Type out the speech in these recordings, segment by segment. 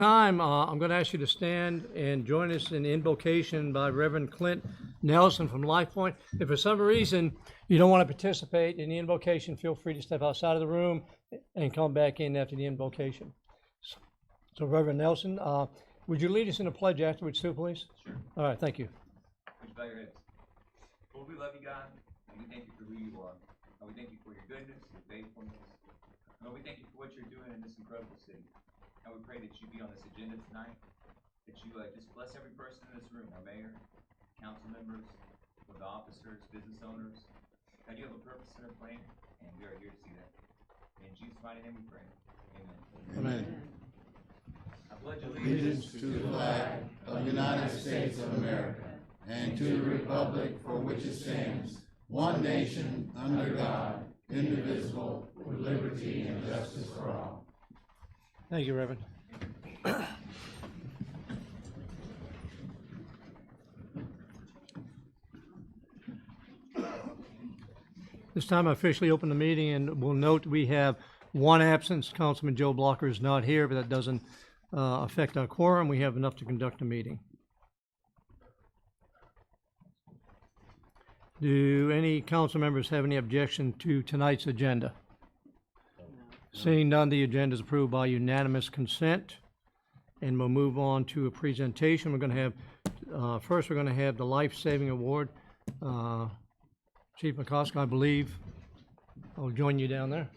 Time, I'm going to ask you to stand and join us in invocation by Reverend Clint Nelson from Life Point. If for some reason you don't want to participate in the invocation, feel free to step outside of the room and come back in after the invocation. So Reverend Nelson, would you lead us in a pledge afterwards too, please? Sure. All right, thank you. Would you bow your heads? Lord, we love you, God, and we thank you for who you are. And we thank you for your goodness, your faithfulness. And Lord, we thank you for what you're doing in this incredible city. And we pray that you be on this agenda tonight, that you just bless every person in this room, our mayor, council members, the officers, business owners. God, you have a purpose and a plan, and we are here to see that. In Jesus' mighty name we pray. Amen. Amen. I pledge Allegiance to the flag of the United States of America and to the republic for which it stands, one nation, under God, indivisible, with liberty and justice for all. Thank you, Reverend. This time I officially open the meeting, and we'll note we have one absence. Councilman Joe Blocker is not here, but that doesn't affect our quorum. We have enough to conduct a meeting. Do any council members have any objection to tonight's agenda? Seeing none, the agenda is approved by unanimous consent. And we'll move on to a presentation. We're going to have, first we're going to have the Life Saving Award. Chief McCosker, I believe, I'll join you down there.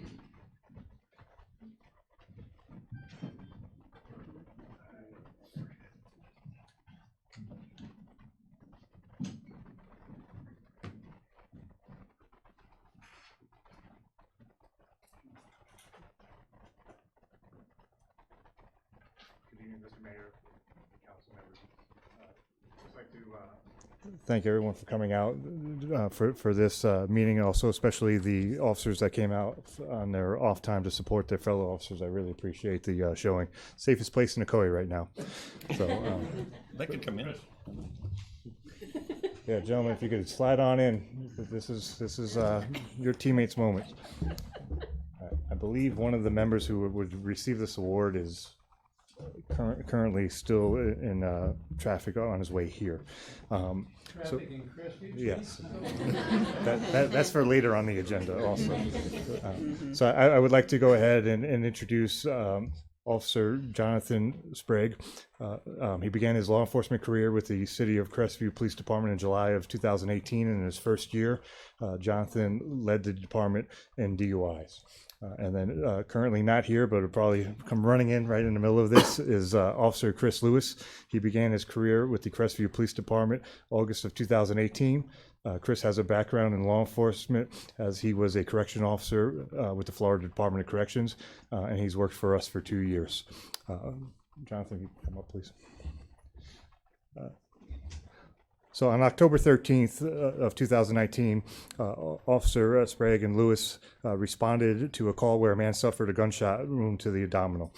Mr. Mayor, council members. I'd like to thank everyone for coming out for this meeting, and also especially the officers that came out on their off time to support their fellow officers. I really appreciate the showing. Safest place in Nicoya right now. So They could come in. yeah, gentlemen, if you could slide on in. This is your teammates' moment. I believe one of the members who would receive this award is currently still in traffic on his way here. Traffic in Crestview? Yes, that's for later on the agenda also. So I would like to go ahead and introduce Officer Jonathan Sprague. He began his law enforcement career with the City of Crestview Police Department in July of 2018. And in his first year, Jonathan led the department in DUIs. And then currently not here, but will probably come running in right in the middle of this, is Officer Chris Lewis. He began his career with the Crestview Police Department August of 2018. Chris has a background in law enforcement, as he was a correction officer with the Florida Department of Corrections, and he's worked for us for 2 years. Jonathan, you come up, please. So on October 13th of 2019, Officer Sprague and Lewis responded to a call where a man suffered a gunshot wound to the abdominal.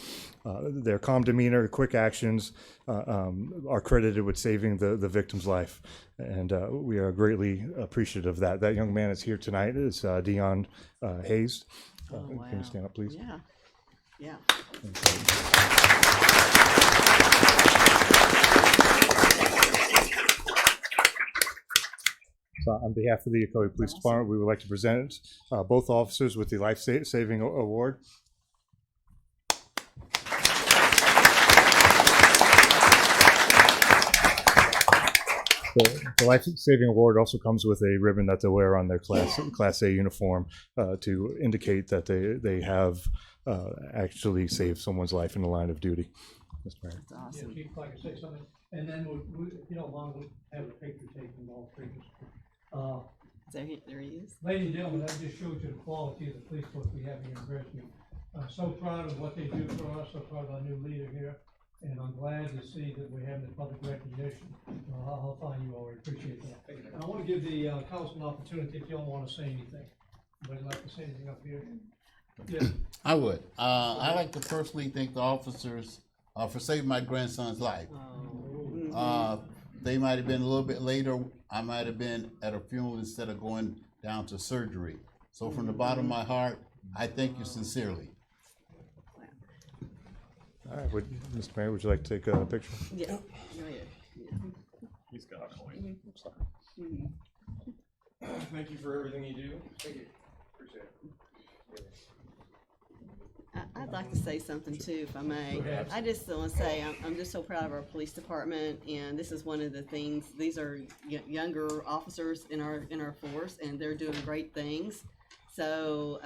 Their calm demeanor, quick actions are credited with saving the victim's life, and we are greatly appreciative of that. That young man is here tonight. Is Dion Hayes. Oh, wow. Can you stand up, please? Yeah, yeah. So on behalf of the Nicoya Police Department, we would like to present both officers with the Life Saving Award. The Life Saving Award also comes with a ribbon that they wear on their Class A uniform to indicate that they have actually saved someone's life in the line of duty. Mr. Mayor. That's awesome. Yeah, Chief, if I could say something, and then if you don't mind, we'll have a picture taken of all three of us. There he is. Ladies and gentlemen, that just shows you the quality of the police force we have here in Crestview. I'm so proud of what they do for us, so proud of our new leader here, and I'm glad to see that we have the public recognition. How fine you are, we appreciate that. And I want to give the council an opportunity if you don't want to say anything. Anybody like to say anything up here? Yes. I would. I'd like to personally thank the officers for saving my grandson's life. They might have been a little bit later. I might have been at a funeral instead of going down to surgery. So from the bottom of my heart, I thank you sincerely. All right, Mr. Mayor, would you like to take a picture? Yeah. Go ahead. Yeah. He's got a point. Mhm. Thank you for everything you do. Thank you. Appreciate it. I'd like to say something too, if I may. I just want to say I'm just so proud of our police department, and this is one of the things. These are younger officers in our force, and they're doing great things. So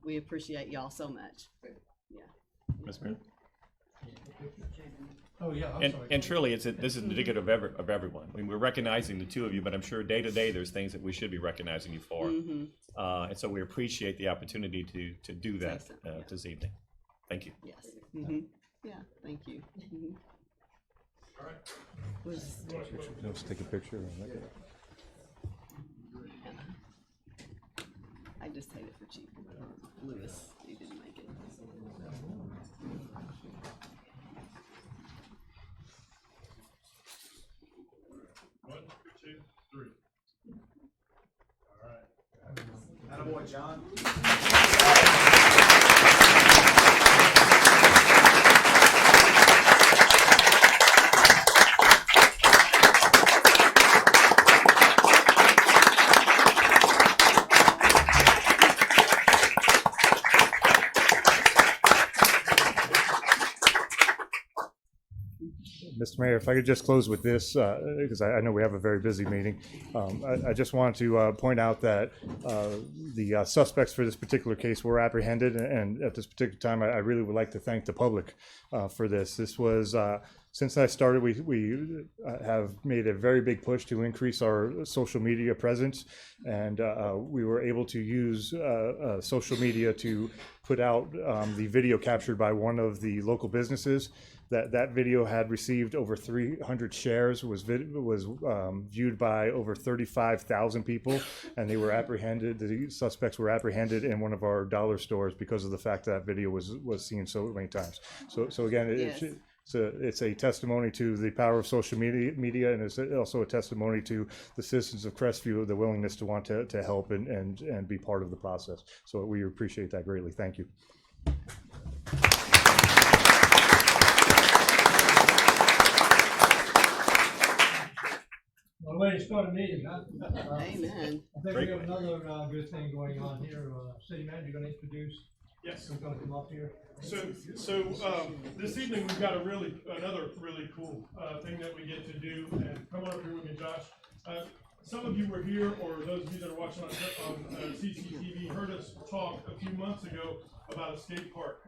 we appreciate y'all so much. Yeah. Ms. Mayor? Oh, yeah, I'm And, sorry. and truly, this is indicative of everyone. I mean, we're recognizing the two of you, but I'm sure day to day there's things that we should be recognizing you for. And so we appreciate the opportunity to do that Say so, yeah. this evening. Thank you. Yes. Yeah. Thank you. All right. Let's take a picture. I just hate it for Chief Lewis. He didn't make it. One, two, three. All right. Attaboy, John. Mr. Mayor, if I could just close with this, because I know we have a very busy meeting. I just want to point out that the suspects for this particular case were apprehended, and at this particular time, I really would like to thank the public for this. This was, since I started, we have made a very big push to increase our social media presence, and we were able to use social media to put out the video captured by one of the local businesses. That video had received over 300 shares, was viewed by over 35,000 people, and they were apprehended. The suspects were apprehended in one of our dollar stores because of the fact that video was seen so many times. So again, Yes. it's a testimony to the power of social media, and it's also a testimony to the citizens of Crestview, the willingness to want to help and be part of the process. So we appreciate that greatly. Thank you. Well, way to start a meeting, huh? Amen. I think we have another good thing going on here. City manager, you're gonna introduce, Yes. who's gonna come up here? So this evening we've got another really cool thing that we get to do. And come on up here with me, Josh. Some of you were here, or those of you that are watching on CCTV heard us talk a few months ago about a skate park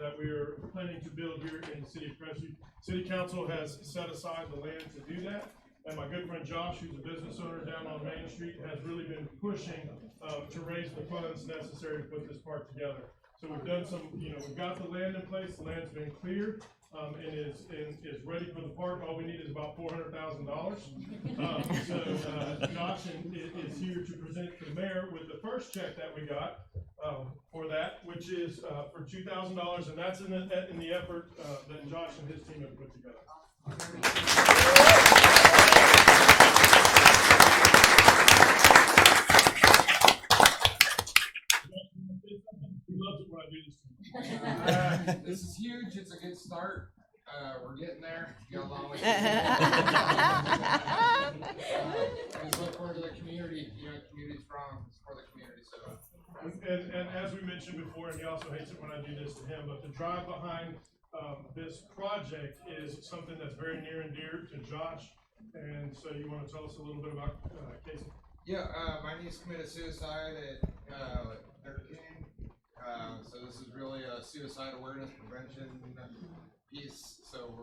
that we are planning to build here in the city of Crestview. City Council has set aside the land to do that. And my good friend Josh, who's a business owner down on Main Street, has really been pushing to raise the funds necessary to put this park together. So we've done some, we've got the land in place, the land's been cleared, and is ready for the park. All we need is about $400,000. So Josh is here to present the mayor with the first check that we got for that, which is for $2,000, and that's in the effort that Josh and his team have put together. He loves it when I do this to him. This is huge. It's a good start. We're getting there. Got a long way to go. Just look forward to the community. Community strong. For the community. So. And as we mentioned before, and he also hates it when I do this to him, but the drive behind this project is something that's very near and dear to Josh. And so you want to tell us a little bit about Casey? Yeah, my niece committed suicide at 13. So this is really a suicide awareness prevention piece. So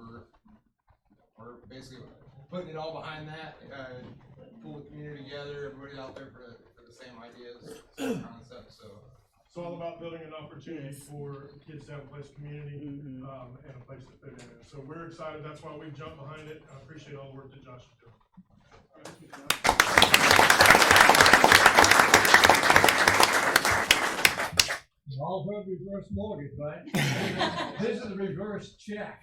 we're basically putting it all behind that. Pull the community together. Everybody out there for the same ideas, same concept. So it's all about building an opportunity for kids to have a place of community and a place to fit in. And so we're excited. That's why we've jumped behind it. I appreciate all the work that Josh is doing. You all heard reverse mortgage, right? This is a reverse check.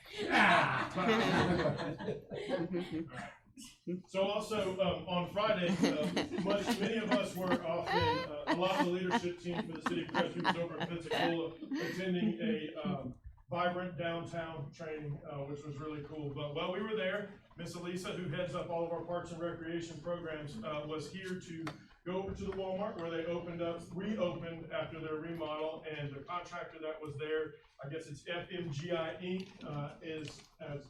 So also on Friday, many of us were off a lot of the leadership team for the city of Crestview was over in Pensacola attending vibrant downtown training, which was really cool. But while we were there, Miss Elisa, who heads up all of our parks and recreation programs, was here to go over to the Walmart where they reopened after their remodel, and the contractor that was there, I guess it's FMGI Inc., is,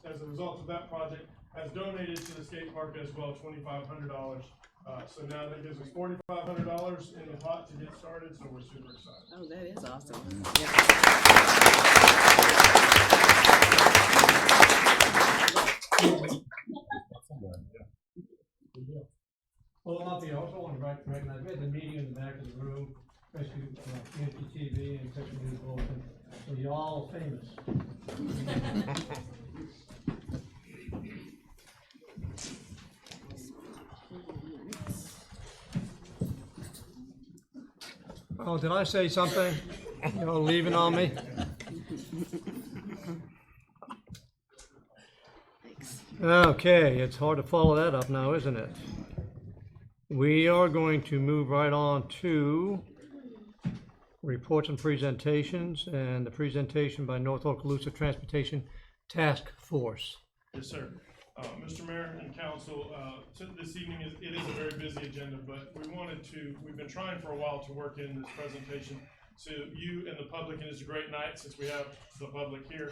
as a result of that project, has donated to the skate park as well, $2,500. So now that gives us $4,500 in the pot to get started, so we're super excited. Oh, that is awesome. Well, I also want to recognize, we had the meeting in the back of the room, especially community TV and Central News Bulletin, so y'all are famous. Oh, did I say something? Y'all leaving on me? Okay, it's hard to follow that up now, isn't it? We are going to move right on to reports and presentations, and the presentation by North Okaloosa Transportation Task Force. Yes, sir. Mr. Mayor and Council, this evening it is a very busy agenda, but we've been trying for a while to work in this presentation so you and the public, and it's a great night since we have the public here,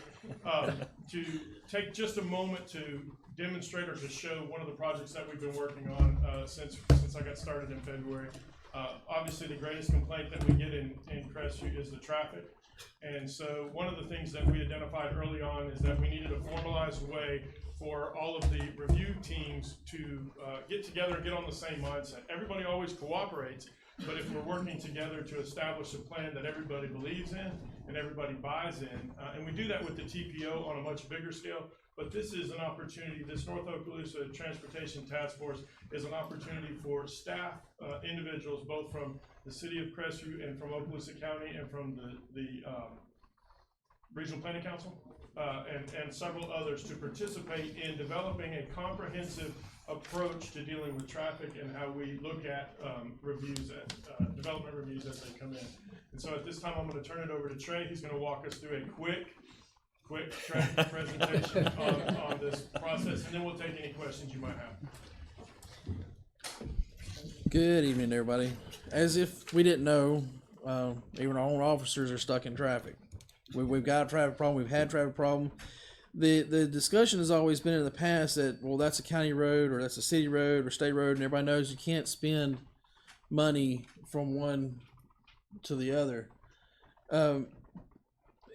to take just a moment to demonstrate or to show one of the projects that we've been working on since I got started in February. Obviously, the greatest complaint that we get in Crestview is the traffic. And so one of the things that we identified early on is that we needed a formalized way for all of the review teams to get together and get on the same mindset. Everybody always cooperates, but if we're working together to establish a plan that everybody believes in and everybody buys in, and we do that with the TPO on a much bigger scale, but this is an opportunity, this North Okaloosa Transportation Task Force is an opportunity for staff, individuals, both from the city of Crestview and from Okaloosa County and from the Regional Planning Council, and several others to participate in developing a comprehensive approach to dealing with traffic and how we look at development reviews as they come in. And so at this time, I'm going to turn it over to Trey. He's going to walk us through a quick traffic presentation on this process, and then we'll take any questions you might have. Good evening, everybody. As if we didn't know, even our own officers are stuck in traffic. We've got a traffic problem. We've had a traffic problem. The discussion has always been in the past that, well, that's a county road or that's a city road or state road, and everybody knows you can't spend money from one to the other.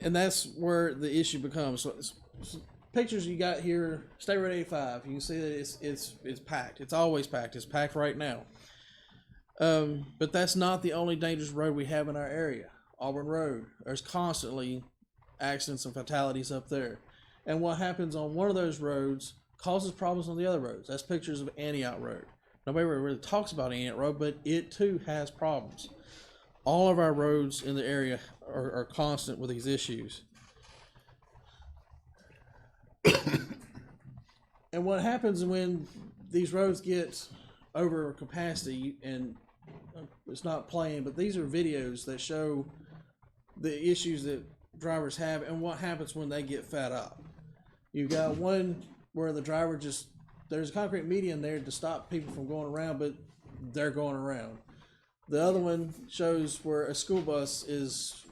And that's where the issue becomes. So pictures you got here, State Road 85. You can see that it's packed. It's always packed. It's packed right now. But that's not the only dangerous road we have in our area. Auburn Road. There's constantly accidents and fatalities up there. And what happens on one of those roads causes problems on the other roads. That's pictures of Antioch Road. Nobody really talks about Antioch Road, but it too has problems. All of our roads in the area are constant with these issues. And what happens when these roads get over capacity, and it's not playing, but these are videos that show the issues that drivers have and what happens when they get fed up. You've got one where the driver there's a concrete median there to stop people from going around, but they're going around. The other one shows where a school bus is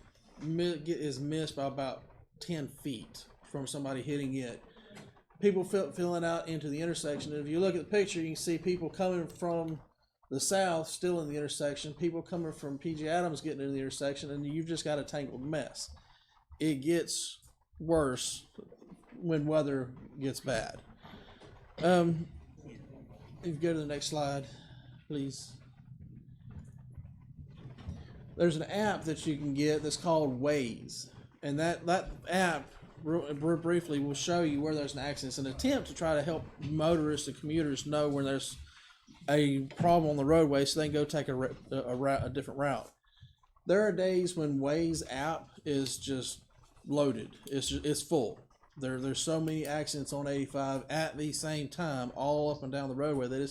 missed by about 10 feet from somebody hitting it. People filling out into the intersection. And if you look at the picture, you can see people coming from the south still in the intersection, people coming from PG Adams getting into the intersection, and you've just got a tangled mess. It gets worse when weather gets bad. If you go to the next slide, please. There's an app that you can get that's called Waze, and that app briefly will show you where there's an accident. It's an attempt to try to help motorists and commuters know when there's a problem on the roadway so they can go take a different route. There are days when Waze app is just loaded. It's full. There's so many accidents on 85 at the same time, all up and down the roadway, that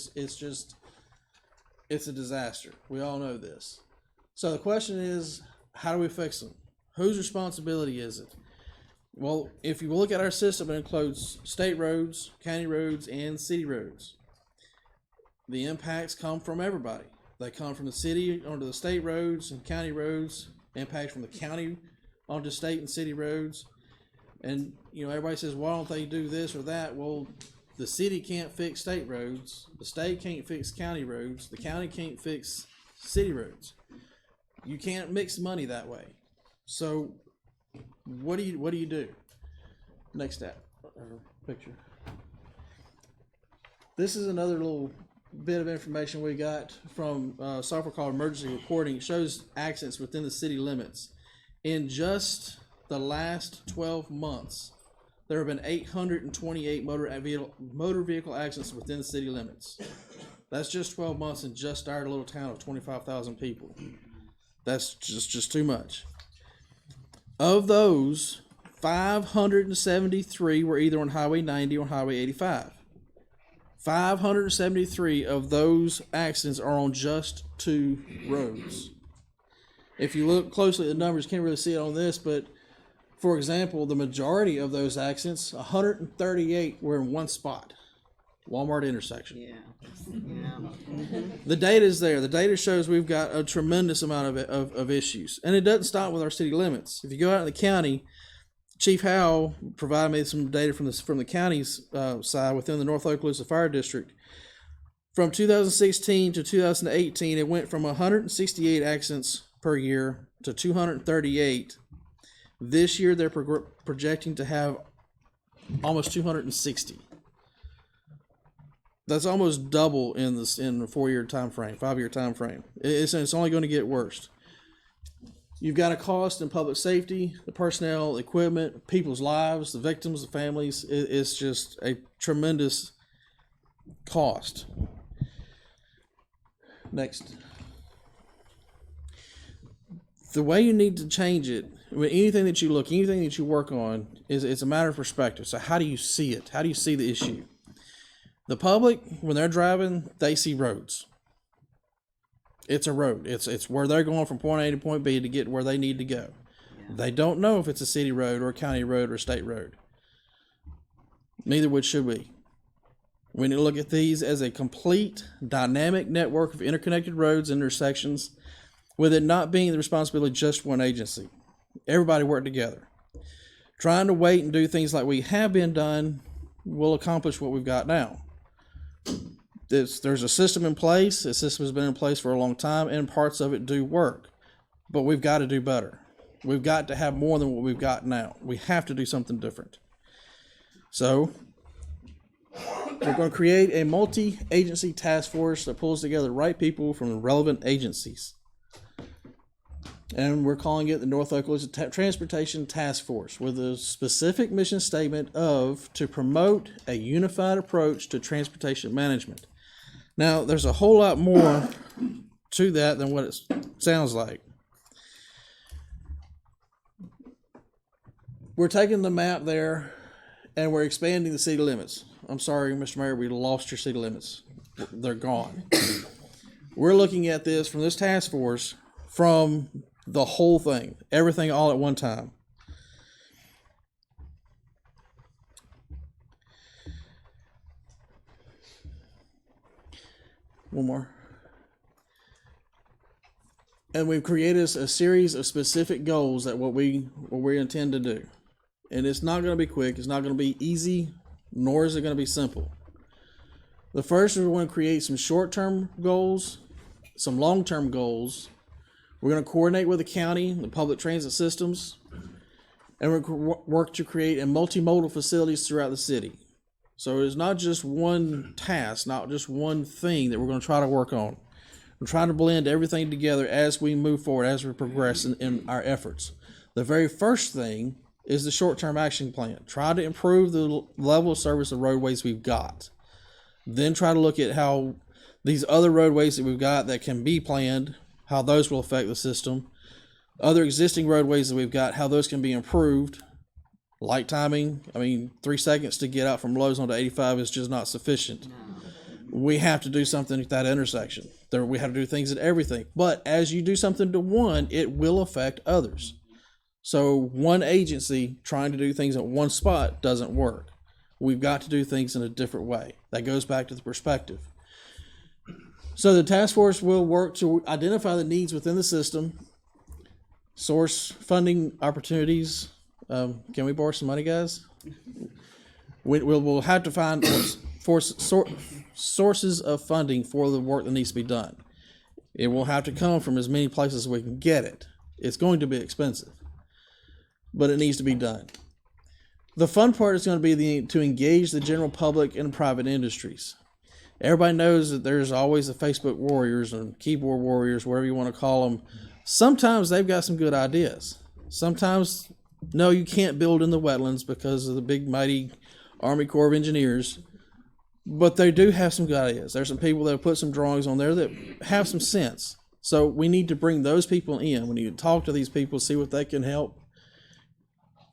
it's a disaster. We all know this. So the question is, how do we fix them? Whose responsibility is it? Well, if you look at our system, it includes state roads, county roads, and city roads. The impacts come from everybody. They come from the city onto the state roads and county roads, impacts from the county onto state and city roads. And, you know, everybody says, why don't they do this or that? Well, the city can't fix state roads. The state can't fix county roads. The county can't fix city roads. You can't mix money that way. So what do you do? Next step, picture. This is another little bit of information we got from software called emergency reporting. It shows accidents within the city limits. In just the last 12 months, there have been 828 motor vehicle accidents within the city limits. That's just 12 months in just our little town of 25,000 people. That's just too much. Of those, 573 were either on Highway 90 or Highway 85. 573 of those accidents are on just 2 roads. If you look closely at the numbers, you can't really see it on this, but for example, the majority of those accidents, 138 were in one spot, Walmart intersection. Yeah. Mm-hmm. The data is there. The data shows we've got a tremendous amount of issues. And it doesn't stop with our city limits. If you go out in the county, Chief Howell provided me some data from the county's side within the North Okaloosa Fire District. From 2016 to 2018, it went from 168 accidents per year to 238. This year, they're projecting to have almost 260. That's almost double in the 4-year time frame, 5-year time frame. It's only going to get worse. You've got a cost in public safety, the personnel, equipment, people's lives, the victims, the families. It's just a tremendous cost. Next. The way you need to change it, anything that you look, anything that you work on, it's a matter of perspective. So how do you see it? How do you see the issue? The public, when they're driving, they see roads. It's a road. It's where they're going from point A to point B to get where they need to go. Yeah. They don't know if it's a city road or a county road or a state road. Neither would should we. We need to look at these as a complete dynamic network of interconnected roads and intersections, with it not being the responsibility of just one agency. Everybody work together. Trying to wait and do things like we have been done will accomplish what we've got now. There's a system in place. The system has been in place for a long time, and parts of it do work. But we've got to do better. We've got to have more than what we've got now. We have to do something different. So we're going to create a multi-agency task force that pulls together the right people from the relevant agencies. And we're calling it the North Okaloosa Transportation Task Force, with a specific mission statement to promote a unified approach to transportation management. Now, there's a whole lot more to that than what it sounds like. We're taking the map there and we're expanding the city limits. I'm sorry, Mr. Mayor, we lost your city limits. They're gone. We're looking at this from this task force from the whole thing, everything all at one time. One more. And we've created a series of specific goals that what we intend to do. And it's not going to be quick. It's not going to be easy, nor is it going to be simple. The first is we want to create some short-term goals, some long-term goals. We're going to coordinate with the county, the public transit systems, and we're going to work to create a multimodal facilities throughout the city. So it's not just one task, not just one thing that we're going to try to work on. We're trying to blend everything together as we move forward, as we progress in our efforts. The very first thing is the short-term action plan. Try to improve the level of service of roadways we've got. Then try to look at how these other roadways that we've got that can be planned, how those will affect the system. Other existing roadways that we've got, how those can be improved. Light timing, 3 seconds to get out from Lowe's onto 85 is just not sufficient. We have to do something at that intersection. We have to do things at everything. But as you do something to one, it will affect others. So one agency trying to do things at one spot doesn't work. We've got to do things in a different way. That goes back to the perspective. So the task force will work to identify the needs within the system, source funding opportunities. Can we borrow some money, guys? We'll have to find sources of funding for the work that needs to be done. It will have to come from as many places as we can get it. It's going to be expensive, but it needs to be done. The fun part is going to be to engage the general public and private industries. Everybody knows that there's always the Facebook warriors and keyboard warriors, whatever you want to call them. Sometimes they've got some good ideas. Sometimes, no, you can't build in the wetlands because of the big mighty Army Corps of Engineers. But they do have some good ideas. There's some people that have put some drawings on there that have some sense. So we need to bring those people in. We need to talk to these people, see what they can help.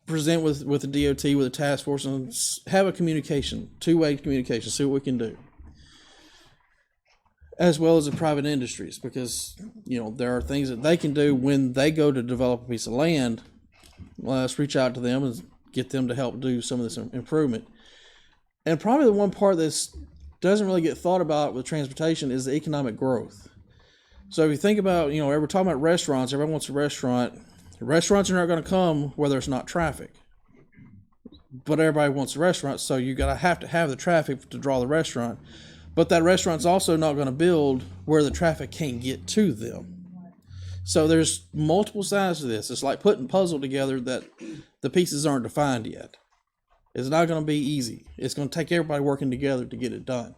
Present with the DOT, with the task force, and have a communication, two-way communication, see what we can do. As well as the private industries, because, you know, there are things that they can do when they go to develop a piece of land. Let's reach out to them and get them to help do some of this improvement. And probably the one part that doesn't really get thought about with transportation is the economic growth. So if you think about, you know, we're talking about restaurants, everyone wants a restaurant. Restaurants are not going to come where there's not traffic. But everybody wants a restaurant, so you have to have the traffic to draw the restaurant. But that restaurant's also not going to build where the traffic can't get to them. So there's multiple sides to this. It's like putting a puzzle together that the pieces aren't defined yet. It's not going to be easy. It's going to take everybody working together to get it done.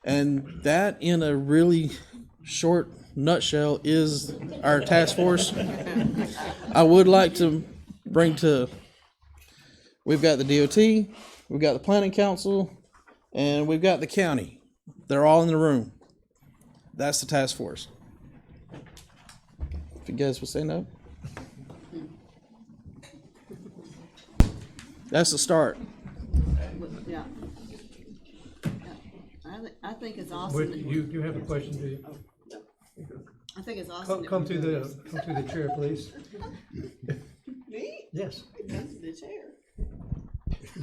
And that, in a really short nutshell, is our task force. I would like to we've got the DOT, we've got the Planning Council, and we've got the county. They're all in the room. That's the task force. If you guys would say no. That's the start. Yeah. I think it's awesome. You have a question, do you? I think it's awesome. Come to the chair, please. Me? Yes. Come to the chair.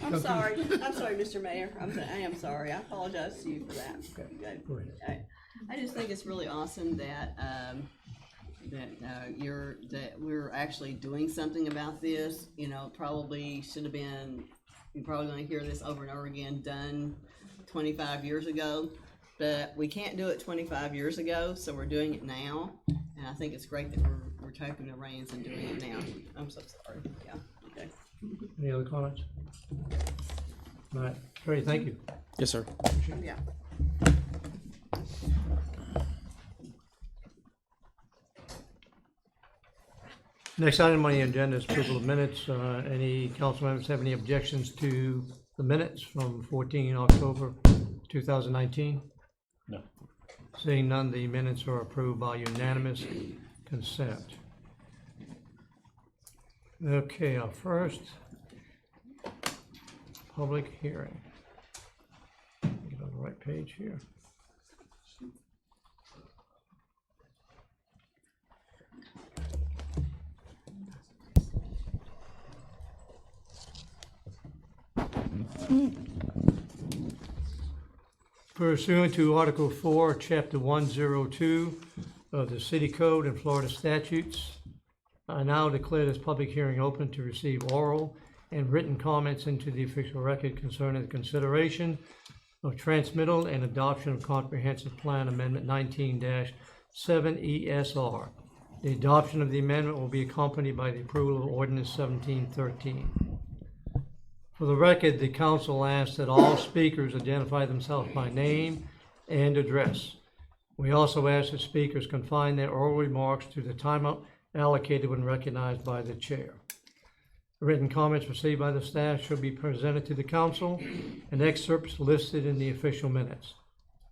I'm sorry, Mr. Mayor. I am sorry. I apologize to you for that. Okay. Go ahead. I just think it's really awesome that we're actually doing something about this. You know, probably should have been. You're probably going to hear this over and over again. Done 25 years ago, but we can't do it 25 years ago, so we're doing it now. And I think it's great that we're taking the reins and doing it now. I'm so sorry. Yeah. Okay. Any other comments? All right, great, thank you. Yes, sir. Yeah. Next item on the agenda is approval of minutes. Any council members have any objections to the minutes from 14 October 2019? No. Seeing none, the minutes are approved by unanimous consent. Okay, our first public hearing. Get on the right page here. Pursuant to Article 4, Chapter 102 of the City Code and Florida statutes, I now declare this public hearing open to receive oral and written comments into the official record concerning the consideration of transmittal and adoption of Comprehensive Plan Amendment 19-7 ESR. The adoption of the amendment will be accompanied by the approval of Ordinance 1713. For the record, the council asks that all speakers identify themselves by name and address. We also ask that speakers confine their oral remarks to the time allocated when recognized by the chair. Written comments received by the staff shall be presented to the council and excerpts listed in the official minutes.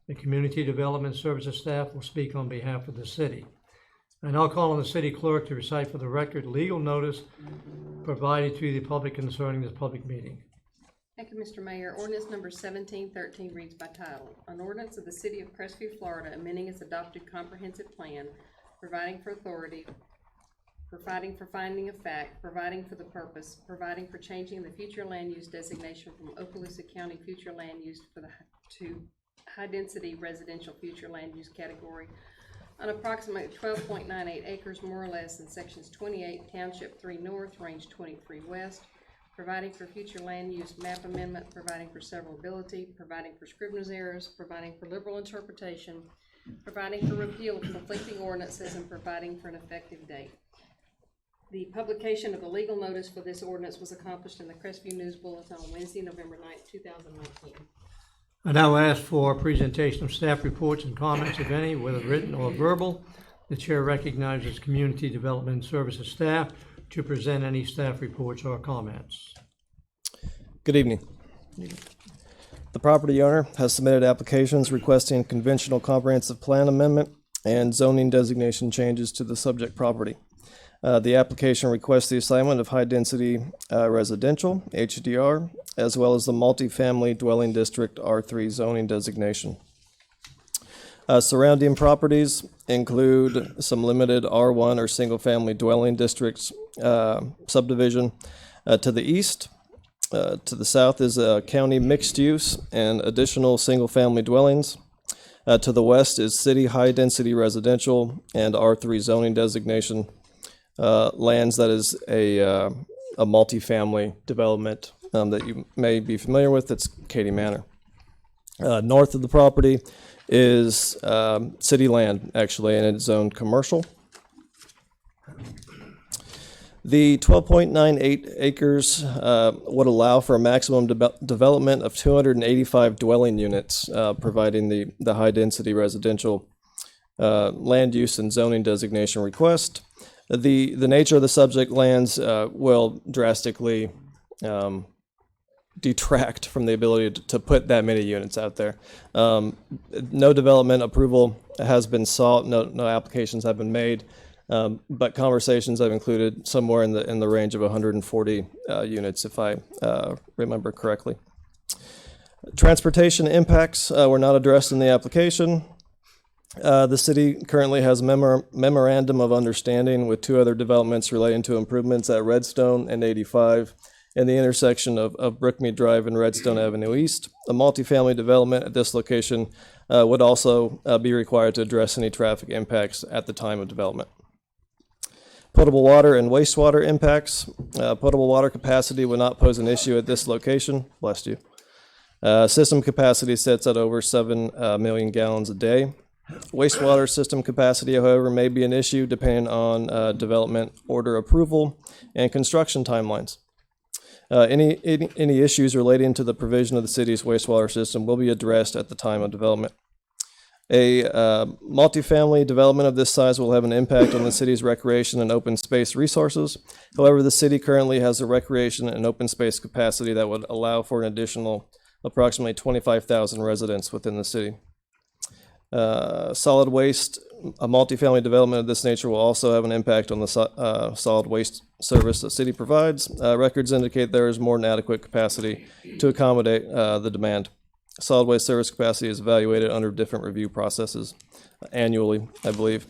The Community Development Services staff will speak on behalf of the city. I now call on the city clerk to recite for the record legal notice provided to the public concerning this public meeting. Thank you, Mr. Mayor. Ordinance number 1713 reads by title. An ordinance of the City of Crestview, Florida, amending its adopted comprehensive plan, providing for authority providing for finding of fact, providing for the purpose, providing for changing the future land use designation from Okaloosa County future land use to high-density residential future land use category on approximately 12.98 acres, more or less, in sections 28, Township 3 North, Range 23 West, providing for future land use map amendment, providing for severability, providing for scrivener's errors, providing for liberal interpretation, providing for repeal of conflicting ordinances, and providing for an effective date. The publication of a legal notice for this ordinance was accomplished in the Crestview News Bulletin on Wednesday, November 9th, 2019. I now ask for a presentation of staff reports and comments, if any, whether written or verbal. The chair recognizes Community Development Services staff to present any staff reports or comments. Good evening. The property owner has submitted applications requesting conventional comprehensive plan amendment and zoning designation changes to the subject property. The application requests the assignment of high-density residential, HDR, as well as the multifamily dwelling district R3 zoning designation. Surrounding properties include some limited R1 or single-family dwelling districts subdivision to the east. To the south is a county mixed use and additional single-family dwellings. To the west is city high-density residential and R3 zoning designation. Lands that is a multifamily development that you may be familiar with. It's Katy Manor. North of the property is city land, actually, and it's zoned commercial. The 12.98 acres would allow for a maximum development of 285 dwelling units, providing the high-density residential land use and zoning designation request. The nature of the subject lands will drastically detract from the ability to put that many units out there. No development approval has been sought. No applications have been made, but conversations have included somewhere in the range of 140 units, if I remember correctly. Transportation impacts were not addressed in the application. The city currently has a memorandum of understanding with two other developments relating to improvements at Redstone and 85 and the intersection of Brookmead Drive and Redstone Avenue East. A multifamily development at this location would also be required to address any traffic impacts at the time of development. Potable water and wastewater impacts. Potable water capacity would not pose an issue at this location. Bless you. System capacity sits at over 7 million gallons a day. Wastewater system capacity, however, may be an issue depending on development order approval and construction timelines. Any issues relating to the provision of the city's wastewater system will be addressed at the time of development. A multifamily development of this size will have an impact on the city's recreation and open space resources. However, the city currently has a recreation and open space capacity that would allow for an additional approximately 25,000 residents within the city. Solid waste, a multifamily development of this nature will also have an impact on the solid waste service the city provides. Records indicate there is more than adequate capacity to accommodate the demand. Solid waste service capacity is evaluated under different review processes annually, I believe.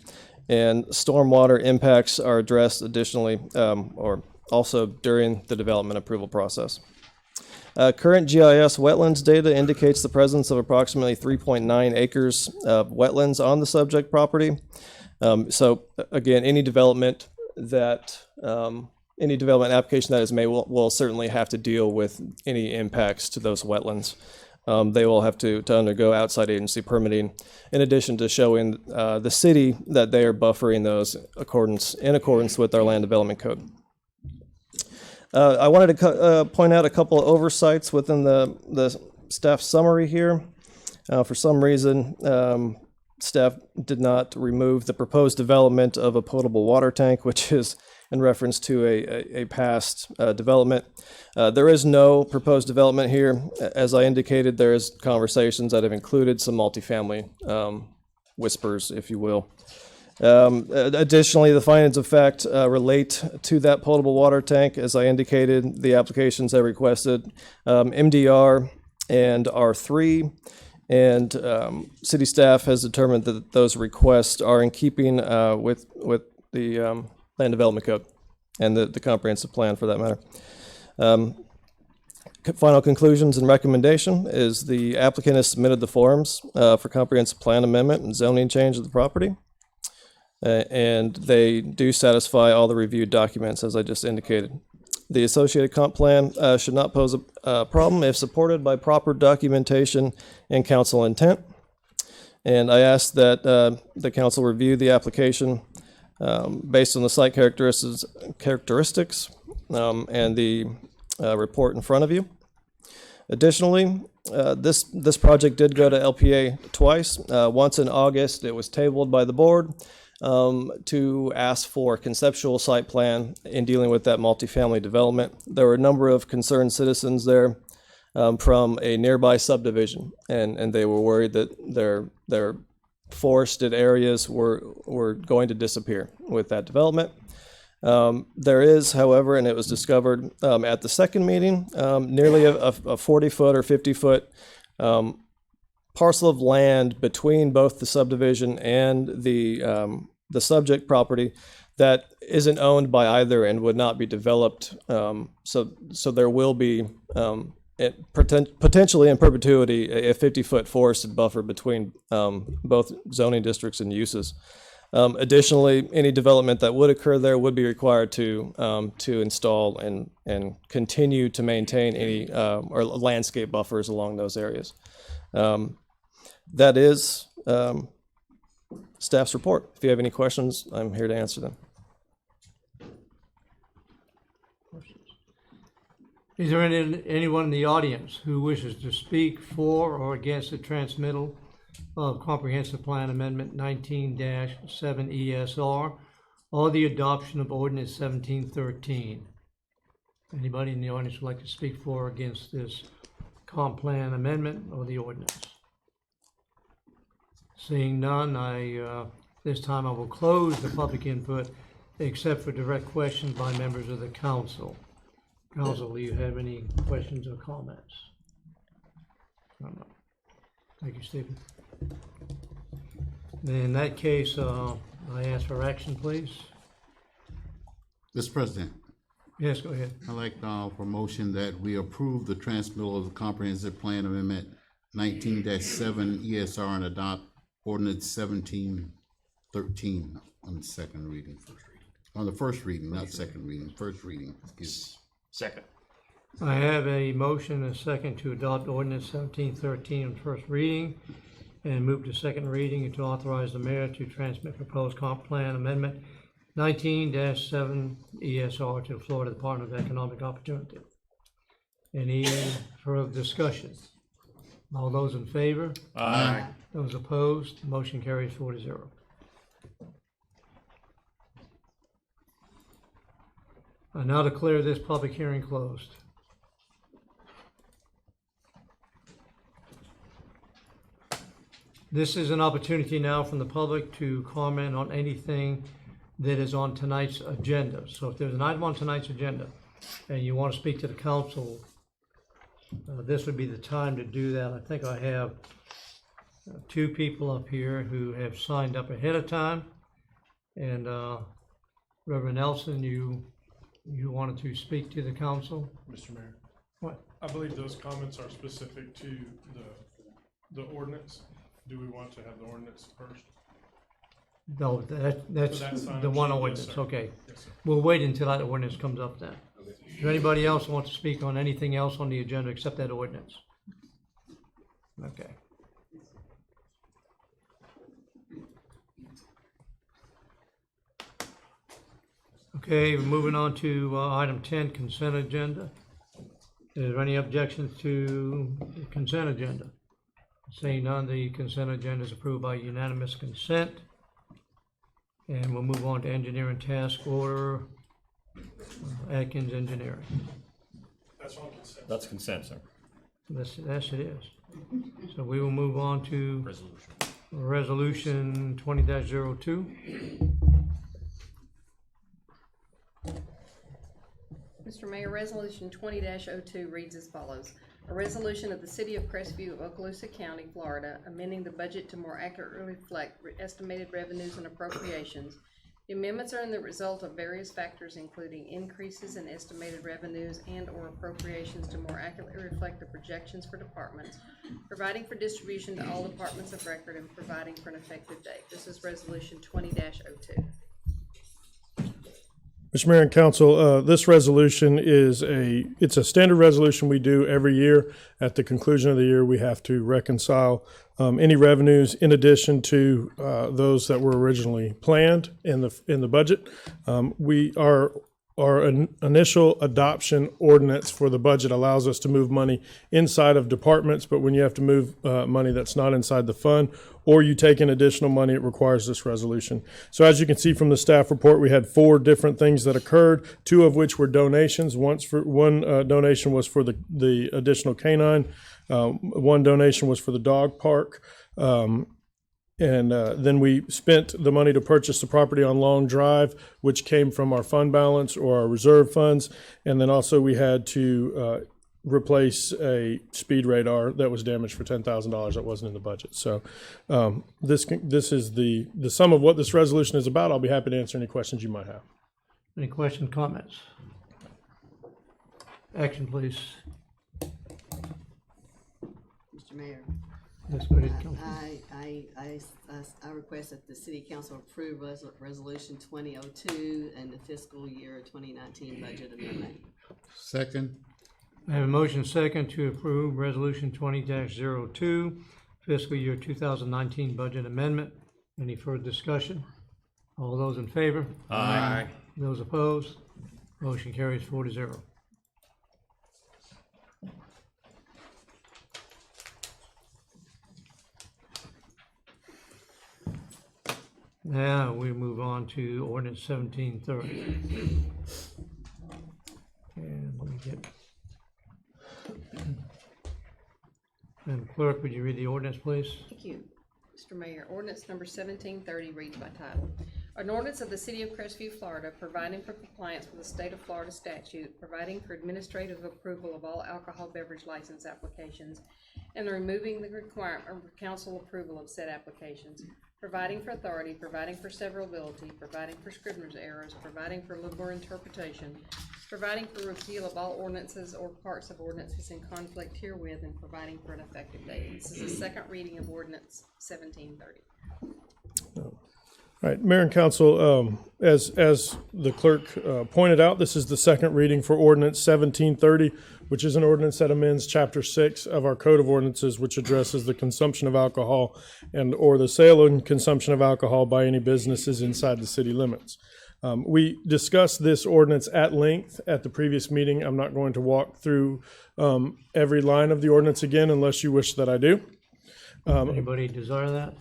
And stormwater impacts are addressed additionally or also during the development approval process. Current GIS wetlands data indicates the presence of approximately 3.9 acres of wetlands on the subject property. So again, any development application that is made will certainly have to deal with any impacts to those wetlands. They will have to undergo outside agency permitting, in addition to showing the city that they are buffering those in accordance with our land development code. I wanted to point out a couple of oversights within the staff summary here. For some reason, staff did not remove the proposed development of a potable water tank, which is in reference to a past development. There is no proposed development here. As I indicated, there is conversations that have included some multifamily whispers, if you will. Additionally, the findings of fact relate to that potable water tank. As I indicated, the applications have requested MDR and R3, and city staff has determined that those requests are in keeping with the Land Development Code and the comprehensive plan for that matter. Final conclusions and recommendation is the applicant has submitted the forms for comprehensive plan amendment and zoning change of the property. And they do satisfy all the reviewed documents as I just indicated. The associated comp plan should not pose a problem if supported by proper documentation and council intent. And I ask that the council review the application based on the site characteristics and the report in front of you. Additionally, this project did go to LPA twice. Once in August, it was tabled by the board to ask for conceptual site plan in dealing with that multifamily development. There were a number of concerned citizens there from a nearby subdivision, and they were worried that their forested areas were going to disappear with that development. There is, however, and it was discovered at the second meeting, nearly a 40-foot or 50-foot parcel of land between both the subdivision and the subject property that isn't owned by either and would not be developed. So there will be potentially in perpetuity a 50-foot forested buffer between both zoning districts and uses. Additionally, any development that would occur there would be required to install and continue to maintain any or landscape buffers along those areas. That is staff's report. If you have any questions, I'm here to answer them. Is there anyone in the audience who wishes to speak for or against the transmittal of Comprehensive Plan Amendment 19-7 ESR or the adoption of Ordinance 1713? Anybody in the audience would like to speak for or against this Comp Plan Amendment or the ordinance? Seeing none, this time I will close the public input except for direct questions by members of the council. Council, do you have any questions or comments? No. Thank you, Stephen. In that case, I ask for action, please. Mr. President, Yes, go ahead. I'd like for motion that we approve the transmittal of the Comprehensive Plan Amendment 19-7 ESR and adopt Ordinance 1713 on the second reading. On the first reading, not second reading, first reading. Excuse me. Second. I have a motion and a second to adopt Ordinance 1713 on first reading and move to second reading and to authorize the mayor to transmit proposed comp plan amendment 19-7 ESR to the Florida Department of Economic Opportunity. Any further discussion? All those in favor? Aye. Those opposed? Motion carries 4-0. I now declare this public hearing closed. This is an opportunity now from the public to comment on anything that is on tonight's agenda. So if there's an item on tonight's agenda and you want to speak to the council, this would be the time to do that. I think I have two people up here who have signed up ahead of time. And Reverend Nelson, you wanted to speak to the council? Mr. Mayor, What? I believe those comments are specific to the ordinance. Do we want to have the ordinance first? No, that's So that's fine. the one Yes, ordinance, sir. okay. Yes, sir. We'll wait until that ordinance comes up then. Is there anybody else who wants to speak on anything else on the agenda except that ordinance? Okay. Okay, we're moving on to item 10, consent agenda. Is there any objections to the consent agenda? Seeing none, the consent agenda is approved by unanimous consent. And we'll move on to engineering task order, Atkins Engineering. That's on consent. That's consent, sir. Yes, it is. So we will move on to Resolution. resolution 20-02. Mr. Mayor, Resolution 20-02 reads as follows. A resolution of the City of Crestview, Okaloosa County, Florida, amending the budget to more accurately reflect estimated revenues and appropriations The amendments are in the result of various factors, including increases in estimated revenues and/or appropriations to more accurately reflect the projections for departments, providing for distribution to all departments of record, and providing for an effective date. This is Resolution 20-02. Mr. Mayor and Council, this resolution it's a standard resolution we do every year. At the conclusion of the year, we have to reconcile any revenues in addition to those that were originally planned in the budget. Our initial adoption ordinance for the budget allows us to move money inside of departments, but when you have to move money that's not inside the fund, or you take in additional money, it requires this resolution. So as you can see from the staff report, we had 4 different things that occurred, 2 of which were donations. One donation was for the additional canine. One donation was for the dog park. And then we spent the money to purchase the property on Long Drive, which came from our fund balance or our reserve funds. And then also we had to replace a speed radar that was damaged for $10,000 that wasn't in the budget. So this is the sum of what this resolution is about. I'll be happy to answer any questions you might have. Any questions, comments? Action, please. Mr. Mayor. Yes, go ahead, Councilman. I request that the city council approve resolution 2002 and the fiscal year 2019 budget amendment. Second. I have a motion second to approve resolution 20-02, fiscal year 2019 budget amendment. Any further discussion? All those in favor? Aye. Those opposed? Motion carries 4-0. Now we move on to ordinance 1730. And let me get. Madam Clerk, would you read the ordinance, please? Thank you, Mr. Mayor. Ordinance number 1730 reads by title. An ordinance of the City of Crestview, Florida, providing for compliance with the State of Florida statute, providing for administrative approval of all alcohol beverage license applications, and removing the requirement of council approval of said applications, providing for authority, providing for severability, providing for scrivener's errors, providing for liberal interpretation, providing for repeal of all ordinances or parts of ordinances in conflict herewith, and providing for an effective date. This is the second reading of ordinance 1730. All right, Mayor and Council, as the clerk pointed out, this is the second reading for ordinance 1730, which is an ordinance that amends Chapter 6 of our Code of Ordinances, which addresses the consumption of alcohol and or the sale and consumption of alcohol by any businesses inside the city limits. We discussed this ordinance at length at the previous meeting. I'm not going to walk through every line of the ordinance again unless you wish that I do. Anybody desire that?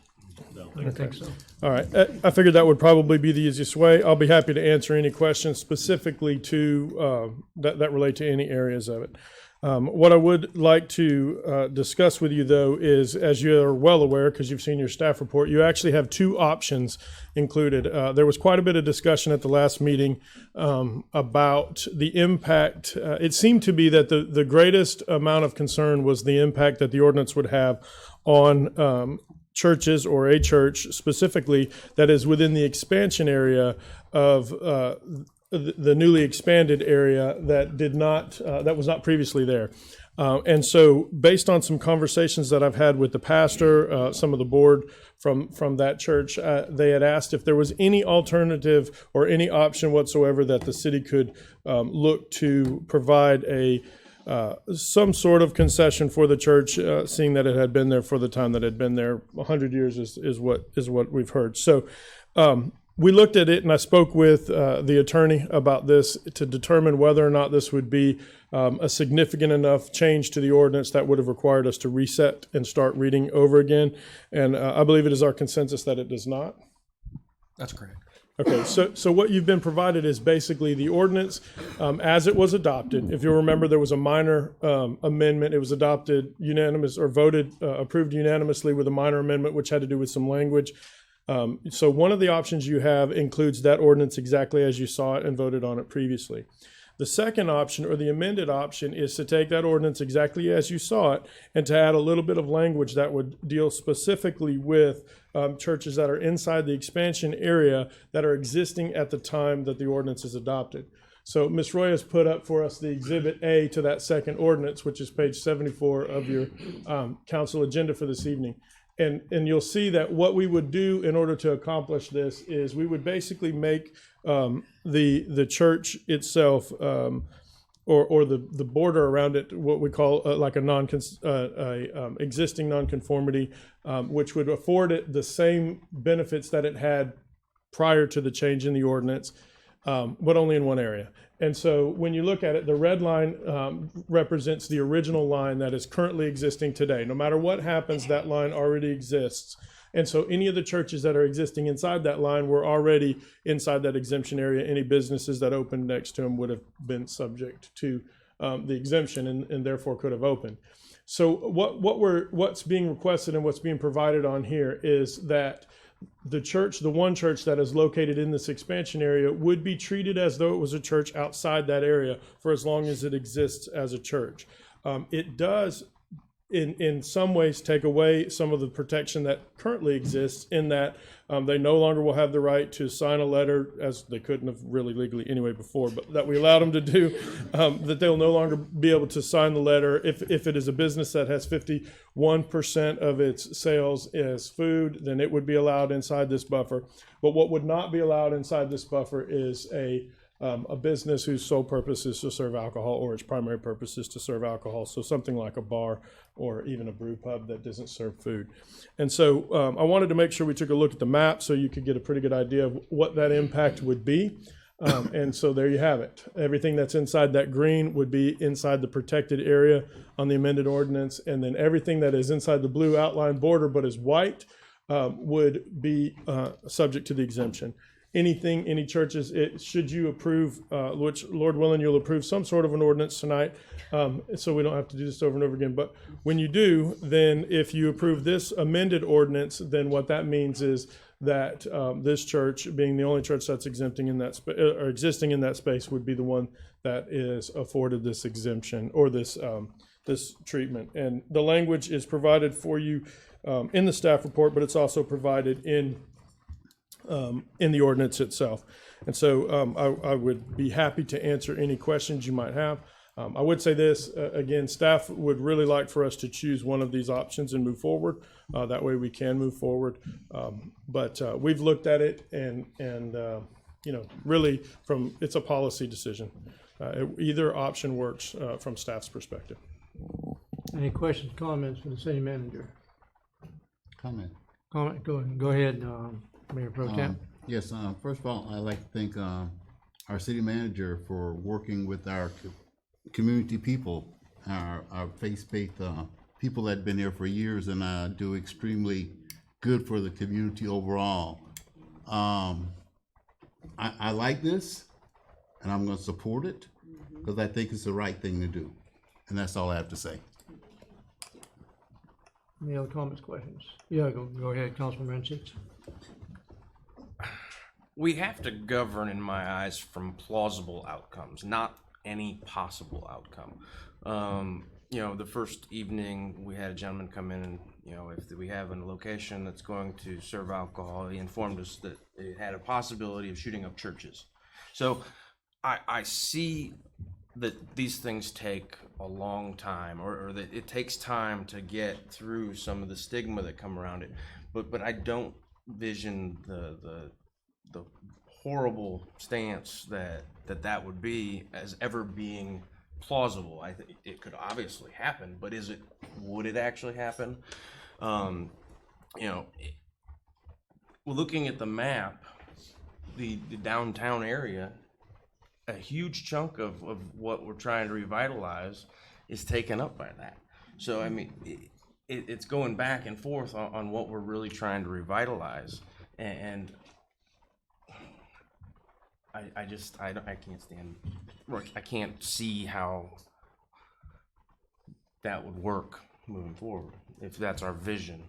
No. I don't think so. All right. I figured that would probably be the easiest way. I'll be happy to answer any questions specifically to that relate to any areas of it. What I would like to discuss with you, though, is, as you are well aware, because you've seen your staff report, you actually have 2 options included. There was quite a bit of discussion at the last meeting about the impact. It seemed to be that the greatest amount of concern was the impact that the ordinance would have on churches, or a church specifically, that is within the expansion area of the newly expanded area that was not previously there. And so based on some conversations that I've had with the pastor, some of the board from that church, they had asked if there was any alternative or any option whatsoever that the city could look to provide some sort of concession for the church, seeing that it had been there for the time that it had been there. 100 years is what we've heard. So we looked at it, and I spoke with the attorney about this to determine whether or not this would be a significant enough change to the ordinance that would have required us to reset and start reading over again. And I believe it is our consensus that it does not. That's correct. Okay, so what you've been provided is basically the ordinance as it was adopted. If you'll remember, there was a minor amendment. It was adopted unanimous or approved unanimously with a minor amendment, which had to do with some language. So one of the options you have includes that ordinance exactly as you saw it and voted on it previously. The second option, or the amended option, is to take that ordinance exactly as you saw it and to add a little bit of language that would deal specifically with churches that are inside the expansion area that are existing at the time that the ordinance is adopted. So Ms. Roy has put up for us the Exhibit A to that second ordinance, which is page 74 of your council agenda for this evening. And you'll see that what we would do in order to accomplish this is we would basically make the church itself or the border around it what we call like a existing nonconformity, which would afford it the same benefits that it had prior to the change in the ordinance, but only in one area. And so when you look at it, the red line represents the original line that is currently existing today. No matter what happens, that line already exists. And so any of the churches that are existing inside that line were already inside that exemption area. Any businesses that opened next to them would have been subject to the exemption and therefore could have opened. So what's being requested and what's being provided on here is that the one church that is located in this expansion area would be treated as though it was a church outside that area for as long as it exists as a church. It does in some ways take away some of the protection that currently exists in that they no longer will have the right to sign a letter, as they couldn't have really legally anyway before, but that we allowed them to do, that they'll no longer be able to sign the letter if it is a business that has 51% of its sales as food, then it would be allowed inside this buffer. But what would not be allowed inside this buffer is a business whose sole purpose is to serve alcohol or its primary purpose is to serve alcohol. So something like a bar or even a brew pub that doesn't serve food. And so I wanted to make sure we took a look at the map so you could get a pretty good idea of what that impact would be. And so there you have it. Everything that's inside that green would be inside the protected area on the amended ordinance. And then everything that is inside the blue outline border but is white would be subject to the exemption. Any churches, should you approve, which Lord willing, you'll approve some sort of an ordinance tonight, so we don't have to do this over and over again. But when you do, then if you approve this amended ordinance, then what that means is that this church, being the only church that's exempting in that or existing in that space, would be the one that is afforded this exemption or this treatment. And the language is provided for you in the staff report, but it's also provided in the ordinance itself. And so I would be happy to answer any questions you might have. I would say this, again, staff would really like for us to choose one of these options and move forward. That way we can move forward. But we've looked at it and really it's a policy decision. Either option works from staff's perspective. Any questions, comments for the city manager? Comment. Go ahead, Mayor Pro Tem. Yes, first of all, I'd like to thank our city manager for working with our community people, our faith-based people that have been here for years and do extremely good for the community overall. I like this, and I'm going to support it because I think it's the right thing to do. And that's all I have to say. Any other comments, questions? Yeah, go ahead, Councilman Rancich. We have to govern, in my eyes, from plausible outcomes, not any possible outcome. The first evening we had a gentleman come in and, if we have a location that's going to serve alcohol, he informed us that it had a possibility of shooting up churches. So I see that these things take a long time, or that it takes time to get through some of the stigma that come around it. But I don't vision the horrible stance that would be as ever being plausible. I think it could obviously happen, but would it actually happen? Looking at the map, the downtown area, a huge chunk of what we're trying to revitalize is taken up by that. So, I mean, it's going back and forth on what we're really trying to revitalize. And I can't stand, I can't see how that would work moving forward if that's our vision.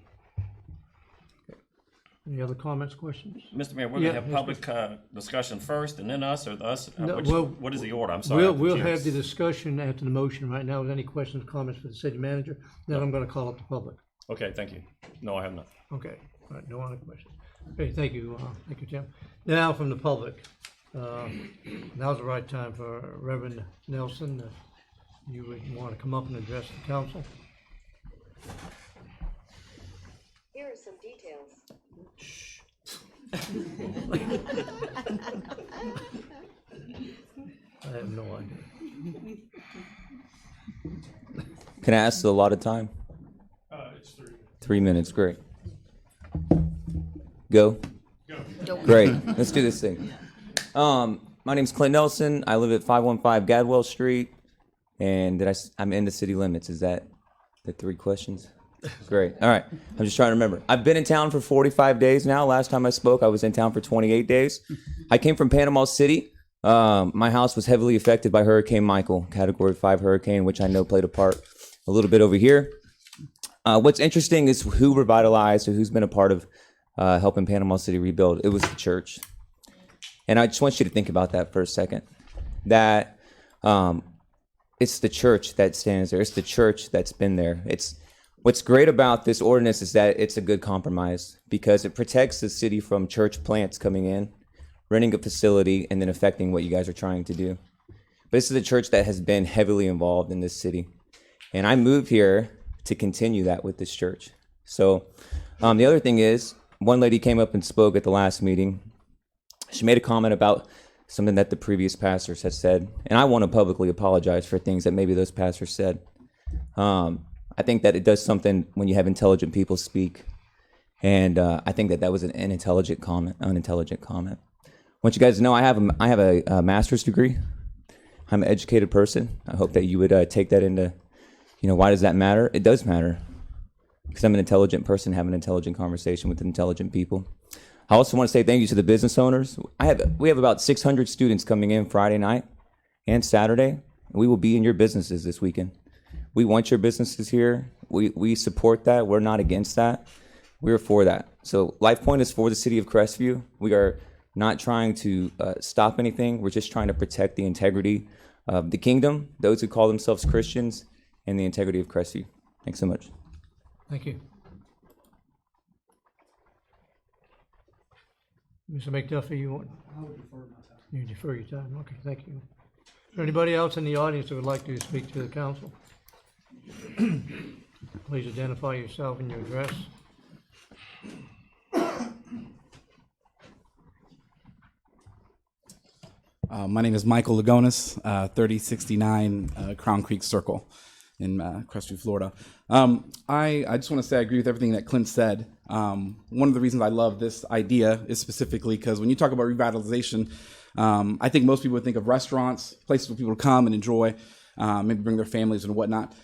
Any other comments, questions? Mr. Mayor, we're Yeah, gonna have public discussion first and then us, or us? No, well, what is the order? I'm sorry. I'm We'll confused. have the discussion after the motion right now. With any questions, comments for the city manager? Then I'm gonna call up the public. Okay, thank you. No, I have not. Okay, all right, no other questions. Okay, thank you, Tim. Now from the public, now's the right time for Reverend Nelson. You would want to come up and address the council? Here are some details. I have no idea. Can I ask a lot of time? It's 3 minutes. 3 minutes, great. Go? Go. Great, let's do this thing. My name's Clint Nelson. I live at 515 Gadwell Street, and I'm in the city limits. Is that the 3 questions? Great, all right. I'm just trying to remember. I've been in town for 45 days now. Last time I spoke, I was in town for 28 days. I came from Panama City. My house was heavily affected by Hurricane Michael, Category 5 hurricane, which I know played a part a little bit over here. What's interesting is who revitalized or who's been a part of helping Panama City rebuild. It was the church. And I just want you to think about that for a second. That it's the church that stands there. It's the church that's been there. What's great about this ordinance is that it's a good compromise because it protects the city from church plants coming in, renting a facility, and then affecting what you guys are trying to do. But this is a church that has been heavily involved in this city. And I moved here to continue that with this church. So the other thing is, one lady came up and spoke at the last meeting. She made a comment about something that the previous pastors had said. And I want to publicly apologize for things that maybe those pastors said. I think that it does something when you have intelligent people speak. And I think that was an unintelligent comment. I want you guys to know I have a master's degree. I'm an educated person. I hope that you would take that into, why does that matter? It does matter. Because I'm an intelligent person, having an intelligent conversation with intelligent people. I also want to say thank you to the business owners. We have about 600 students coming in Friday night and Saturday. We will be in your businesses this weekend. We want your businesses here. We support that. We're not against that. We're for that. So LifePoint is for the city of Crestview. We are not trying to stop anything. We're just trying to protect the integrity of the kingdom, those who call themselves Christians, and the integrity of Crestview. Thanks so much. Thank you. Mr. McDuffie, you want? I would defer my time. You defer your time, okay, thank you. Is there anybody else in the audience that would like to speak to the council? Please identify yourself and your address. My name is Michael Lagonis, 3069 Crown Creek Circle in Crestview, Florida. I just want to say I agree with everything that Clint said. One of the reasons I love this idea is specifically because when you talk about revitalization, I think most people would think of restaurants, places for people to come and enjoy, maybe bring their families and whatnot.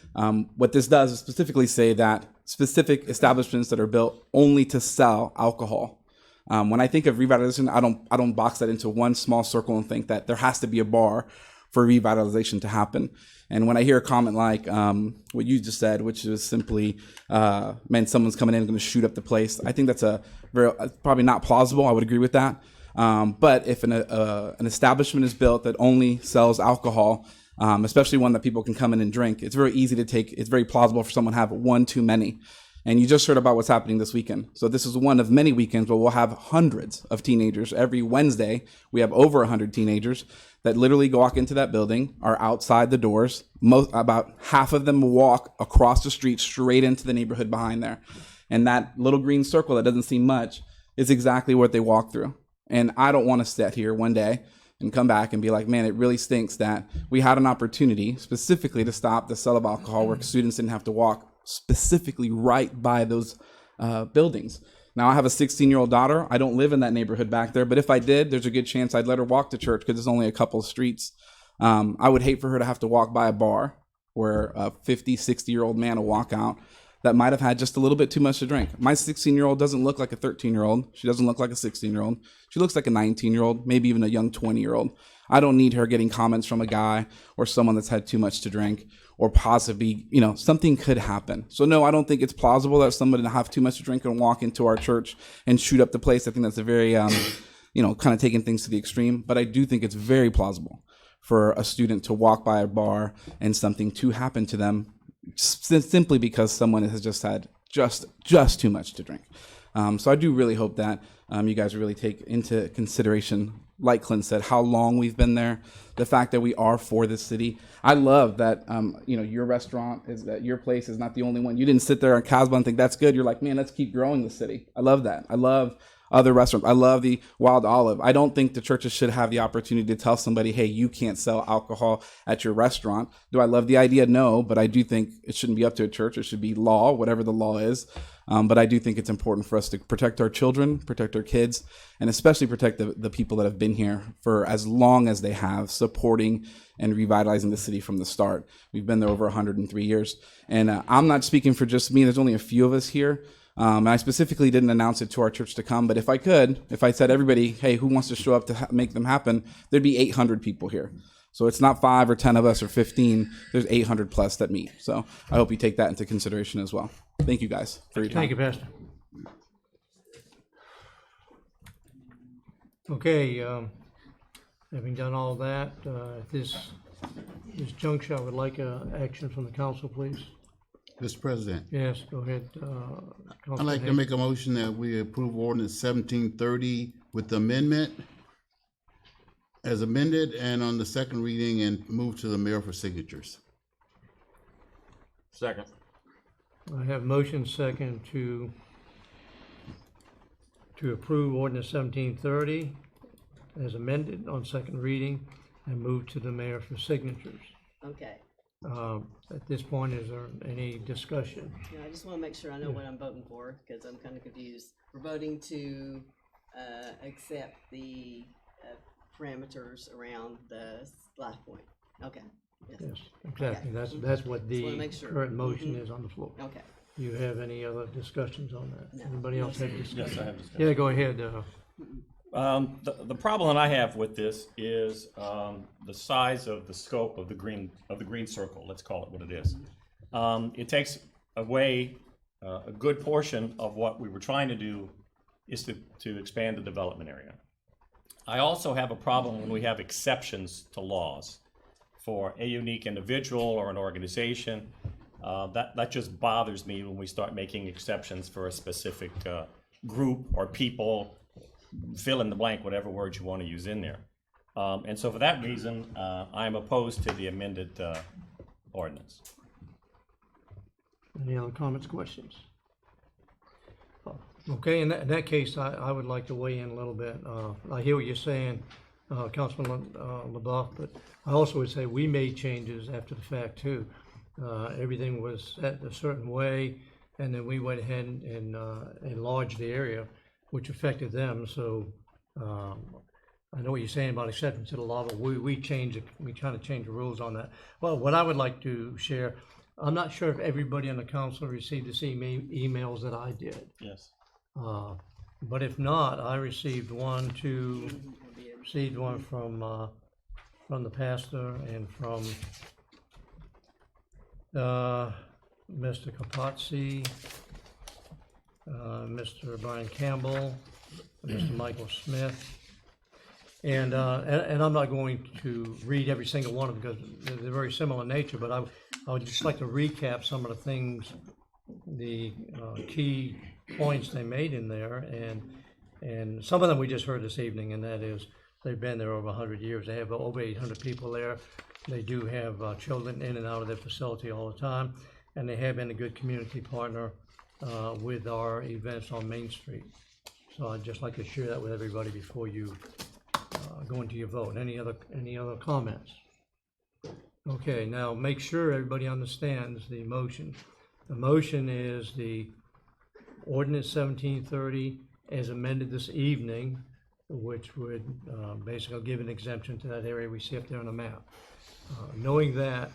What this does is specifically say that specific establishments that are built only to sell alcohol. When I think of revitalization, I don't box that into one small circle and think that there has to be a bar for revitalization to happen. And when I hear a comment like what you just said, which is simply, man, someone's coming in and going to shoot up the place, I think that's probably not plausible. I would agree with that. But if an establishment is built that only sells alcohol, especially one that people can come in and drink, it's very easy to take. It's very plausible for someone to have one too many. And you just heard about what's happening this weekend. So this is one of many weekends where we'll have hundreds of teenagers. Every Wednesday, we have over 100 teenagers that literally walk into that building, are outside the doors. About half of them walk across the street straight into the neighborhood behind there. And that little green circle that doesn't seem much is exactly what they walk through. And I don't want to sit here one day and come back and be like, man, it really stinks that we had an opportunity specifically to stop the sale of alcohol where students didn't have to walk specifically right by those buildings. Now, I have a 16-year-old daughter. I don't live in that neighborhood back there, but if I did, there's a good chance I'd let her walk to church because it's only a couple of streets. I would hate for her to have to walk by a bar where a 50, 60-year-old man will walk out that might have had just a little bit too much to drink. My 16-year-old doesn't look like a 13-year-old. She doesn't look like a 16-year-old. She looks like a 19-year-old, maybe even a young 20-year-old. I don't need her getting comments from a guy or someone that's had too much to drink, or possibly, something could happen. So no, I don't think it's plausible that somebody to have too much to drink and walk into our church and shoot up the place. I think that's a very, kind of taking things to the extreme. But I do think it's very plausible for a student to walk by a bar and something to happen to them simply because someone has just had just too much to drink. So I do really hope that you guys really take into consideration, like Clint said, how long we've been there, the fact that we are for this city. I love that, your restaurant your place is not the only one. You didn't sit there on Casbah and think that's good. You're like, man, let's keep growing the city. I love that. I love other restaurants. I love the Wild Olive. I don't think the churches should have the opportunity to tell somebody, hey, you can't sell alcohol at your restaurant. Do I love the idea? No, but I do think it shouldn't be up to a church. It should be law, whatever the law is. But I do think it's important for us to protect our children, protect our kids, and especially protect the people that have been here for as long as they have, supporting and revitalizing the city from the start. We've been there over 103 years. And I'm not speaking for just me. There's only a few of us here. And I specifically didn't announce it to our church to come, but if I said everybody, hey, who wants to show up to make them happen, there'd be 800 people here. So it's not 5 or 10 of us or 15. There's 800 plus that meet. So I hope you take that into consideration as well. Thank you guys for your time. Thank you, Pastor. Okay, having done all that, at this juncture, I would like action from the council, please. Mr. President, Yes, go ahead. I'd like to make a motion that we approve ordinance 1730 with the amendment as amended and on the second reading, and move to the mayor for signatures. Second. I have motion second to approve ordinance 1730 as amended on second reading and move to the mayor for signatures. Okay. At this point, is there any discussion? Yeah, I just want to make sure I know what I'm voting for, because I'm kind of confused. We're voting to accept the parameters around the splash point. Okay. Yes, exactly. Okay. That's what Just wanna the make sure. current motion is on the floor. Okay. Do you have any other discussions on that? No. Anybody else have discussion? Yes, I have discussion. Yeah, go ahead. The problem that I have with this is the size of the scope of the green circle. Let's call it what it is. It takes away a good portion of what we were trying to do, is to expand the development area. I also have a problem when we have exceptions to laws for a unique individual or an organization. That just bothers me when we start making exceptions for a specific group or people. Fill in the blank, whatever words you want to use in there. And so for that reason, I'm opposed to the amended ordinance. Any other comments, questions? Okay, in that case, I would like to weigh in a little bit. I hear what you're saying, Councilman LaBeouf, but I also would say we made changes after the fact too. Everything was set a certain way, and then we went ahead and enlarged the area, which affected them. So I know what you're saying about acceptance to the law, but we trying to change the rules on that. Well, what I would like to share, I'm not sure if everybody on the council received the same emails that I did. Yes. But if not, I received one from the pastor and from Mr. Capozzi, Mr. Brian Campbell, Mr. Michael Smith, and I'm not going to read every single one of them because they're very similar in nature, but I would just like to recap some of the things, the key points they made in there, and some of them we just heard this evening, and that is they've been there over 100 years. They have over 800 people there. They do have children in and out of their facility all the time, and they have been a good community partner with our events on Main Street. So I'd just like to share that with everybody before you go into your vote. Any other comments? Okay, now make sure everybody understands the motion. The motion is the ordinance 1730 as amended this evening, which would basically give an exemption to that area we see up there on the map. Knowing that,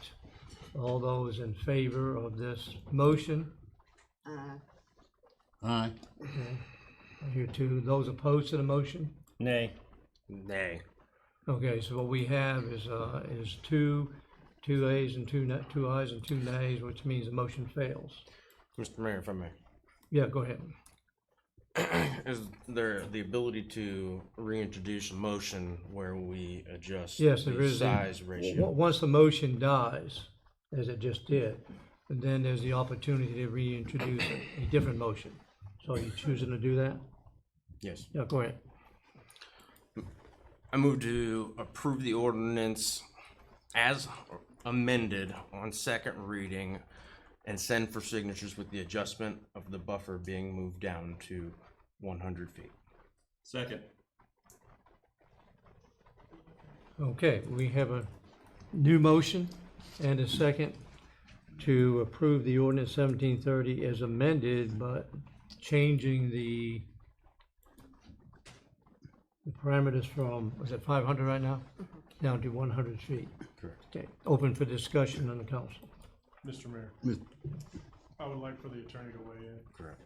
all those in favor of this motion, Aye. Okay. I hear two. Those opposed to the motion? Nay. Nay. Okay, so what we have is two ayes and two ayes and two nays, which means the motion fails. Mr. Mayor, if I may. Yeah, go ahead. Is there the ability to reintroduce a motion where we adjust Yes, there the is. size ratio? Once the motion dies, as it just did, then there's the opportunity to reintroduce a different motion. So are you choosing to do that? Yes. Yeah, go ahead. I move to approve the ordinance as amended on second reading and send for signatures with the adjustment of the buffer being moved down to 100 feet. Second. Okay, we have a new motion and a second to approve the ordinance 1730 as amended, but changing the parameters from, was it 500 right now? Down to 100 feet. Correct. Okay, open for discussion on the council. Mr. Mayor, I would like for the attorney to weigh in. Correct.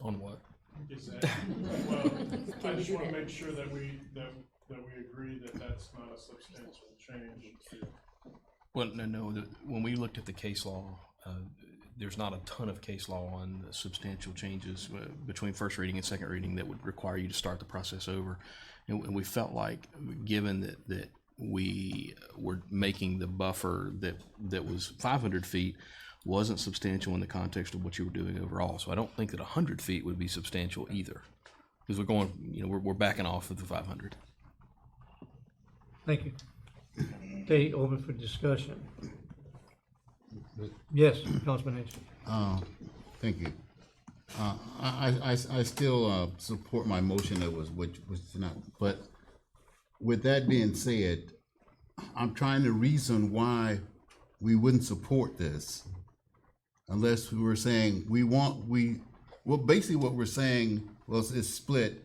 On what? Is that, well, I just want to make sure that we agree that that's not a substantial change. Well, no, when we looked at the case law, there's not a ton of case law on the substantial changes between first reading and second reading that would require you to start the process over. And we felt like, given that we were making the buffer that was 500 feet wasn't substantial in the context of what you were doing overall. So I don't think that 100 feet would be substantial either, because we're going, we're backing off of the 500. Thank you. Okay, open for discussion. Yes, Councilman H. Thank you. I still support my motion that was not, but with that being said, I'm trying to reason why we wouldn't support this unless we were saying well, basically what we're saying was it's split.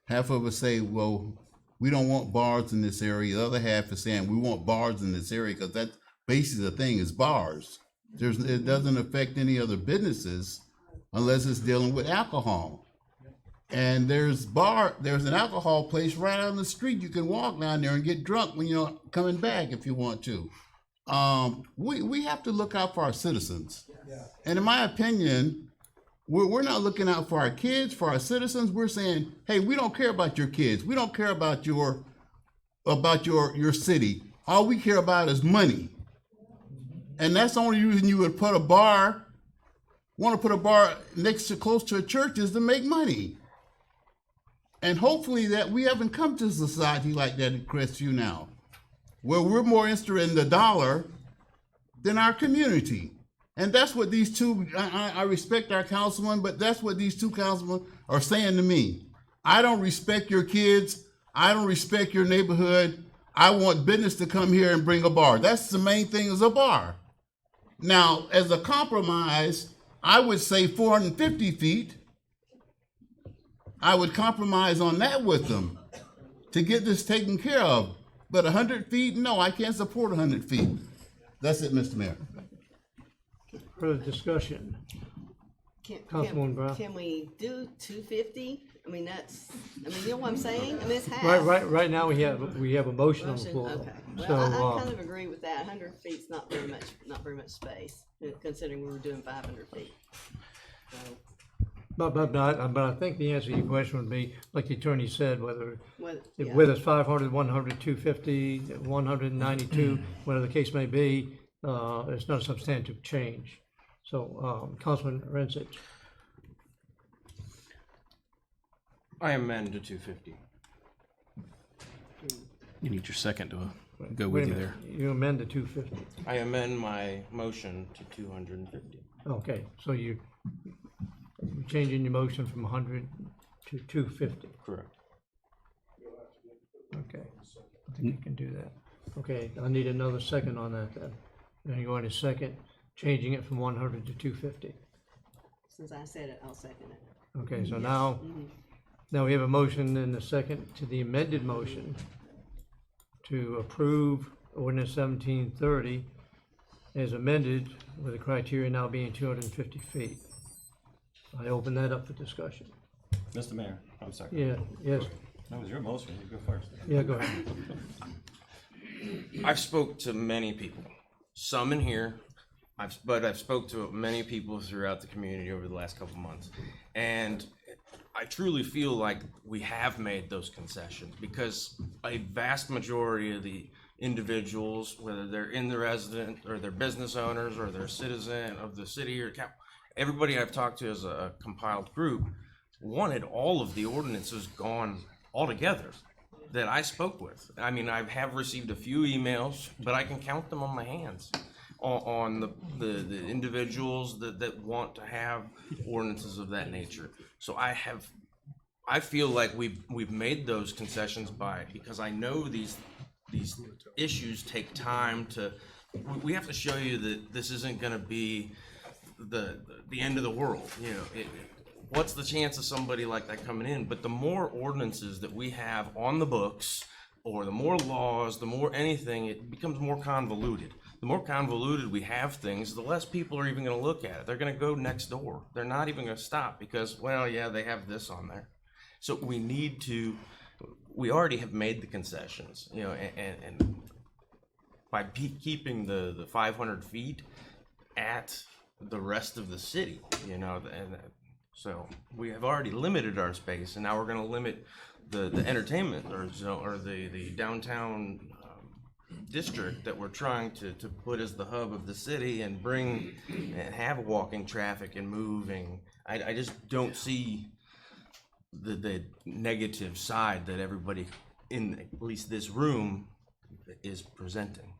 Half of us say, well, we don't want bars in this area. The other half is saying we want bars in this area because that's basically the thing is bars. It doesn't affect any other businesses unless it's dealing with alcohol. And there's an alcohol place right on the street. You can walk down there and get drunk when you're coming back if you want to. We have to look out for our citizens. And in my opinion, we're not looking out for our kids, for our citizens. We're saying, hey, we don't care about your kids. We don't care about your city. All we care about is money. And that's the only reason you would want to put a bar close to a church is to make money. And hopefully that we haven't come to a society like that in Crestview now, where we're more interested in the dollar than our community. And that's what these two, I respect our councilman, but that's what these two councilmen are saying to me. I don't respect your kids. I don't respect your neighborhood. I want business to come here and bring a bar. That's the main thing, is a bar. Now, as a compromise, I would say 450 feet. I would compromise on that with them to get this taken care of. But 100 feet, no, I can't support 100 feet. That's it, Mr. Mayor. Further discussion. Councilwoman Brown. Can we do 250? I mean, you know what I'm saying? I mean, it's half. Right now we have a motion on the floor. Okay. Well, So, I kind of agree with that. 100 feet's not very much space, considering we were doing 500 feet. So. But I think the answer to your question would be, like the attorney said, whether Yeah. it's 500, 100, 250, 192, whatever the case may be, it's not a substantive change. So, Councilman Rencich. I amend to 250. You need your second to go Wait with a you minute. there. You amend to 250. I amend my motion to 250. Okay, so you're changing your motion from 100 to 250. Correct. Okay, I think you can do that. Okay, I need another second on that then. Then you want a second, changing it from 100 to 250. Since I said it, I'll second it. Okay, so now we have a motion and a second to the amended motion to approve ordinance 1730 as amended with the criteria now being 250 feet. I open that up for discussion. Mr. Mayor, I'm sorry. Yeah, yes, That was your motion. You go first. yeah, go ahead. I've spoke to many people, some in here, but I've spoke to many people throughout the community over the last couple months. And I truly feel like we have made those concessions because a vast majority of the individuals, whether they're in the resident or they're business owners or they're citizen of the city or everybody I've talked to as a compiled group wanted all of the ordinances gone altogether that I spoke with. I mean, I have received a few emails, but I can count them on my hands on the individuals that want to have ordinances of that nature. So I feel like we've made those concessions because I know these issues take time we have to show you that this isn't going to be the end of the world. You know, what's the chance of somebody like that coming in? But the more ordinances that we have on the books, or the more laws, the more anything, it becomes more convoluted. The more convoluted we have things, the less people are even going to look at it. They're going to go next door. They're not even going to stop because, well, yeah, they have this on there. So we already have made the concessions, you know, and by keeping the 500 feet at the rest of the city, you know, and so we have already limited our space, and now we're going to limit the entertainment or the downtown district that we're trying to put as the hub of the city and bring and have walking traffic and moving. I just don't see the negative side that everybody in at least this room is presenting.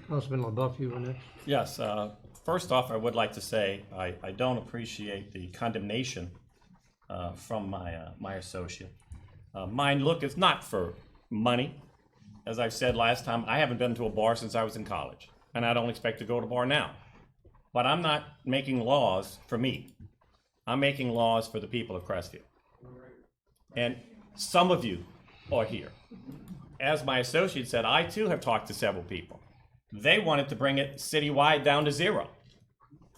Councilman LaBeouf, you were next. Yes. First off, I would like to say I don't appreciate the condemnation from my associate. Mine look is not for money. As I've said last time, I haven't been to a bar since I was in college, and I don't expect to go to a bar now. But I'm not making laws for me. I'm making laws for the people of Crestview. And some of you are here. As my associate said, I too have talked to several people. They wanted to bring it citywide down to 0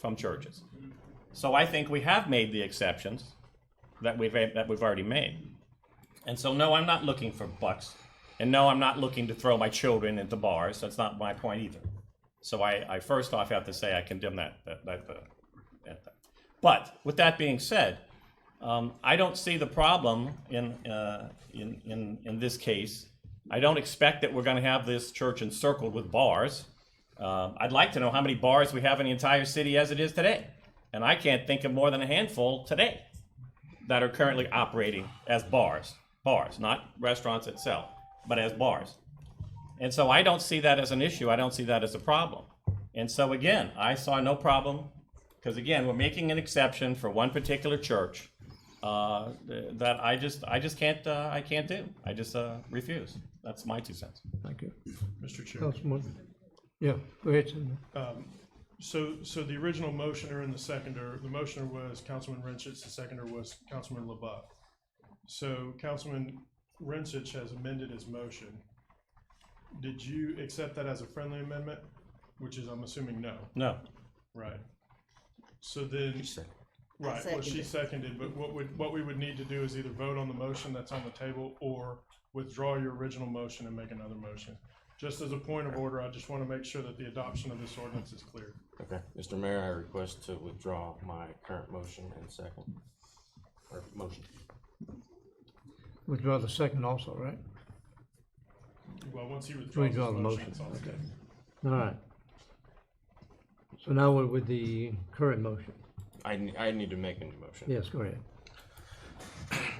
from churches. So I think we have made the exceptions that we've already made. And so no, I'm not looking for bucks. And no, I'm not looking to throw my children into bars. That's not my point either. So I first off have to say I condemn that. But with that being said, I don't see the problem in this case. I don't expect that we're going to have this church encircled with bars. I'd like to know how many bars we have in the entire city as it is today. And I can't think of more than a handful today that are currently operating as bars, not restaurants itself, but as bars. And so I don't see that as an issue. I don't see that as a problem. And so again, I saw no problem because again, we're making an exception for one particular church that I just can't do. I just refuse. That's my 2 cents. Thank you. Mr. Chair. Councilman, yeah, go ahead, Senator. So the original motioner and the seconder, the motioner was Councilman Renchitz, the seconder was Councilman LaBeouf. So Councilman Renchitz has amended his motion. Did you accept that as a friendly amendment? Which is, I'm assuming, no. No. Right. So then, right, well, she seconded, but what we would need to do is either vote on the motion that's on the table or withdraw your original motion and make another motion. Just as a point of order, I just want to make sure that the adoption of this ordinance is clear. Okay, Mr. Mayor, I request to withdraw my current motion and second, or motion. Withdraw the second also, right? Well, once he withdraws Withdraw his the motion, motion, it's all okay. good. All right. So now we're with the current motion. I need to make a new motion. Yes, go ahead.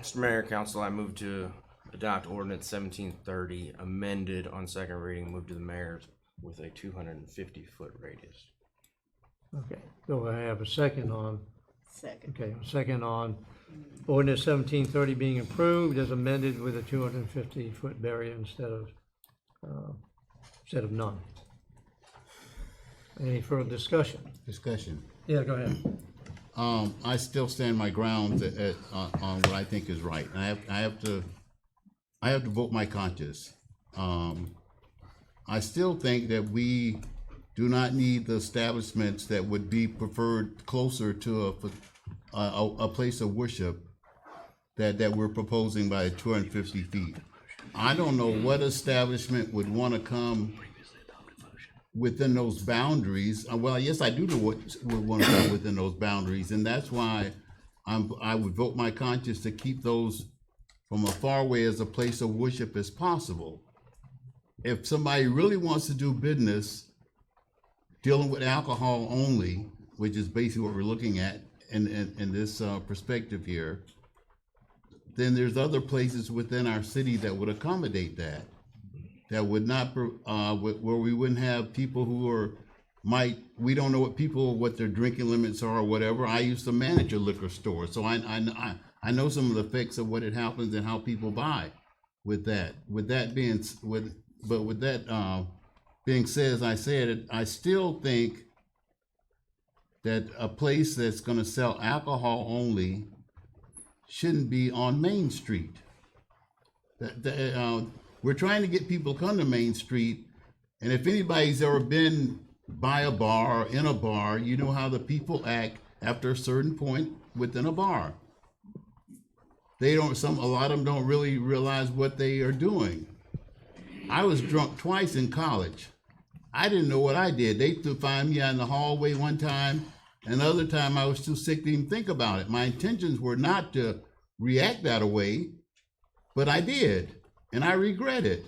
Mr. Mayor, Council, I move to adopt ordinance 1730 amended on second reading, move to the mayor with a 250-foot radius. Okay, so I have a second on. Second. Okay, a second on ordinance 1730 being approved as amended with a 250-foot barrier instead of none. Any further discussion? Discussion. Yeah, go ahead. I still stand my ground on what I think is right. I have to vote my conscience. I still think that we do not need the establishments that would be preferred closer to a place of worship that we're proposing by 250 feet. I don't know what establishment would want to come within those boundaries. Well, yes, I do know what would want to come within those boundaries, and that's why I would vote my conscience to keep those from as far away as a place of worship as possible. If somebody really wants to do business dealing with alcohol only, which is basically what we're looking at in this perspective here, then there's other places within our city that would accommodate that. That would not, where we wouldn't have people who we don't know what their drinking limits are or whatever. I used to manage a liquor store, so I know some of the effects of what it happens and how people buy with that. With that being said, as I said, I still think that a place that's going to sell alcohol only shouldn't be on Main Street. We're trying to get people to come to Main Street, and if anybody's ever been by a bar or in a bar, you know how the people act after a certain point within a bar. A lot of them don't really realize what they are doing. I was drunk twice in college. I didn't know what I did. They found me in the hallway one time, and the other time I was too sick to even think about it. My intentions were not to react that way, but I did, and I regret it.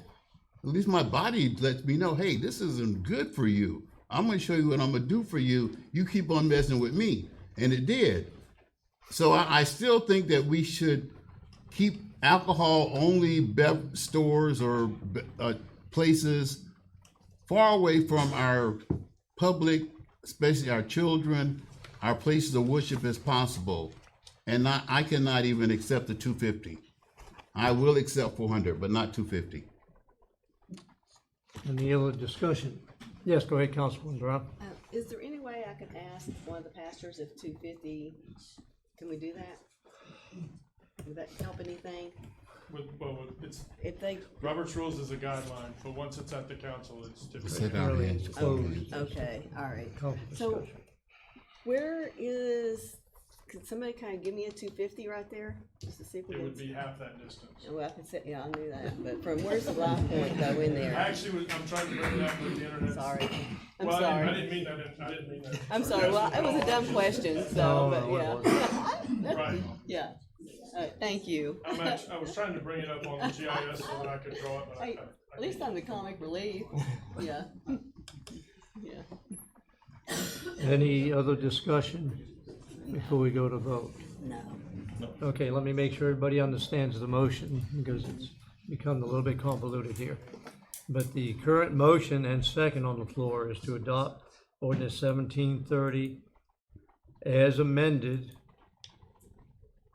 At least my body lets me know, hey, this isn't good for you. I'm going to show you what I'm going to do for you. You keep on messing with me. And it did. So I still think that we should keep alcohol-only stores or places far away from our public, especially our children, our places of worship as possible. And I cannot even accept the 250. I will accept 400, but not 250. Any other discussion? Yes, go ahead, Councilman Brown. Is there any way I could ask one of the pastors if 250, can we do that? Would that help anything? Robert's rules is a guideline, but once it's at the council, it's typically. Okay, all right. So where could somebody kind of give me a 250 right there? Just to see if we It would be half that distance. Well, I could say, yeah, I knew that, but where's the live point though in there? I'm trying to bring it up with the internet. Sorry. I'm Well, sorry. I didn't mean that. I'm sorry, well, it was a dumb question, so, but yeah. Right. Yeah. Thank you. I was trying to bring it up on the GIS so that I could draw it, but Hey, at least I'm the comic relief. Yeah. Yeah. Any other discussion before we go to vote? No. Okay, let me make sure everybody understands the motion, because it's become a little bit convoluted here. But the current motion and second on the floor is to adopt ordinance 1730 as amended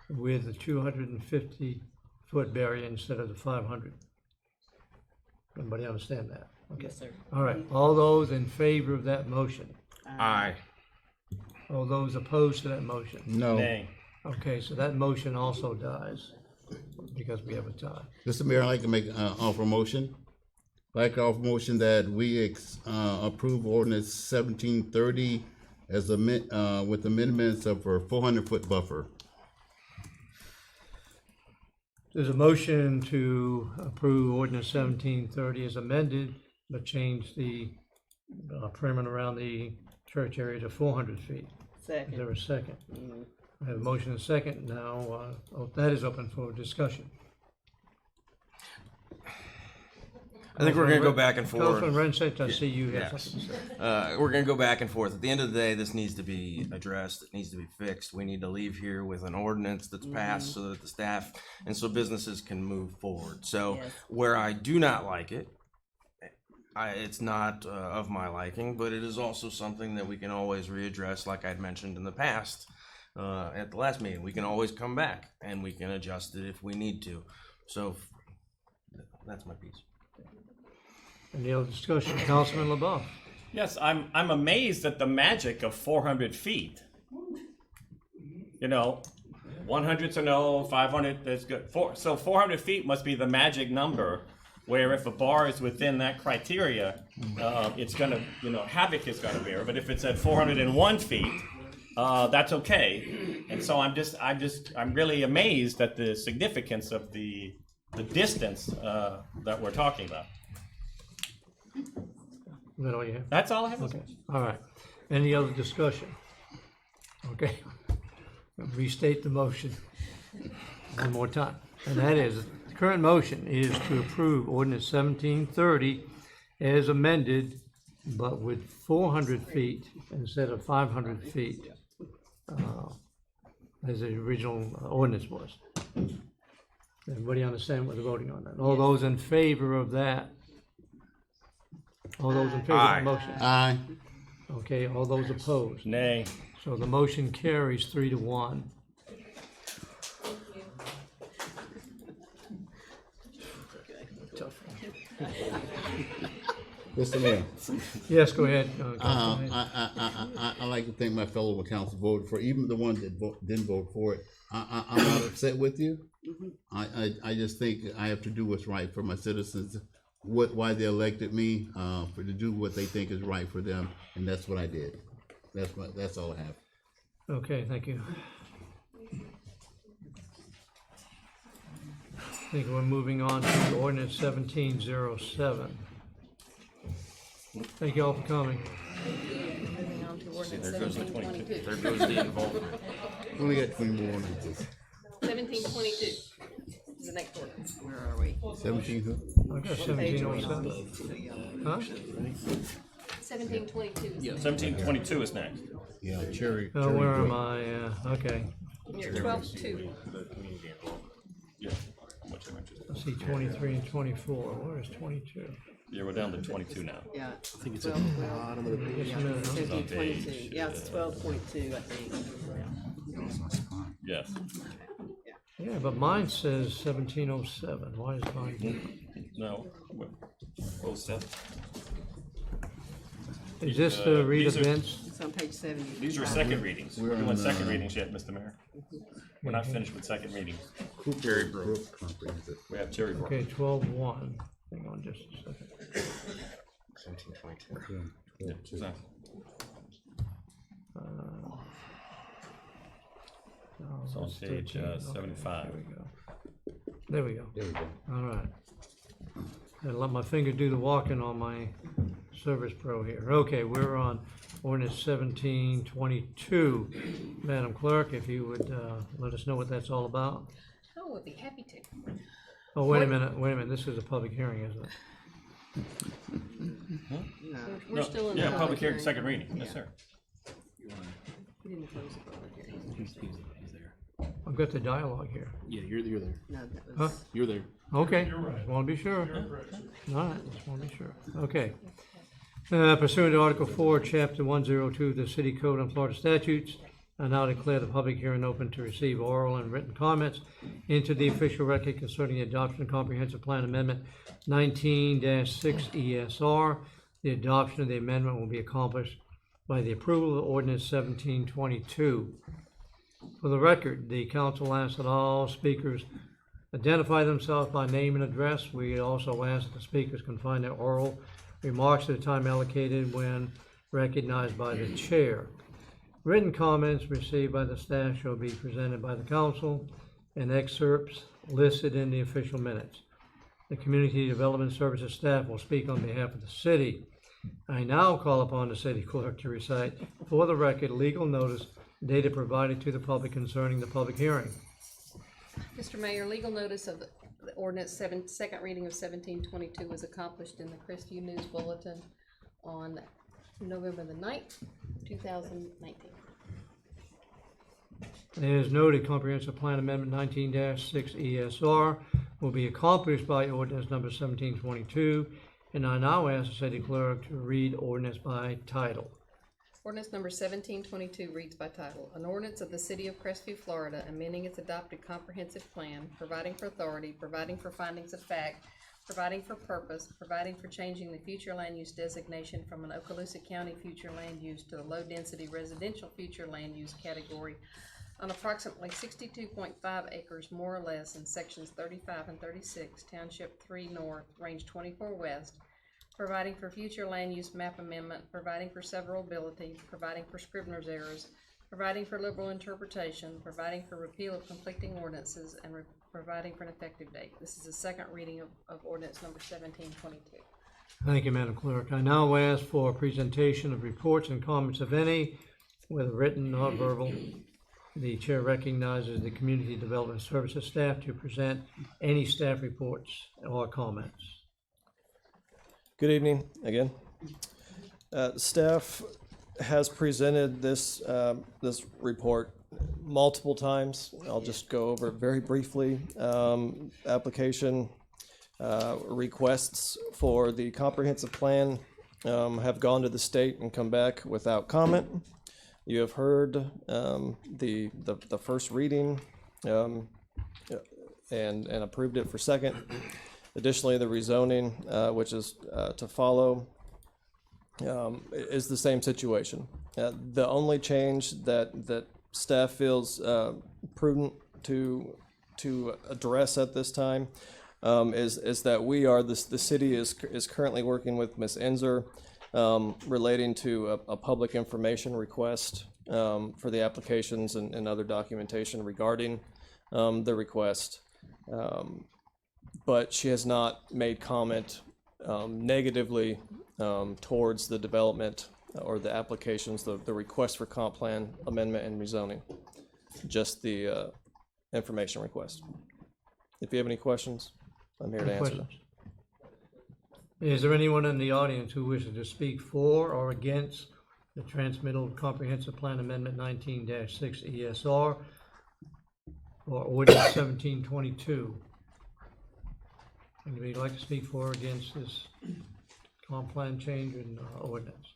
with the 250-foot barrier instead of the 500. Everybody understand that? Okay. Yes, sir. All right, all those in favor of that motion? Aye. All those opposed to that motion? No. Nay. Okay, so that motion also dies because we have a tie. Mr. Mayor, I'd like to make an offer motion. I'd like to offer motion that we approve ordinance 1730 as with amendments of a 400-foot buffer. There's a motion to approve ordinance 1730 as amended, but change the perimeter around the church area to 400 feet. Second. Is there a second? I have a motion and a second. Now, that is open for discussion. I think we're going to go back and forth. Councilman Rensett, I see you have something to say. We're going to go back and forth. At the end of the day, this needs to be addressed. It needs to be fixed. We need to leave here with an ordinance that's passed so that the staff and so businesses can move forward. So where I do not like it, it's not of my liking, but it is also something that we can always readdress, like I'd mentioned in the past at the last meeting. We can always come back and we can adjust it if we need to. So that's my piece. Any other discussion? Councilman LeBeau. Yes, I'm amazed at the magic of 400 feet. You know, 100's a no, 500 is good. So 400 feet must be the magic number where if a bar is within that criteria, it's gonna, havoc is gonna bear. But if it's at 401 feet, that's okay. And so I'm really amazed at the significance of the distance that we're talking about. Is that all you have? That's all I have. Okay, all right. Any other discussion? Okay. Restate the motion one more time. And that is, the current motion is to approve ordinance 1730 as amended, but with 400 feet instead of 500 feet, as the original ordinance was. Everybody understand what they're voting on that? All those in favor of that? All those in favor of the motion? Aye. Okay, all those opposed? Nay. So the motion carries 3-1. Mr. Mayor. Yes, go ahead. I like to thank my fellow council voted for, even the ones that didn't vote for it. I'm not upset with you. I just think I have to do what's right for my citizens, why they elected me, to do what they think is right for them, and that's what I did. That's all I have. Okay, thank you. I think we're moving on to ordinance 1707. Thank you all for coming. Moving on to ordinance There goes the 22. 1722. There goes the involvement. We only got 20 more ordinances. 1722 is the next ordinance. Where are we? 17 who? I got 1707. Huh? 1722 is 1722 is next. Yeah, Cherry. Oh, where am I? Okay. You're 12-2. Yeah. How much am I just- I see 23 and 24. Where is 22? Yeah, we're down to 22 now. Yeah. I think it's at the bottom of the page. Just a minute, huh? 1722. Yeah, it's 12.2, I think. Yes. Yeah, but mine says 1707. Why is mine different? No. 07. Is this the read these are- events? It's on page 70. These are second readings. We're We're doing on, second readings yet, Mr. Mayor. We're not finished with second readings. Cherry Brook Comprehensive. We have Cherry Brook. Okay, 12-1. Hang on just a second. 1722. Yeah, so- Oh, It's on that's page 13. Okay, 75. There we go. There we go. All right. Gotta let my finger do the walking on my Service Pro here. Okay, we're on ordinance 1722. Madam Clerk, if you would let us know what that's all about. Oh, would be happy to. Oh, wait a minute. This is a public hearing, isn't it? We're still in the Yeah, public hearing, second reading. Yes, sir. We didn't close the public hearing. He's there. I've got the dialogue here. Yeah, you're there. No, that Huh? was, You're there. Okay, You're right. just want to be sure. You're correct. All right, just want to be sure. Okay. Pursuant to Article 4, Chapter 102 of the City Code on Florida statutes, I now declare the public hearing open to receive oral and written comments into the official record concerning the adoption of Comprehensive Plan Amendment 19-6 ESR. The adoption of the amendment will be accomplished by the approval of ordinance 1722. For the record, the council asks that all speakers identify themselves by name and address. We also ask that the speakers confine their oral remarks to the time allocated when recognized by the chair. Written comments received by the staff shall be presented by the council and excerpts listed in the official minutes. The Community Development Services staff will speak on behalf of the city. I now call upon the city clerk to recite for the record legal notice dated provided to the public concerning the public hearing. Mr. Mayor, legal notice of the ordinance second reading of 1722 was accomplished in the Crestview News Bulletin on November the 9th, 2019. As noted, Comprehensive Plan Amendment 19-6 ESR will be accomplished by ordinance number 1722, and I now ask the city clerk to read ordinance by title. Ordinance number 1722 reads by title, an ordinance of the City of Crestview, Florida, amending its adopted comprehensive plan, providing for authority, providing for findings of fact, providing for purpose, providing for changing the future land use designation from an Okaloosa County future land use to the low-density residential future land use category on approximately 62.5 acres more or less in sections 35 and 36, Township 3 North, Range 24 West, providing for future land use map amendment, providing for severability, providing for scrivener's errors, providing for liberal interpretation, providing for repeal of conflicting ordinances, and providing for an effective date. This is the second reading of ordinance number 1722. Thank you, Madam Clerk. I now ask for a presentation of reports and comments, if any, whether written or verbal. The chair recognizes the Community Development Services staff to present any staff reports or comments. Good evening again. Staff has presented this report multiple times. I'll just go over it very briefly. Application requests for the comprehensive plan have gone to the state and come back without comment. You have heard the first reading and approved it for second. Additionally, the rezoning, which is to follow, is the same situation. The only change that staff feels prudent to address at this time is that the city is currently working with Ms. Enzer relating to a public information request for the applications and other documentation regarding the request. But she has not made comment negatively towards the development or the applications, the request for comp plan amendment and rezoning, just the information request. If you have any questions, I'm here to answer them. Is there anyone in the audience who wishes to speak for or against the Transmittal Comprehensive Plan Amendment 19-6 ESR or Ordinance 1722? Anybody like to speak for or against this comp plan change in ordinance?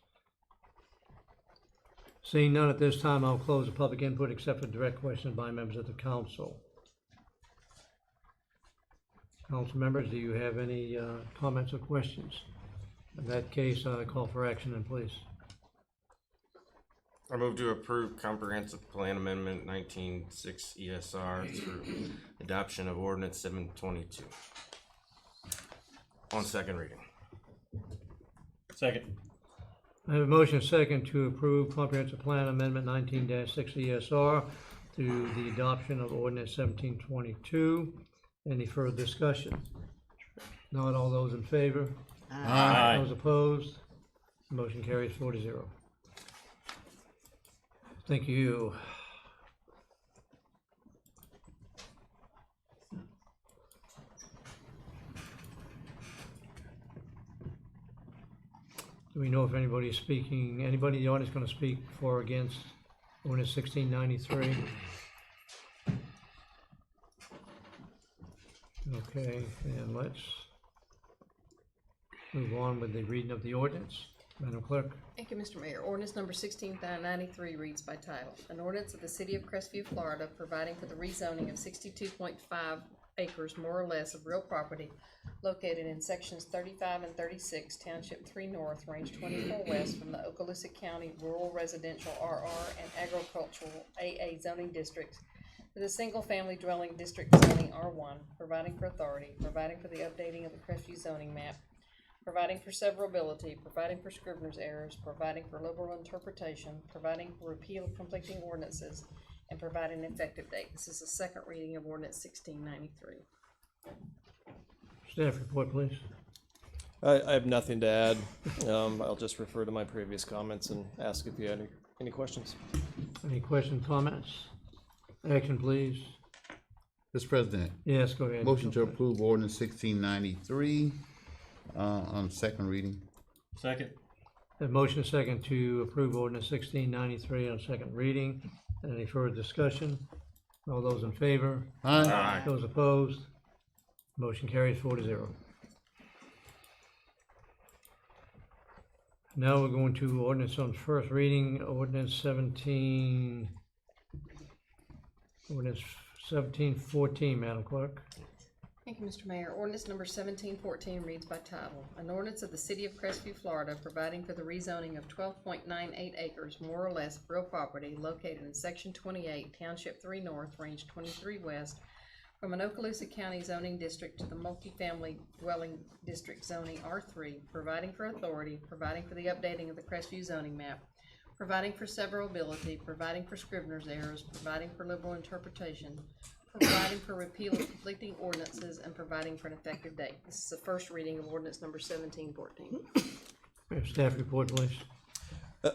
Seeing none at this time, I'll close the public input except for direct questions by members of the council. Council members, do you have any comments or questions? In that case, I call for action, and please. I move to approve Comprehensive Plan Amendment 19-6 ESR through adoption of Ordinance 722 on second reading. Second. I have a motion second to approve Comprehensive Plan Amendment 19-6 ESR through the adoption of Ordinance 1722. Any further discussion? Not all those in favor? Aye. Those opposed? Motion carries 4-0. Thank you. Do we know if anybody is speaking, anybody in the audience going to speak for or against Ordinance 1693? Okay, and let's move on with the reading of the ordinance. Madam Clerk. Thank you, Mr. Mayor. Ordinance number 1693 reads by title. An ordinance of the City of Crestview, Florida, providing for the rezoning of 62.5 acres more or less of real property located in sections 35 and 36, Township 3 North, Range 24 West from the Okaloosa County Rural Residential RR and Agricultural AA zoning districts to the single-family dwelling district zoning R1, providing for authority, providing for the updating of the Crestview zoning map, providing for severability, providing for scrivener's errors, providing for liberal interpretation, providing for repeal of conflicting ordinances, and providing an effective date. This is the second reading of Ordinance 1693. Staff report, please. I have nothing to add. I'll just refer to my previous comments and ask if you have any questions. Any questions, comments? Action, please. Mr. President. Yes, go ahead. Motion to approve ordinance 1693 on second reading. Second. A motion second to approve ordinance 1693 on second reading. Any further discussion? All those in favor? Aye. Aye. Those opposed? Motion carries 4-0. Now we're going to ordinance on first reading, ordinance 1714, Madam Clerk. Thank you, Mr. Mayor. Ordinance number 1714 reads by title. An ordinance of the City of Crestview, Florida, providing for the rezoning of 12.98 acres, more or less, of real property located in Section 28, Township 3 North, Range 23 West, from an Okaloosa County zoning district to the multifamily dwelling district zoning R3, providing for authority, providing for the updating of the Crestview zoning map, providing for severability, providing for scrivener's errors, providing for liberal interpretation, providing for repeal of conflicting ordinances, and providing for an effective date. This is the first reading of ordinance number 1714. Staff report, please.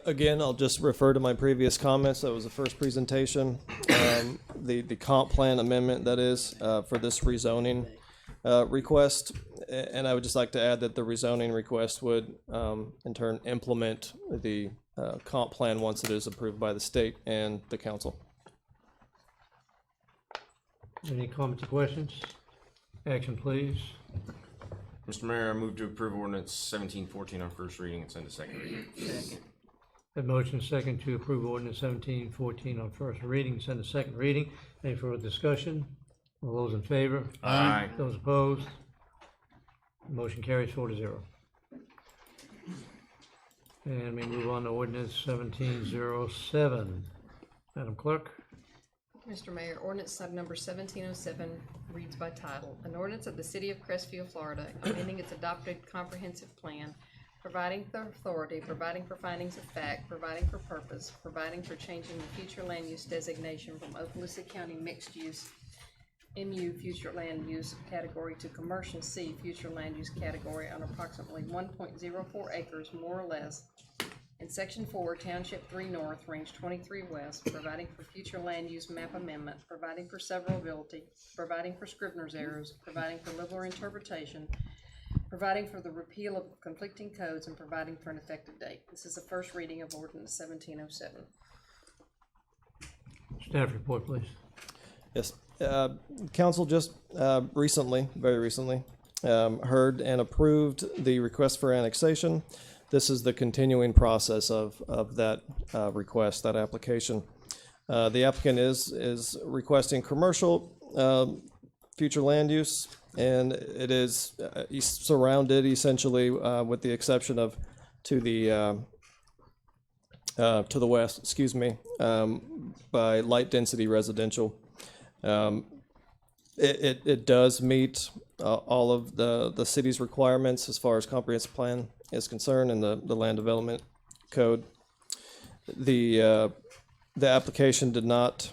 Again, I'll just refer to my previous comments. That was the first presentation. The comp plan amendment, that is, for this rezoning request. And I would just like to add that the rezoning request would, in turn, implement the comp plan once it is approved by the state and the council. Any comments or questions? Action, please. Mr. Mayor, I move to approve ordinance 1714 on first reading and send to second reading. Second. Have motion second to approve ordinance 1714 on first reading, send to second reading. Any further discussion? All those in favor? Aye. Those opposed? Motion carries 4-0. And we move on to ordinance 1707. Madam Clerk? Mr. Mayor, ordinance number 1707 reads by title. An ordinance of the City of Crestview, Florida, amending its adopted comprehensive plan, providing for authority, providing for findings of fact, providing for purpose, providing for changing the future land use designation from Okaloosa County mixed use MU future land use category to commercial C future land use category on approximately 1.04 acres, more or less, in Section 4, Township 3 North, Range 23 West, providing for future land use map amendment, providing for severability, providing for scrivener's errors, providing for liberal interpretation, providing for the repeal of conflicting codes, and providing for an effective date. This is the first reading of ordinance 1707. Staff report, please. Yes. Council just recently, very recently, heard and approved the request for annexation. This is the continuing process of that request, that application. The applicant is requesting commercial future land use, and it is surrounded essentially, with the exception of to the west, excuse me, by light density residential. It does meet all of the city's requirements as far as comprehensive plan is concerned and the land development code. The application did not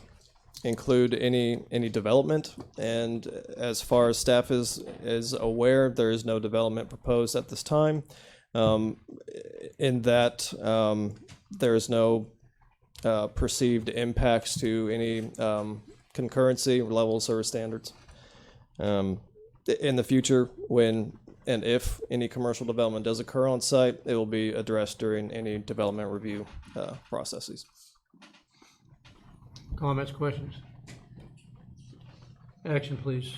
include any development, and as far as staff is aware, there is no development proposed at this time. In that there is no perceived impacts to any concurrency or level of service standards. In the future, when and if any commercial development does occur on site, it will be addressed during any development review processes. Comments, questions? Action, please.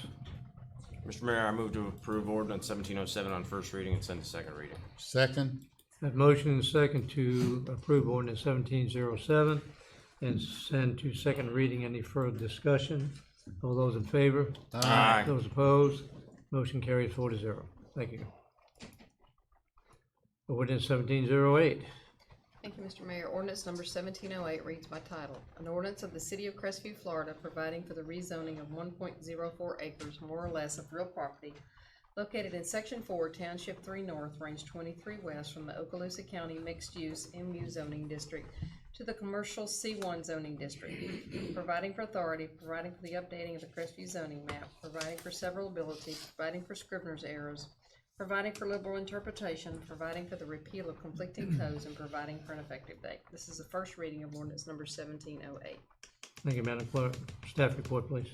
Mr. Mayor, I move to approve ordinance 1707 on first reading and send to second reading. Second. Have motion and second to approve ordinance 1707 and send to second reading. Any further discussion? All those in favor? Aye. Those opposed? Motion carries 4-0. Thank you. Ordinance 1708. Thank you, Mr. Mayor. Ordinance number 1708 reads by title. An ordinance of the City of Crestview, Florida, providing for the rezoning of 1.04 acres, more or less, of real property located in Section 4, Township 3 North, Range 23 West, from the Okaloosa County mixed-use MU zoning district to the commercial C1 zoning district, providing for authority, providing for the updating of the Crestview zoning map, providing for severability, providing for scrivener's errors, providing for liberal interpretation, providing for the repeal of conflicting codes, and providing for an effective date. This is the first reading of ordinance number 1708. Thank you, Madam Clerk. Staff report, please.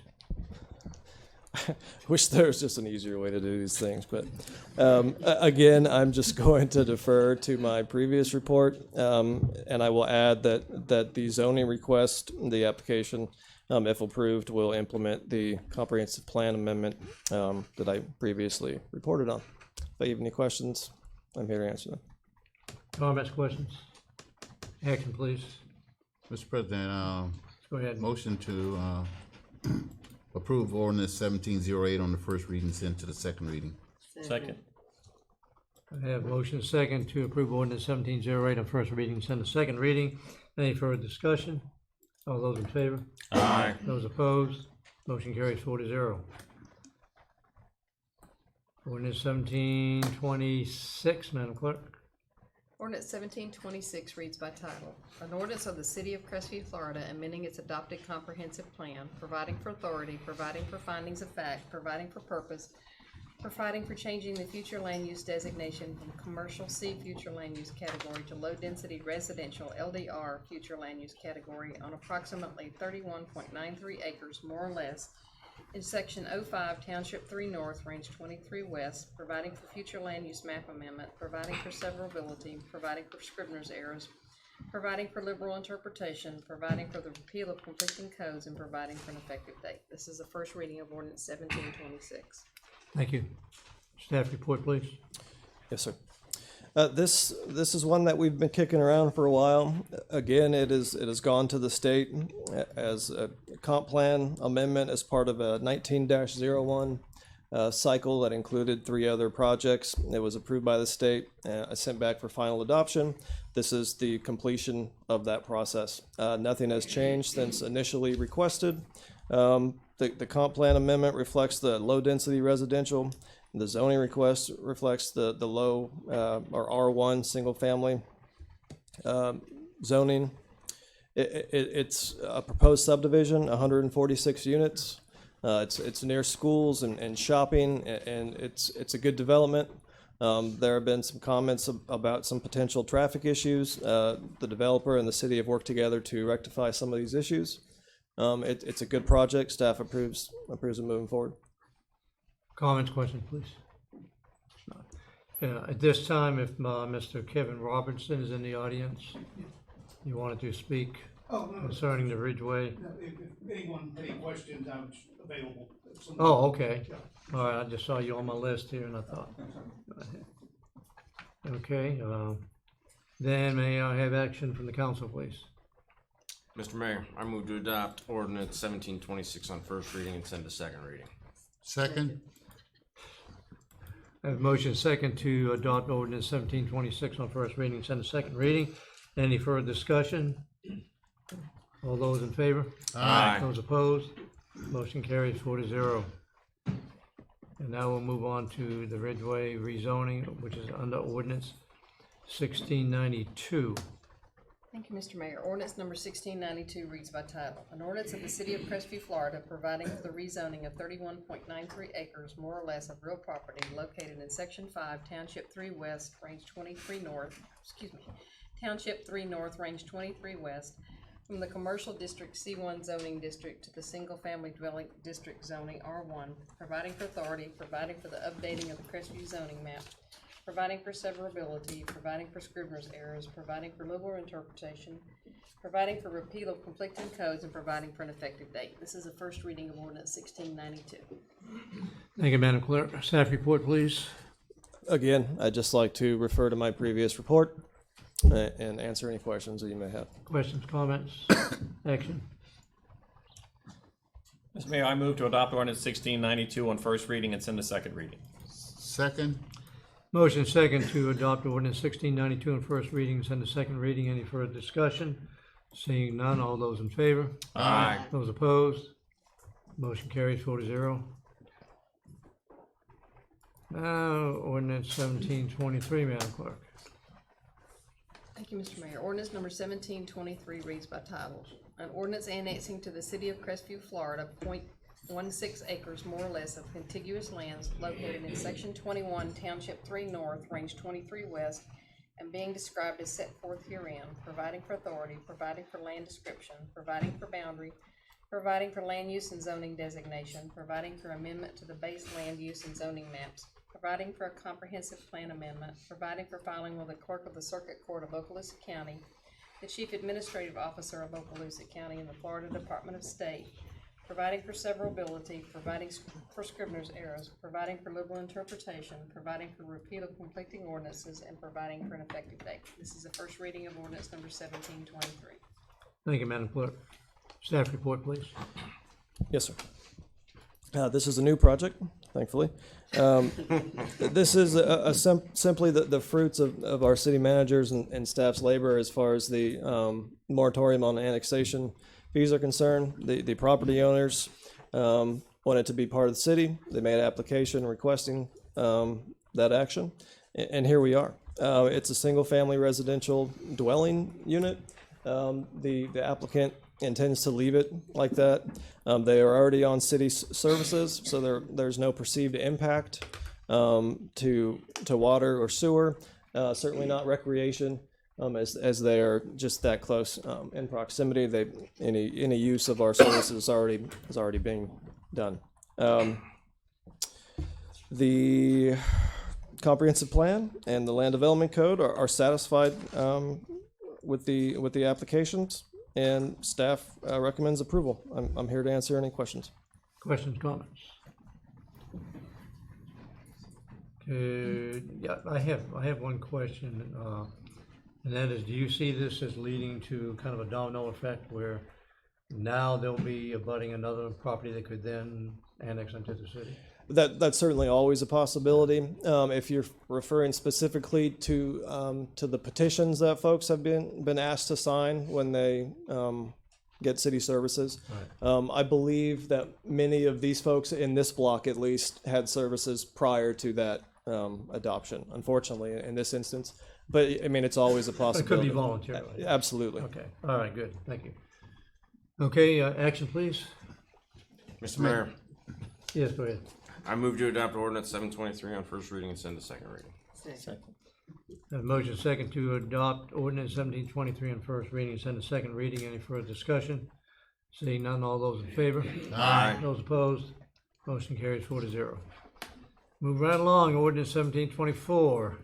Wish there was just an easier way to do these things, but again, I'm just going to defer to my previous report, and I will add that the zoning request, the application, if approved, will implement the comprehensive plan amendment that I previously reported on. If you have any questions, I'm here to answer them. Comments, questions? Action, please. Mr. President, Go ahead. motion to approve ordinance 1708 on the first reading, send to the second reading. Second. I have motion second to approve ordinance 1708 on first reading, send to second reading. Any further discussion? All those in favor? Aye. Those opposed? Motion carries 4-0. Ordinance 1726, Madam Clerk. Ordinance 1726 reads by title. An ordinance of the City of Crestview, Florida, amending its adopted comprehensive plan, providing for authority, providing for findings of fact, providing for purpose, providing for changing the future land use designation from commercial C future land use category to low density residential LDR future land use category on approximately 31.93 acres more or less in section 05, Township 3 North, Range 23 West, providing for future land use map amendment, providing for severability, providing for scrivener's errors, providing for liberal interpretation, providing for the repeal of conflicting codes, and providing for an effective date. This is the first reading of ordinance 1726. Thank you. Staff report, please. Yes, sir. This is one that we've been kicking around for a while. Again, it has gone to the state as a comp plan amendment as part of a 19-01 cycle that included 3 other projects. It was approved by the state. Sent back for final adoption. This is the completion of that process. Nothing has changed since initially requested. The comp plan amendment reflects the low density residential. The zoning request reflects the low or R1 single family zoning. It's a proposed subdivision, 146 units. It's near schools and shopping, and it's a good development. There have been some comments about some potential traffic issues. The developer and the city have worked together to rectify some of these issues. It's a good project. Staff approves it moving forward. Comments, questions, please. At this time, if Mr. Kevin Robertson is in the audience, you wanted to speak concerning the Ridgeway. If anyone had any questions, I was available. Oh, okay. All right, I just saw you on my list here and I thought. Okay, then may I have action from the council, please? Mr. Mayor, I move to adopt ordinance 1726 on first reading and send to second reading. Second. I have a motion second to adopt ordinance 1726 on first reading, send to second reading. Any further discussion? All those in favor? Aye. Those opposed? Motion carries 4-0. And now we'll move on to the Ridgeway rezoning, which is under ordinance 1692. Thank you, Mr. Mayor. Ordinance number 1692 reads by title. An ordinance of the City of Crestview, Florida, providing for the rezoning of 31.93 acres, more or less, of real property located in Section 5, Township 3 West, Range 23 North, Township 3 North, Range 23 West, from the Commercial District C1 zoning district to the Single Family Dwelling District zoning R1, providing for authority, providing for the updating of the Crestview zoning map, providing for severability, providing for scrivener's errors, providing for liberal interpretation, providing for repeal of conflicting codes, and providing for an effective date. This is the first reading of ordinance 1692. Thank you, Madam Clerk. Staff report, please. Again, I'd just like to refer to my previous report and answer any questions that you may have. Questions, comments, action? Mr. Mayor, I move to adopt ordinance 1692 on first reading and send to second reading. Second. Motion second to adopt ordinance 1692 on first reading, send to second reading. Any further discussion? Seeing none, all those in favor? Aye. Those opposed? Motion carries 4-0. Now, ordinance 1723, Madam Clerk. Thank you, Mr. Mayor. Ordinance number 1723 reads by title. An ordinance annexing to the City of Crestview, Florida, 0.16 acres more or less of contiguous lands located in Section 21, Township 3 North, Range 23 West, and being described as set forth herein, providing for authority, providing for land description, providing for boundary, providing for land use and zoning designation, providing for amendment to the base land use and zoning maps, providing for a comprehensive plan amendment, providing for filing with the Clerk of the Circuit Court of Okaloosa County, the Chief Administrative Officer of Okaloosa County, and the Florida Department of State, providing for severability, providing for scrivener's errors, providing for liberal interpretation, providing for repeal of conflicting ordinances, and providing for an effective date. This is the first reading of ordinance number 1723. Thank you, Madam Clerk. Staff report, please. Yes, sir. This is a new project, thankfully. This is simply the fruits of our city managers and staff's labor as far as the moratorium on annexation fees are concerned. The property owners wanted to be part of the city. They made an application requesting that action, and here we are. It's a single-family residential dwelling unit. The applicant intends to leave it like that. They are already on city services, so there's no perceived impact to water or sewer. Certainly not recreation, as they are just that close in proximity. Any use of our services is already being done. The comprehensive plan and the land development code are satisfied with the applications, and staff recommends approval. I'm here to answer any questions. Questions, comments? Yeah, I have one question, and that is, do you see this as leading to kind of a domino effect where now there'll be abutting another property that could then annex into the city? That's certainly always a possibility. If you're referring specifically to the petitions that folks have been asked to sign when they get city services, right. I believe that many of these folks in this block at least had services prior to that adoption, unfortunately, in this instance. But I mean, it's always a possibility. It could be voluntarily. Absolutely. Okay. All right, good. Thank you. Okay, action, please. Mr. Mayor, Yes, go ahead. I move to adopt ordinance 723 on first reading and send to second reading. Second. Have a motion second to adopt ordinance 1723 on first reading and send to second reading. Any further discussion? Seeing none, all those in favor? Aye. Those opposed? Motion carries 4-0. Move right along, ordinance 1724.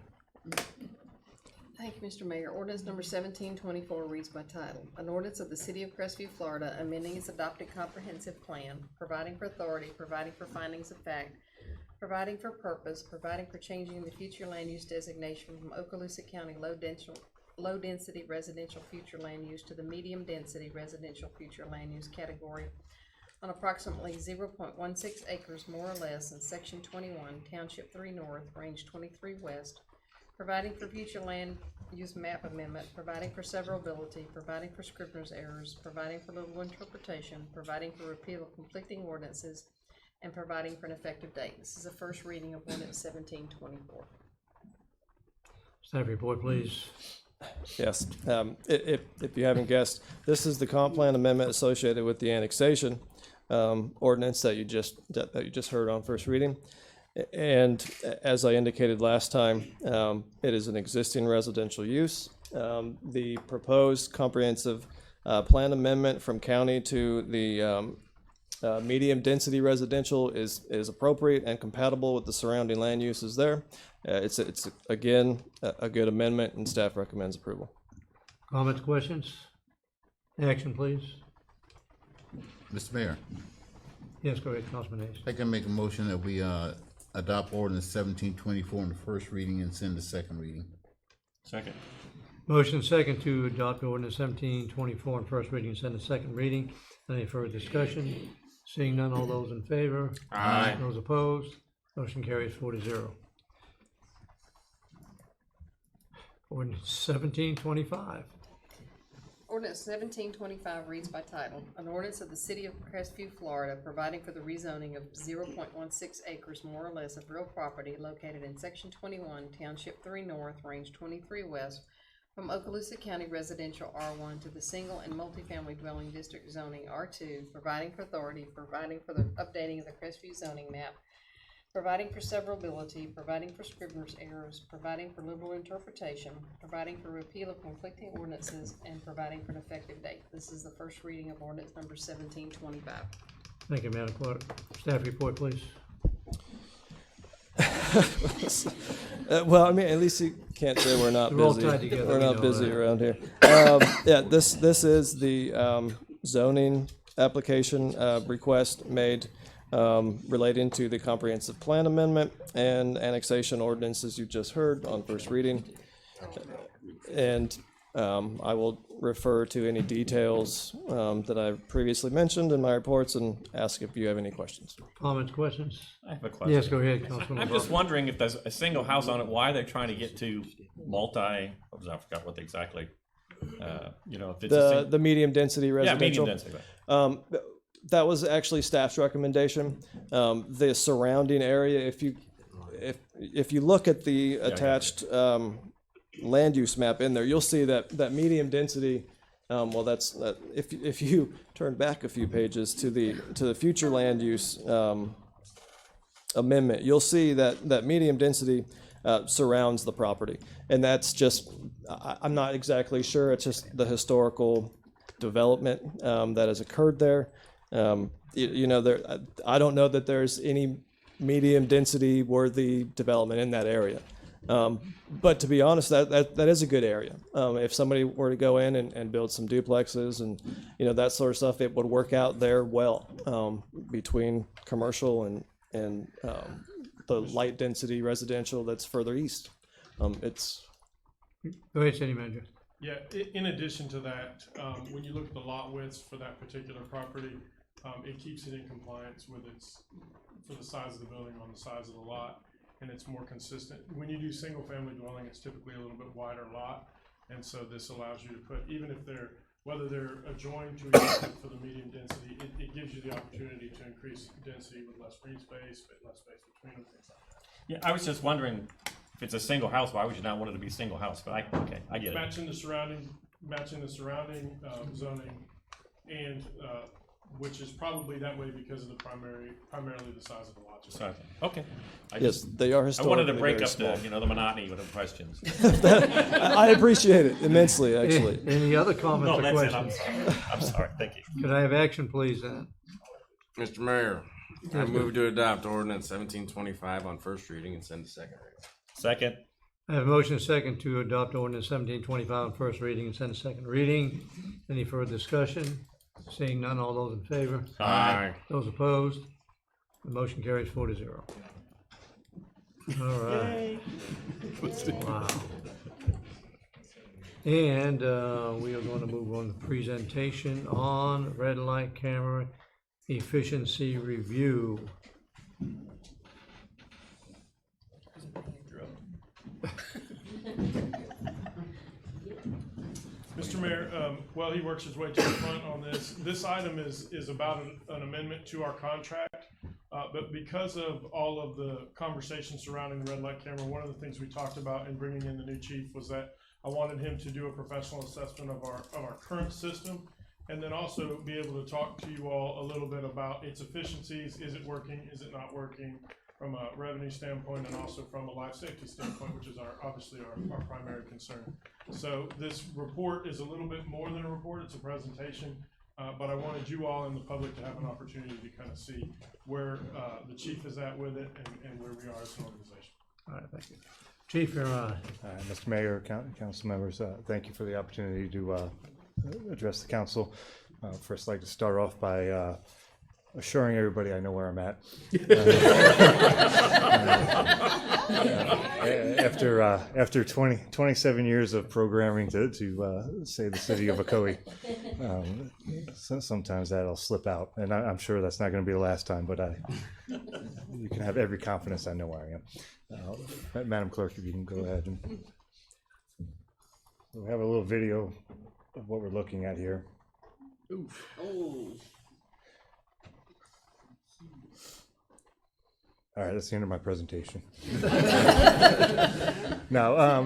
Thank you, Mr. Mayor. Ordinance number 1724 reads by title. An ordinance of the City of Crestview, Florida, amending its adopted comprehensive plan, providing for authority, providing for findings of fact, providing for purpose, providing for changing the future land use designation from Okaloosa County low density residential future land use to the medium density residential future land use category on approximately 0.16 acres more or less in Section 21, Township 3 North, Range 23 West, providing for future land use map amendment, providing for severability, providing for scrivener's errors, providing for liberal interpretation, providing for repeal of conflicting ordinances, and providing for an effective date. This is the first reading of ordinance 1724. Staff report, please. Yes. If you haven't guessed, this is the comp plan amendment associated with the annexation ordinance that you just heard on first reading. And as I indicated last time, it is an existing residential use. The proposed comprehensive plan amendment from county to the medium density residential is appropriate and compatible with the surrounding land uses there. It's again a good amendment, and staff recommends approval. Comments, questions? Action, please. Mr. Mayor, Yes, go ahead, Councilman Hayes. I can make a motion that we adopt ordinance 1724 on the first reading and send to second reading. Second. Motion second to adopt ordinance 1724 on first reading and send to second reading. Any further discussion? Seeing none, all those in favor? Aye. Those opposed? Motion carries 4-0. Ordinance 1725. Ordinance 1725 reads by title. An ordinance of the City of Crestview, Florida, providing for the rezoning of 0.16 acres more or less of real property located in Section 21, Township 3 North, Range 23 West, from Okaloosa County Residential R1 to the Single and Multifamily Dwelling District zoning R2, providing for authority, providing for the updating of the Crestview zoning map, providing for severability, providing for scrivener's errors, providing for liberal interpretation, providing for repeal of conflicting ordinances, and providing for an effective date. This is the first reading of ordinance number 1725. Thank you, Madam Clerk. Staff report, please. Well, I mean, at least you can't say we're not We're all busy. tied together, We're we not know busy that. around here. Yeah, this is the zoning application request made relating to the comprehensive plan amendment and annexation ordinances you just heard on first reading. And I will refer to any details that I previously mentioned in my reports and ask if you have any questions. Comments, questions? I have a question. Yes, go ahead, Councilman. I'm just wondering if there's a single house on it, why they're trying to get to I forgot what exactly, if it's The medium density residential. Yeah, medium density. That was actually staff's recommendation. The surrounding area, if you look at the attached land use map in there, you'll see that medium density. If you turn back a few pages to the future land use amendment, you'll see that medium density surrounds the property, and that's just I'm not exactly sure. It's just the historical development that has occurred there. I don't know that there's any medium density worthy development in that area. But to be honest, that is a good area. If somebody were to go in and build some duplexes and that sort of stuff, it would work out there well between commercial and the light density residential that's further east. Go ahead, City Manager. Yeah, in addition to that, when you look at the lot widths for that particular property, it keeps it in compliance with for the size of the building on the size of the lot, and it's more consistent. When you do single family dwelling, it's typically a little bit wider lot, and so this allows you to put, even if whether they're adjoined to each other for the medium density, it gives you the opportunity to increase density with less green space, but less space between them, things like that. Yeah, I was just wondering, if it's a single house, why would you not want it to be single house? But I get it. Matching the surrounding zoning, and which is probably that way because of primarily the size of the lots. Okay. Yes, they are historically. I wanted to break very up small. the monotony with the questions. I appreciate it immensely, actually. Any other comments or questions? I'm sorry. Thank you. Could I have action, please, then? Mr. Mayor, I move to adopt ordinance 1725 on first reading and send to second reading. Second. I have a motion and second to adopt ordinance 1725 on first reading and send to second reading. Any further discussion? Seeing none, all those in favor? Aye. Those opposed? The motion carries 4-0. All right. Wow. And we are going to move on to presentation on red light camera efficiency review. Mr. Mayor, while he works his way to the front on this item is about an amendment to our contract. But because of all of the conversations surrounding the red light camera, one of the things we talked about in bringing in the new chief was that I wanted him to do a professional assessment of our current system, and then also be able to talk to you all a little bit about its efficiencies. Is it working? Is it not working? From a revenue standpoint and also from a life safety standpoint, which is obviously our primary concern. So this report is a little bit more than a report, it's a presentation, but I wanted you all in the public to have an opportunity to kind of see where the chief is at with it and where we are as an organization. All right, thank you. Chief, you're on. Mr. Mayor, council members, thank you for the opportunity to address the council. First, I'd like to start off by assuring everybody I know where I'm at. After 27 years of programming to say the city of Ocoee, sometimes that'll slip out, and I'm sure that's not going to be the last time, but you can have every confidence I know where I am. Madam Clerk, if you can go ahead. We have a little video of what we're looking at here. Oof. Oh. All right, that's the end of my presentation. Now,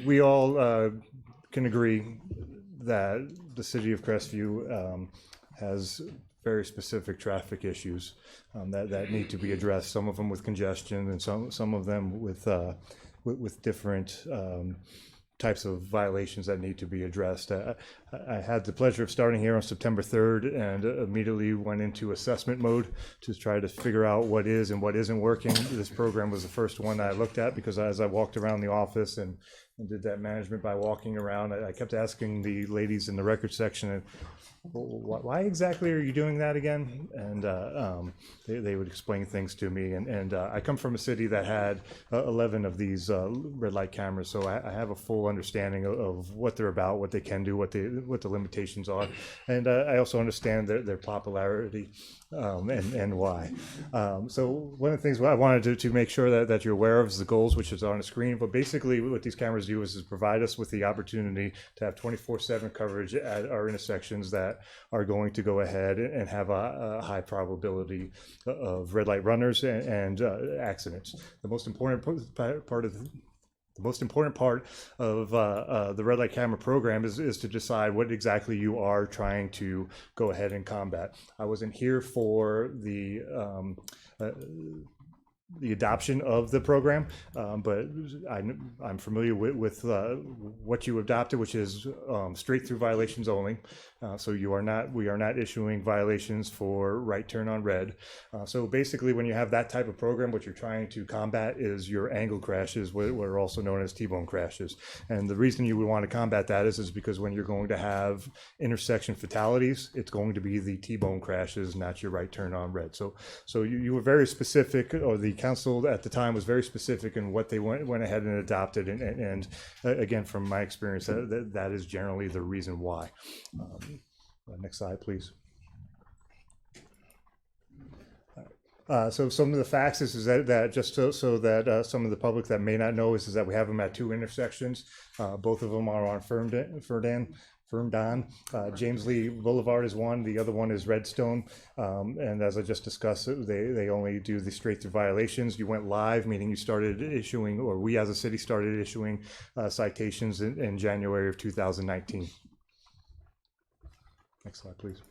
we all can agree that the city of Crestview has very specific traffic issues that need to be addressed. Some of them with congestion, and some of them with different types of violations that need to be addressed. I had the pleasure of starting here on September 3rd and immediately went into assessment mode to try to figure out what is and what isn't working. This program was the first one I looked at because as I walked around the office and did that management by walking around, I kept asking the ladies in the record section, why exactly are you doing that again? And they would explain things to me. And I come from a city that had 11 of these red light cameras, so I have a full understanding of what they're about, what they can do, what the limitations are. And I also understand their popularity and why. So one of the things I wanted to make sure that you're aware of is the goals, which is on the screen. But basically what these cameras do is provide us with the opportunity to have 24/7 coverage at our intersections that are going to go ahead and have a high probability of red light runners and accidents. The most important part of the red light camera program is to decide what exactly you are trying to go ahead and combat. I wasn't here for the adoption of the program, but I'm familiar with what you adopted, which is straight through violations only. So we are not issuing violations for right turn on red. So basically, when you have that type of program, what you're trying to combat is your angle crashes, what are also known as T-bone crashes. And the reason you would want to combat that is because when you're going to have intersection fatalities, it's going to be the T-bone crashes, not your right turn on red. So you were very specific, or the council at the time was very specific in what they went ahead and adopted. And again, from my experience, that is generally the reason why. Next slide, please. So some of the facts is that just so that some of the public that may not know is that we have them at 2 intersections. Both of them are on Ferndon. James Lee Boulevard is one. The other one is Redstone. And as I just discussed, they only do the straight through violations. You went live, meaning you started issuing, or we as a city started issuing citations in January of 2019. Next slide, please.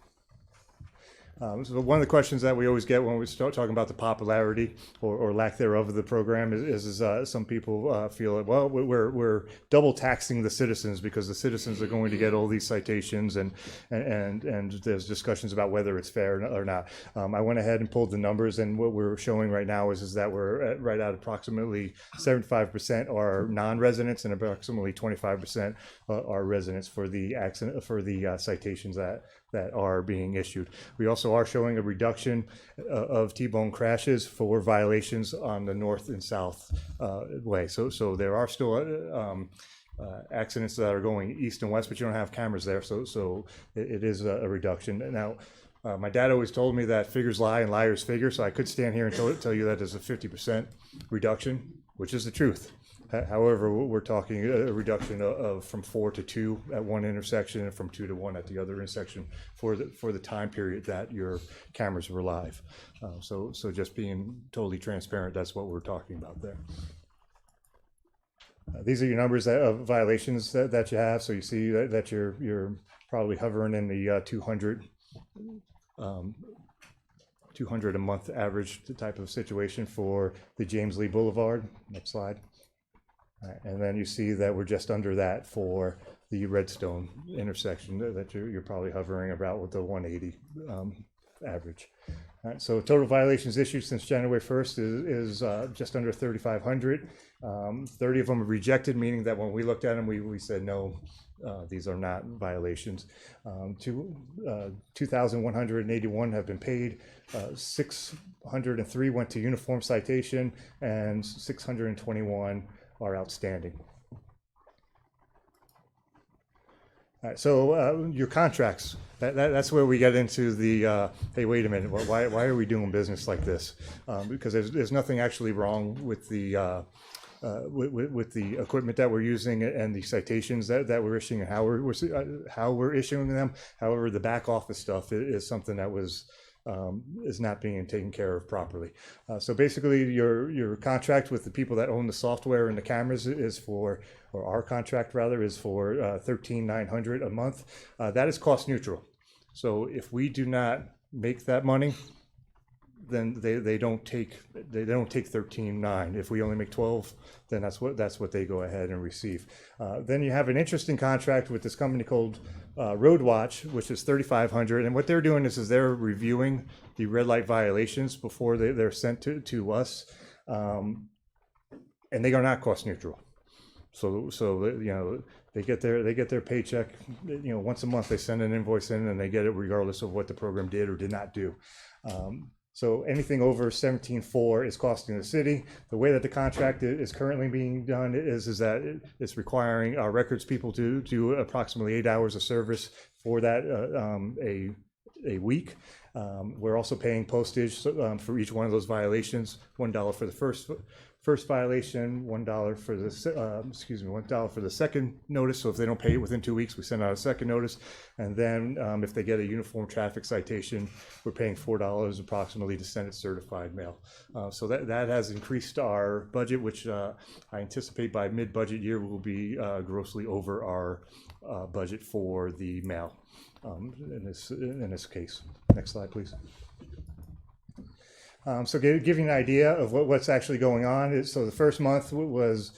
So one of the questions that we always get when we start talking about the popularity or lack thereof of the program is some people feel that, well, we're double taxing the citizens because the citizens are going to get all these citations and there's discussions about whether it's fair or not. I went ahead and pulled the numbers, and what we're showing right now is that we're right at approximately 75% are non-residents and approximately 25% are residents for the citations that are being issued. We also are showing a reduction of T-bone crashes for violations on the north and south way. So there are still accidents that are going east and west, but you don't have cameras there. So it is a reduction. Now, my dad always told me that figures lie and liars figure. So I could stand here and tell you that there's a 50% reduction, which is the truth. However, we're talking a reduction of from 4 to 2 at one intersection and from 2 to 1 at the other intersection for the time period that your cameras were live. So just being totally transparent, that's what we're talking about there. These are your numbers of violations that you have. So you see that you're probably hovering in the 200 a month average type of situation for the James Lee Boulevard. Next slide. And then you see that we're just under that for the Redstone intersection that you're probably hovering about with the 180 average. All right, so total violations issued since January 1st is just under 3,500. 30 of them are rejected, meaning that when we looked at them, we said no, these are not violations. 2,181 have been paid. 603 went to uniform citation, and 621 are outstanding. All right, so your contracts, that's where we get into the, hey, wait a minute, why are we doing business like this? Because there's nothing actually wrong with the equipment that we're using and the citations that we're issuing and how we're issuing them. However, the back office stuff is something that is not being taken care of properly. So basically your contract with the people that own the software and the cameras is for, or our contract rather, is for $13,900 a month. That is cost neutral. So if we do not make that money, then they don't take $13,900. If we only make 12, then that's what they go ahead and receive. Then you have an interesting contract with this company called Road Watch, which is $3,500, and what they're doing is they're reviewing the red light violations before they're sent to us, and they are not cost neutral. So you know, they get their paycheck, you know, once a month. They send an invoice in and they get it regardless of what the program did or did not do. So anything over 17.4 is costing the city. The way that the contract is currently being done is that it's requiring our records people to do approximately 8 hours of service for that a week. We're also paying postage for each one of those violations. $1 for the first violation, $1 for the $1 for the second notice. So if they don't pay it within 2 weeks, we send out a second notice. And then if they get a uniform traffic citation, we're paying $4 approximately to send it certified mail. So that has increased our budget, which I anticipate by mid-budget year will be grossly over our budget for the mail in this case. Next slide, please. So give you an idea of what's actually going on. So the first month was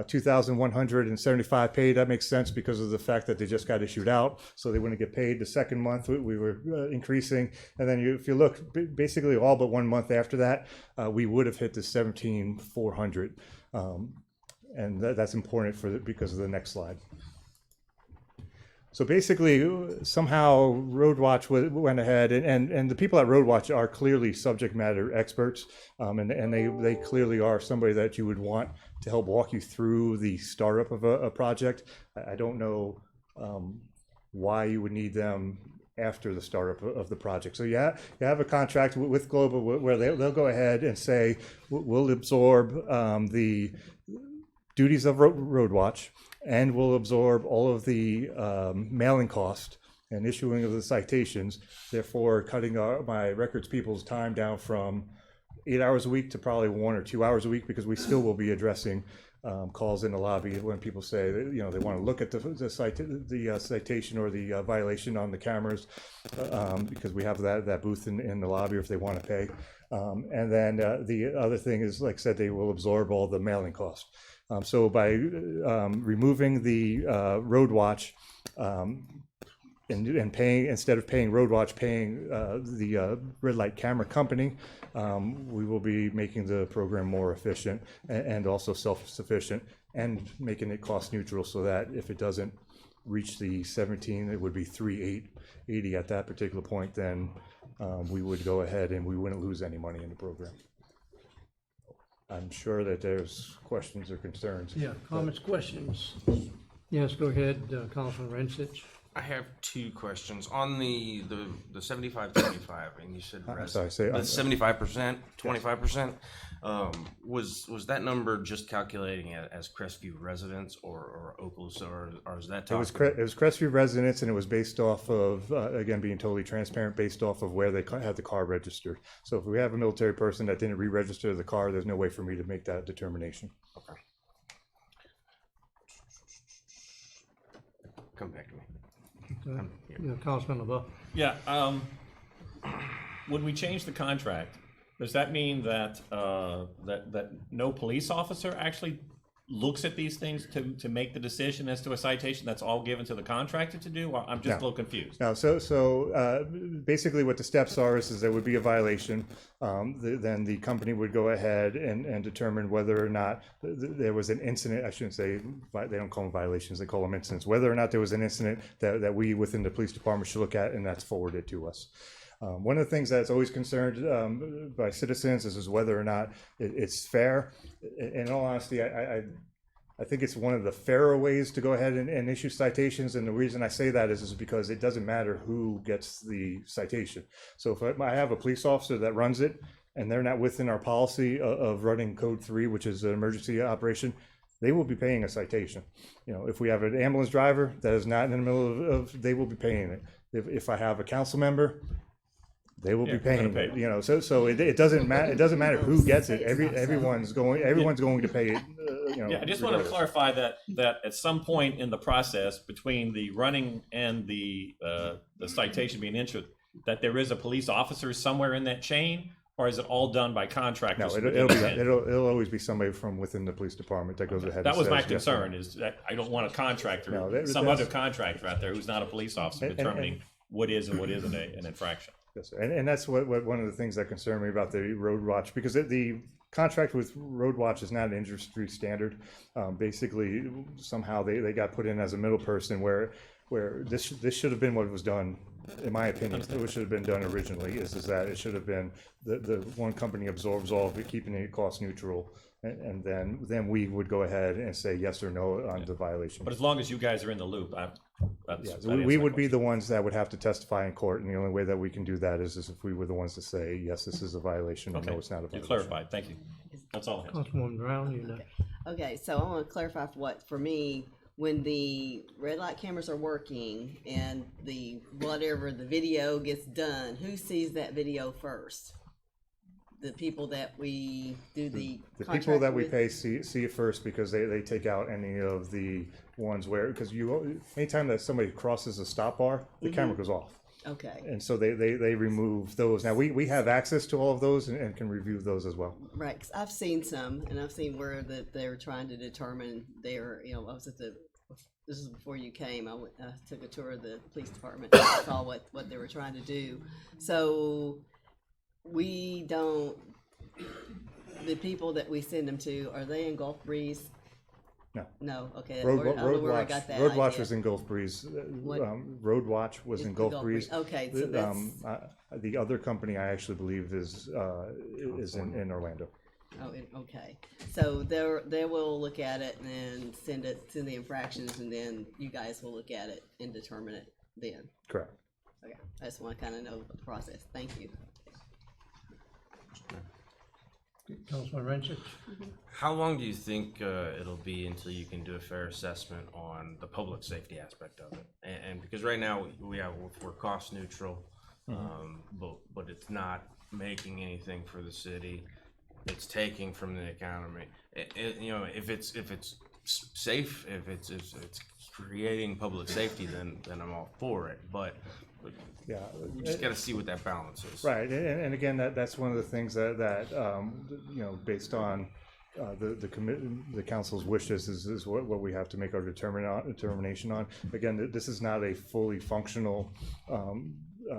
2,175 paid. That makes sense because of the fact that they just got issued out, so they wouldn't get paid. The second month we were increasing, and then if you look, basically all but 1 month after that, we would have hit the 17,400, and that's important because of the next slide. So basically, somehow Road Watch went ahead, and the people at Road Watch are clearly subject matter experts, and they clearly are somebody that you would want to help walk you through the startup of a project. I don't know why you would need them after the startup of the project. So you have a contract with Global where they'll go ahead and say, we'll absorb the duties of Road Watch, and will absorb all of the mailing cost and issuing of the citations, therefore cutting my records people's time down from 8 hours a week to probably 1 or 2 hours a week, because we still will be addressing calls in the lobby when people say that, you know, they want to look at the citation or the violation on the cameras, because we have that booth in the lobby if they want to pay. And then the other thing is, like I said, they will absorb all the mailing cost. So by removing the Road Watch and paying, instead of paying Road Watch, paying the red light camera company, we will be making the program more efficient and also self-sufficient, and making it cost neutral, so that if it doesn't reach the 17, it would be 3,880 at that particular point, then we would go ahead and we wouldn't lose any money in the program. I'm sure that there's questions or concerns. Yeah, comments, questions? Yes, go ahead, Councilman Rancich. I have two questions on the 75-25, and you said I'm sorry, say the 75%, 25%. Was that number just calculating it as Crestview residents or Okaloosa, or is that? It was Crestview residents, and it was based off of again, being totally transparent, based off of where they had the car registered. So if we have a military person that didn't re-register the car, there's no way for me to make that determination. Okay. Come back to me. Yeah, Councilman LaBeouf. Yeah, when we change the contract, does that mean that that no police officer actually looks at these things to make the decision as to a citation? That's all given to the contractor to do? I'm just a little confused. No, so basically what the steps are is there would be a violation. Then the company would go ahead and determine whether or not there was an incident. I shouldn't say, they don't call them violations, they call them incidents. Whether or not there was an incident that we within the police department should look at, and that's forwarded to us. One of the things that's always concerned by citizens is whether or not it's fair. In all honesty, I think it's one of the fairer ways to go ahead and issue citations, and the reason I say that is because it doesn't matter who gets the citation. So if I have a police officer that runs it, and they're not within our policy of running Code 3, which is an emergency operation, they will be paying a citation. You know, if we have an ambulance driver that is not in the middle of they will be paying it. If I have a council member, they will be paying it, you know. So it doesn't matter. It doesn't matter who gets it. Everyone's going to pay it. You know, yeah, I just want to clarify that at some point in the process between the running and the citation being issued, that there is a police officer somewhere in that chain, Or is it all done by No, contractors? it'll always be somebody from within the police department that goes ahead. That and was says my yes or concern, no. is that I don't want a contractor, No, some that's- other contractor out there who's not a police officer And- determining what is and what isn't an infraction. Yes, sir. And that's what one of the things that concerned me about the road watch, because the contract with road watch is not an industry standard. Basically, somehow they got put in as a middle person where this should have been what was done. In my opinion, it should have been done originally. Is that it should have been the one company absorbs all of it, keeping it cost neutral, and then we would go ahead and say yes or no on the violation. But as long as you guys are in the loop, We would be the ones that would have to testify in court, and the only way that we can do that is if we were the ones to say yes, this is a violation, or Okay. no, it's not a You violation. clarified, thank you. That's all I have. Councilwoman Brown, you know. Okay, so I want to clarify for me, when the red light cameras are working and the video gets done, who sees that video first? The people that we do the people that we with? pay see it first, because they take out any of the ones where, because anytime that somebody crosses a stop bar, the camera goes off. Okay. And so they remove those. Now we have access to all of those and can review those as well. Right, 'cause I've seen some, and I've seen where they were trying to determine I was at this is before you came, I took a tour of the police department, and saw what they were trying to do. So, the people that we send them to, are they in Gulf Breeze? No. No, okay. Road where I Watch. got that Road Watch idea. was in Gulf Breeze. What? Road Watch was in Gulf Breeze. Okay, so that's. The other company I actually believe is in Orlando. Oh, okay. So they will look at it and then send the infractions, and then you guys will look at it and determine it then. Correct. Okay. I just want to kind of know the process. Thank you. Councilman Renchik? How long do you think it'll be until you can do a fair assessment on the public safety aspect of it? And because right now we're cost neutral, but it's not making anything for the city. It's taking from the economy. If it's safe, if it's creating public safety, then I'm all for it. But yeah, we just got to see what that balance is. Right, and again, that's one of the things that based on the council's wishes is what we have to make our determination on. Again, this is not a fully functional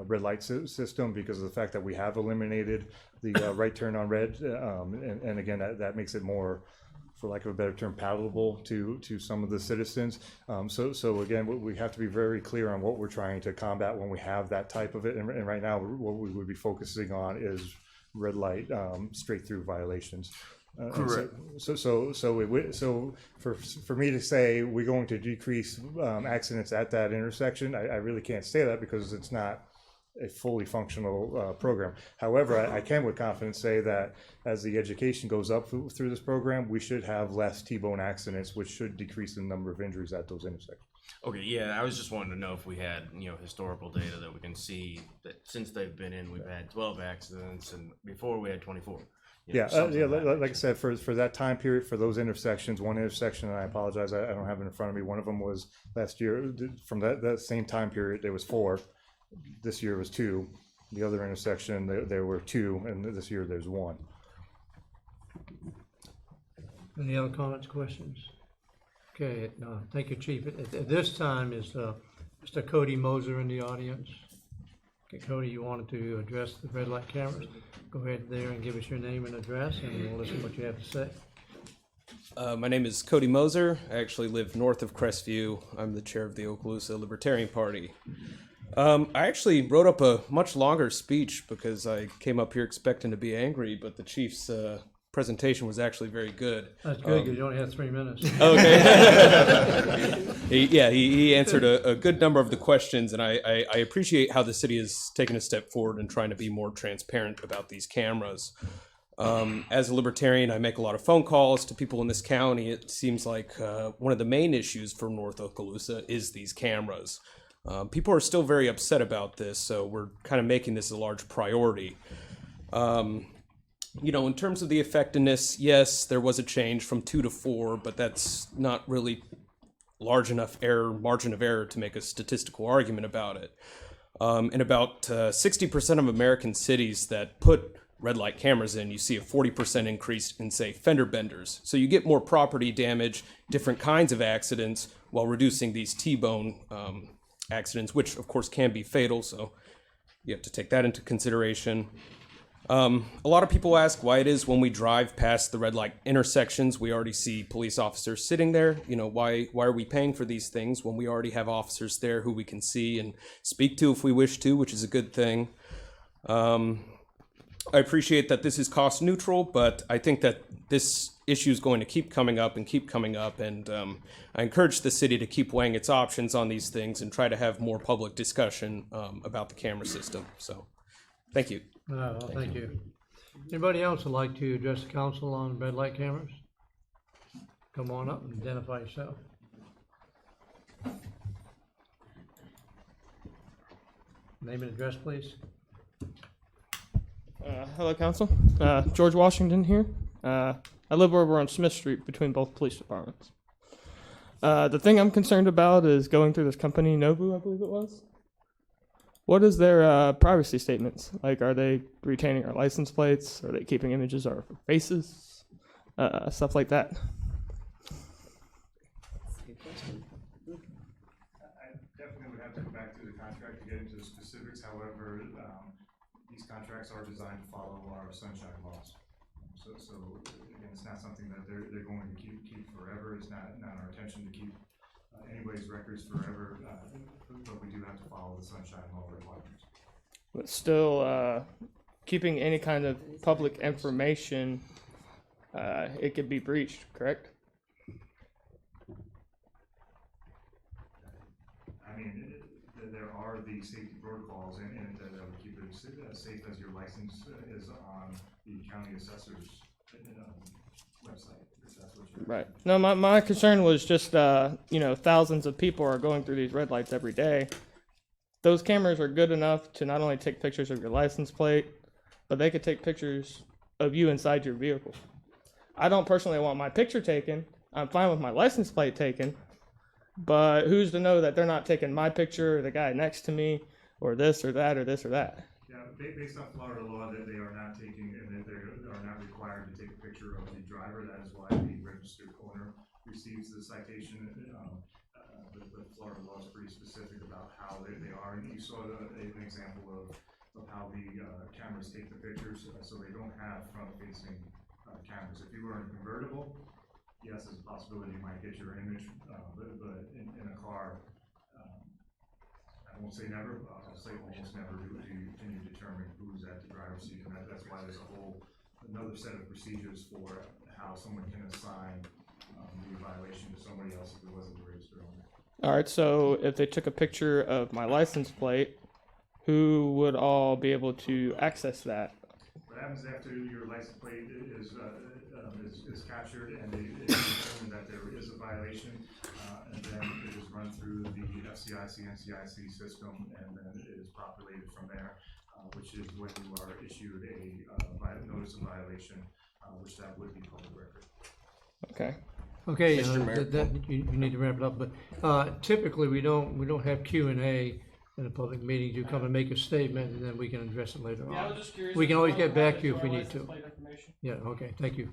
red light system because of the fact that we have eliminated the right turn on red, and again, that makes it more, for lack of a better term, palatable to some of the citizens. So again, we have to be very clear on what we're trying to combat when we have that type of it. And right now, what we would be focusing on is red light straight through violations. Correct. So for me to say we're going to decrease accidents at that intersection, I really can't say that because it's not a fully functional program. However, I can with confidence say that as the education goes up through this program, we should have less T-bone accidents, which should decrease the number of injuries at those intersections. Okay, yeah, I was just wanting to know if we had, historical data that we can see that since they've been in, we've had 12 accidents, and before we had 24. Like I said, for that time period, for those intersections, one intersection, and I apologize, I don't have it in front of me, one of them was last year, from that same time period, there was 4. This year was 2. The other intersection, there were 2, and this year there's 1. Any other comments, questions? Okay, thank you, Chief. At this time is Mr. Cody Moser in the audience. Okay, Cody, you wanted to address the red light cameras. Go ahead there and give us your name and address, and we'll listen to what you have to say. My name is Cody Moser. I actually live north of Crestview. I'm the chair of the Okaloosa Libertarian Party. I actually wrote up a much longer speech because I came up here expecting to be angry, but the chief's presentation was actually very good. That's good because you only had 3 minutes. Okay. He answered a good number of the questions, and I appreciate how the city has taken a step forward in trying to be more transparent about these cameras. As a libertarian, I make a lot of phone calls to people in this county. It seems like one of the main issues for North Okaloosa is these cameras. People are still very upset about this, so we're kind of making this a large priority. In terms of the effectiveness, yes, there was a change from 2 to 4, but that's not really large enough margin of error to make a statistical argument about it. In about 60% of American cities that put red light cameras in, you see a 40% increase in, say, fender benders. So you get more property damage, different kinds of accidents, while reducing these T-bone accidents, which of course can be fatal. So you have to take that into consideration. A lot of people ask why it is when we drive past the red light intersections, we already see police officers sitting there. You know, why are we paying for these things when we already have officers there who we can see and speak to if we wish to, which is a good thing. I appreciate that this is cost neutral, but I think that this issue is going to keep coming up, and I encourage the city to keep weighing its options on these things and try to have more public discussion about the camera system. So, thank you. Thank you. Anybody else would like to address the council on red light cameras? Come on up and identify yourself. Name and address, please. Hello, Council. George Washington here. I live over on Smith Street between both police departments. The thing I'm concerned about is going through this company, Nobu, I believe it was. What is their privacy statements? Like, are they retaining our license plates? Are they keeping images of our faces? Stuff like that. I definitely would have to go back through the contract to get into the specifics. However, these contracts are designed to follow our sunshine laws. So again, it's not something that they're going to keep forever. It's not our intention to keep anybody's records forever, but we do have to follow the sunshine law requirements. But still, keeping any kind of public information, it could be breached, correct? I mean, there are the safety protocols, and that would keep it as safe as your license is on the county assessor's website. If that's what you're Right. No, my concern was just, thousands of people are going through these red lights every day. Those cameras are good enough to not only take pictures of your license plate, but they could take pictures of you inside your vehicle. I don't personally want my picture taken. I'm fine with my license plate taken, but who's to know that they're not taking my picture or the guy next to me or this or that or this or that? Yeah, based on Florida law, that they are not taking, and that they are not required to take a picture of the driver. That is why the registered owner receives the citation. But Florida law is pretty specific about how they are. And you saw an example of how the cameras take the pictures, so they don't have front-facing cameras. If you were in a convertible, yes, there's a possibility you might get your image, but in a car, I won't say never, I'll say almost never can you determine who's at the driver's seat. And that's why there's another set of procedures for how someone can assign the violation to somebody else if it wasn't the registered owner. All right, so if they took a picture of my license plate, who would all be able to access that? What happens after your license plate is captured and it is determined that there is a violation, and then it is run through the FCIC, NCIC system, and then it is populated from there, which is when you are issued a notice of violation, which that would be public record. Okay. Okay, you need to wrap it up, but typically we don't have Q&A in a public meeting. You come and make a statement, and then we can address it later on. I was just curious. We can always get back to you if we need license to. plate information. Yeah, okay, thank you.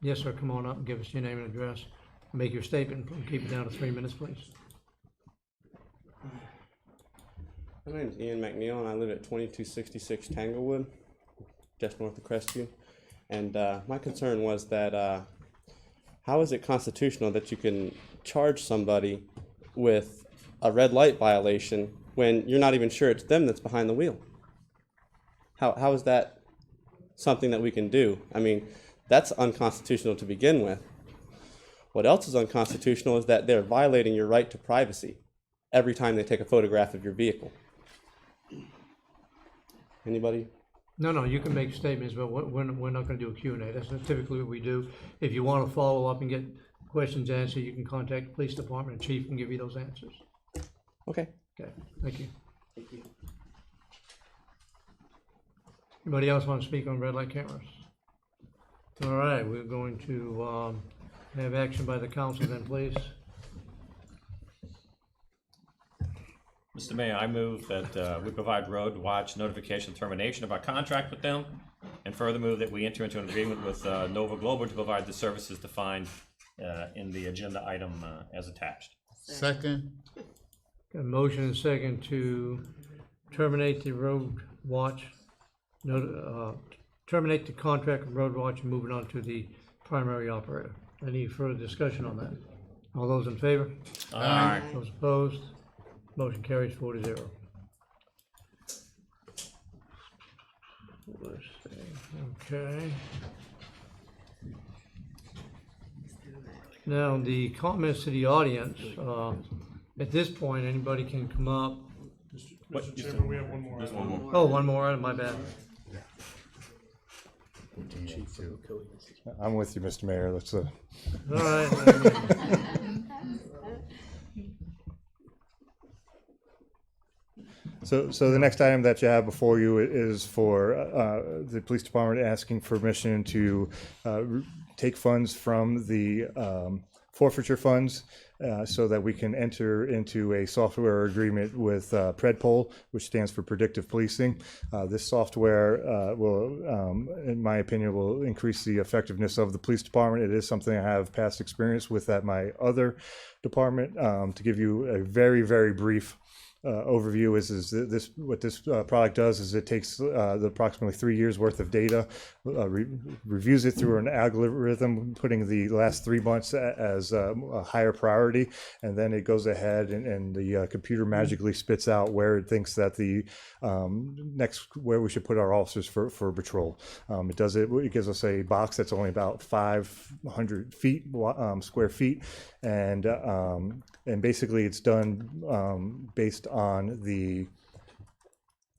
Yes, sir, come on up and give us your name and address. Make your statement, and keep it down to 3 minutes, please. My name is Ian McNeil, and I live at 2266 Tanglewood, just north of Crestview. And my concern was that how is it constitutional that you can charge somebody with a red light violation when you're not even sure it's them that's behind the wheel? How is that something that we can do? I mean, that's unconstitutional to begin with. What else is unconstitutional is that they're violating your right to privacy every time they take a photograph of your vehicle. Anybody? No, you can make statements, but we're not going to do a Q&A. That's not typically what we do. If you want to follow up and get questions answered, you can contact the police department, and chief can give you those answers. Okay. Okay, thank you. Thank you. Anybody else want to speak on red light cameras? All right, we're going to have action by the council then, please. Mr. Mayor, I move that we provide Road Watch notification of termination of our contract with them, and further move that we enter into an agreement with Nova Global to provide the services defined in the agenda item as attached. Second. Got a motion and second to terminate the road watch, terminate the contract with road watch and move it on to the primary operator. Any further discussion on that? All those in favor? Aye. Those opposed? Motion carries 4-0. Let's see, okay. Now, the comments to the audience, at this point, anybody can come up. Mr. Chairman, we have one more. There's one more. Oh, one more, my bad. I'm with you, Mr. Mayor. Let's, All right. So the next item that you have before you is for the police department asking for permission to take funds from the forfeiture funds so that we can enter into a software agreement with Predpol, which stands for Predictive Policing. This software will, in my opinion, will increase the effectiveness of the police department. It is something I have past experience with at my other department. To give you a very, very brief overview is this what this product does is it takes the approximately 3 years worth of data, reviews it through an algorithm, putting the last 3 months as a higher priority, and then it goes ahead and the computer magically spits out where it thinks that the where we should put our officers for patrol. It gives us a box that's only about 500 feet square feet, and basically it's done based on the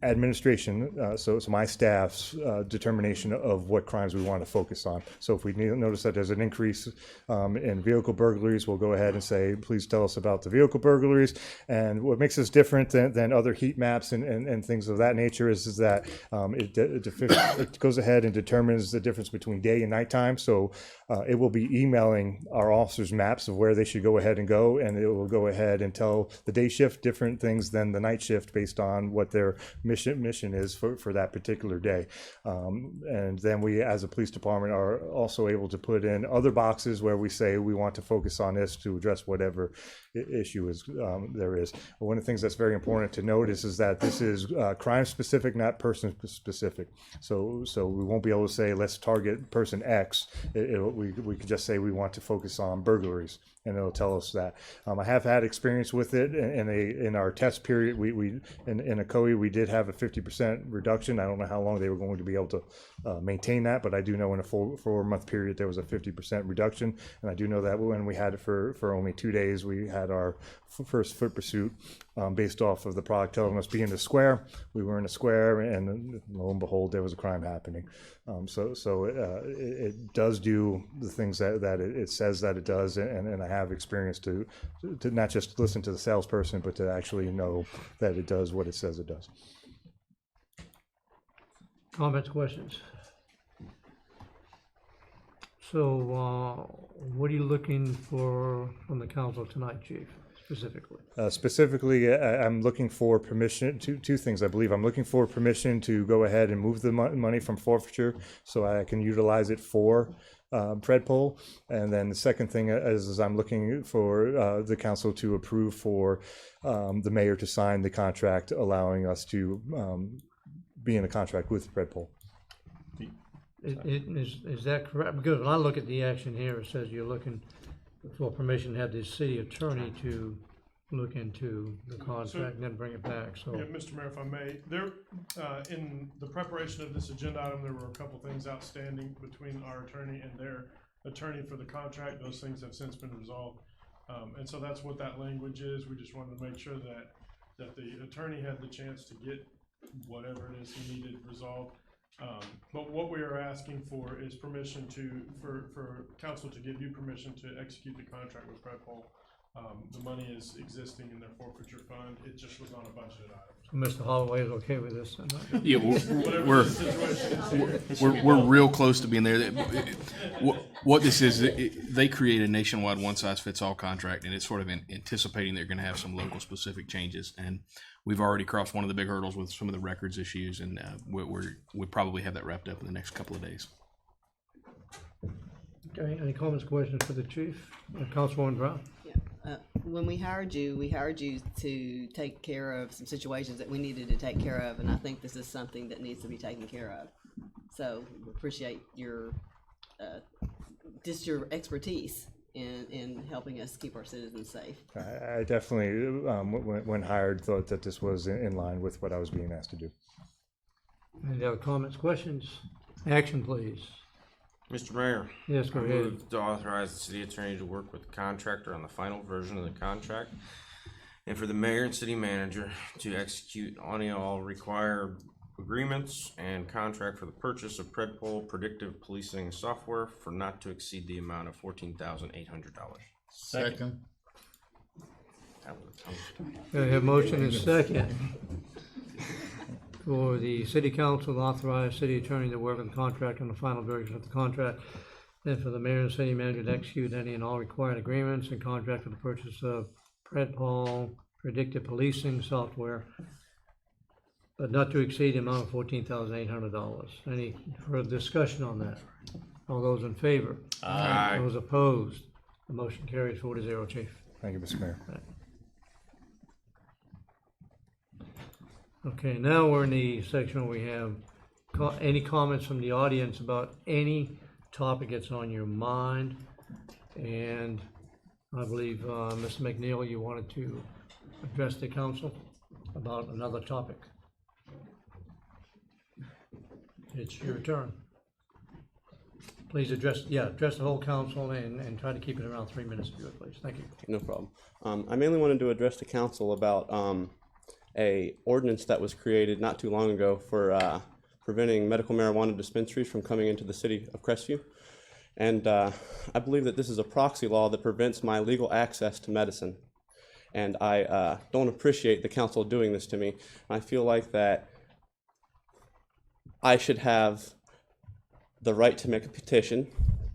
administration, so my staff's determination of what crimes we want to focus on. So if we notice that there's an increase in vehicle burglaries, we'll go ahead and say, please tell us about the vehicle burglaries. And what makes us different than other heat maps and things of that nature is that it goes ahead and determines the difference between day and nighttime. So it will be emailing our officers maps of where they should go ahead and go, and it will go ahead and tell the day shift different things than the night shift based on what their mission is for that particular day. And then we, as a police department, are also able to put in other boxes where we say we want to focus on this to address whatever issue there is. But one of the things that's very important to notice is that this is crime specific, not person specific. So we won't be able to say let's target person X. We could just say we want to focus on burglaries, and it'll tell us that. I have had experience with it in our test period. In a COE we did have a 50% reduction. I don't know how long they were going to be able to maintain that, but I do know in a 4-month period there was a 50% reduction, and I do know that when we had it for only 2 days, we had our first foot pursuit based off of the product telling us be in the square. We were in the square, and lo and behold, there was a crime happening. It does do the things that it says that it does, and I have experience to not just listen to the salesperson, but to actually know that it does what it says it does. Comments, questions? So, what are you looking for from the council tonight, Chief, specifically? Specifically, I'm looking for permission, two things, I believe. I'm looking for permission to go ahead and move the money from forfeiture so I can utilize it for Predpol. And then the second thing is I'm looking for the council to approve for the mayor to sign the contract allowing us to be in a contract with Predpol. Is that correct? Because when I look at the action here, it says you're looking for permission to have the city attorney to look into the contract and then bring it back, so. Yeah, Mr. Mayor, if I may, in the preparation of this agenda item, there were a couple things outstanding between our attorney and their attorney for the contract. Those things have since been resolved. And so that's what that language is. We just wanted to make sure that the attorney had the chance to get whatever it is he needed resolved. But what we are asking for is permission for council to give you permission to execute the contract with Predpol. The money is existing in their forfeiture fund. It just was on a budget item. Mr. Holloway is okay with this? Yeah, we're real close to being there. What this is, they create a nationwide one-size-fits-all contract, and it's sort of anticipating they're going to have some local specific changes. And we've already crossed one of the big hurdles with some of the records issues, and we'll probably have that wrapped up in the next couple of days. Okay, any comments, questions for the chief? Councilwoman Brown? When we hired you to take care of some situations that we needed to take care of, and I think this is something that needs to be taken care of. So appreciate your just your expertise in helping us keep our citizens safe. I definitely, when hired, thought that this was in line with what I was being asked to do. Any other comments, questions? Action, please. Mr. Mayor. Yes, go I ahead. move to authorize the city attorney to work with the contractor on the final version of the contract, and for the mayor and city manager to execute on all required agreements and contract for the purchase of Predpol predictive policing software for not to exceed the amount of $14,800. Second. I have motion and second for the city council to authorize city attorney to work with the contract on the final version of the contract, and for the mayor and city manager to execute any and all required agreements and contract for the purchase of Predpol predictive policing software, but not to exceed the amount of $14,800. Any further discussion on that? All those in favor? Aye. Those opposed? The motion carries 4-0, Chief. Thank you, Mr. Mayor. Okay, now we're in the section where we have any comments from the audience about any topic that's on your mind. And I believe, Mr. McNeil, you wanted to address the council about another topic. It's your turn. Please address the whole council and try to keep it around 3 minutes if you would, please. Thank you. No problem. I mainly wanted to address the council about a ordinance that was created not too long ago for preventing medical marijuana dispensaries from coming into the city of Crestview. And I believe that this is a proxy law that prevents my legal access to medicine. And I don't appreciate the council doing this to me. I feel like that I should have the right to make a petition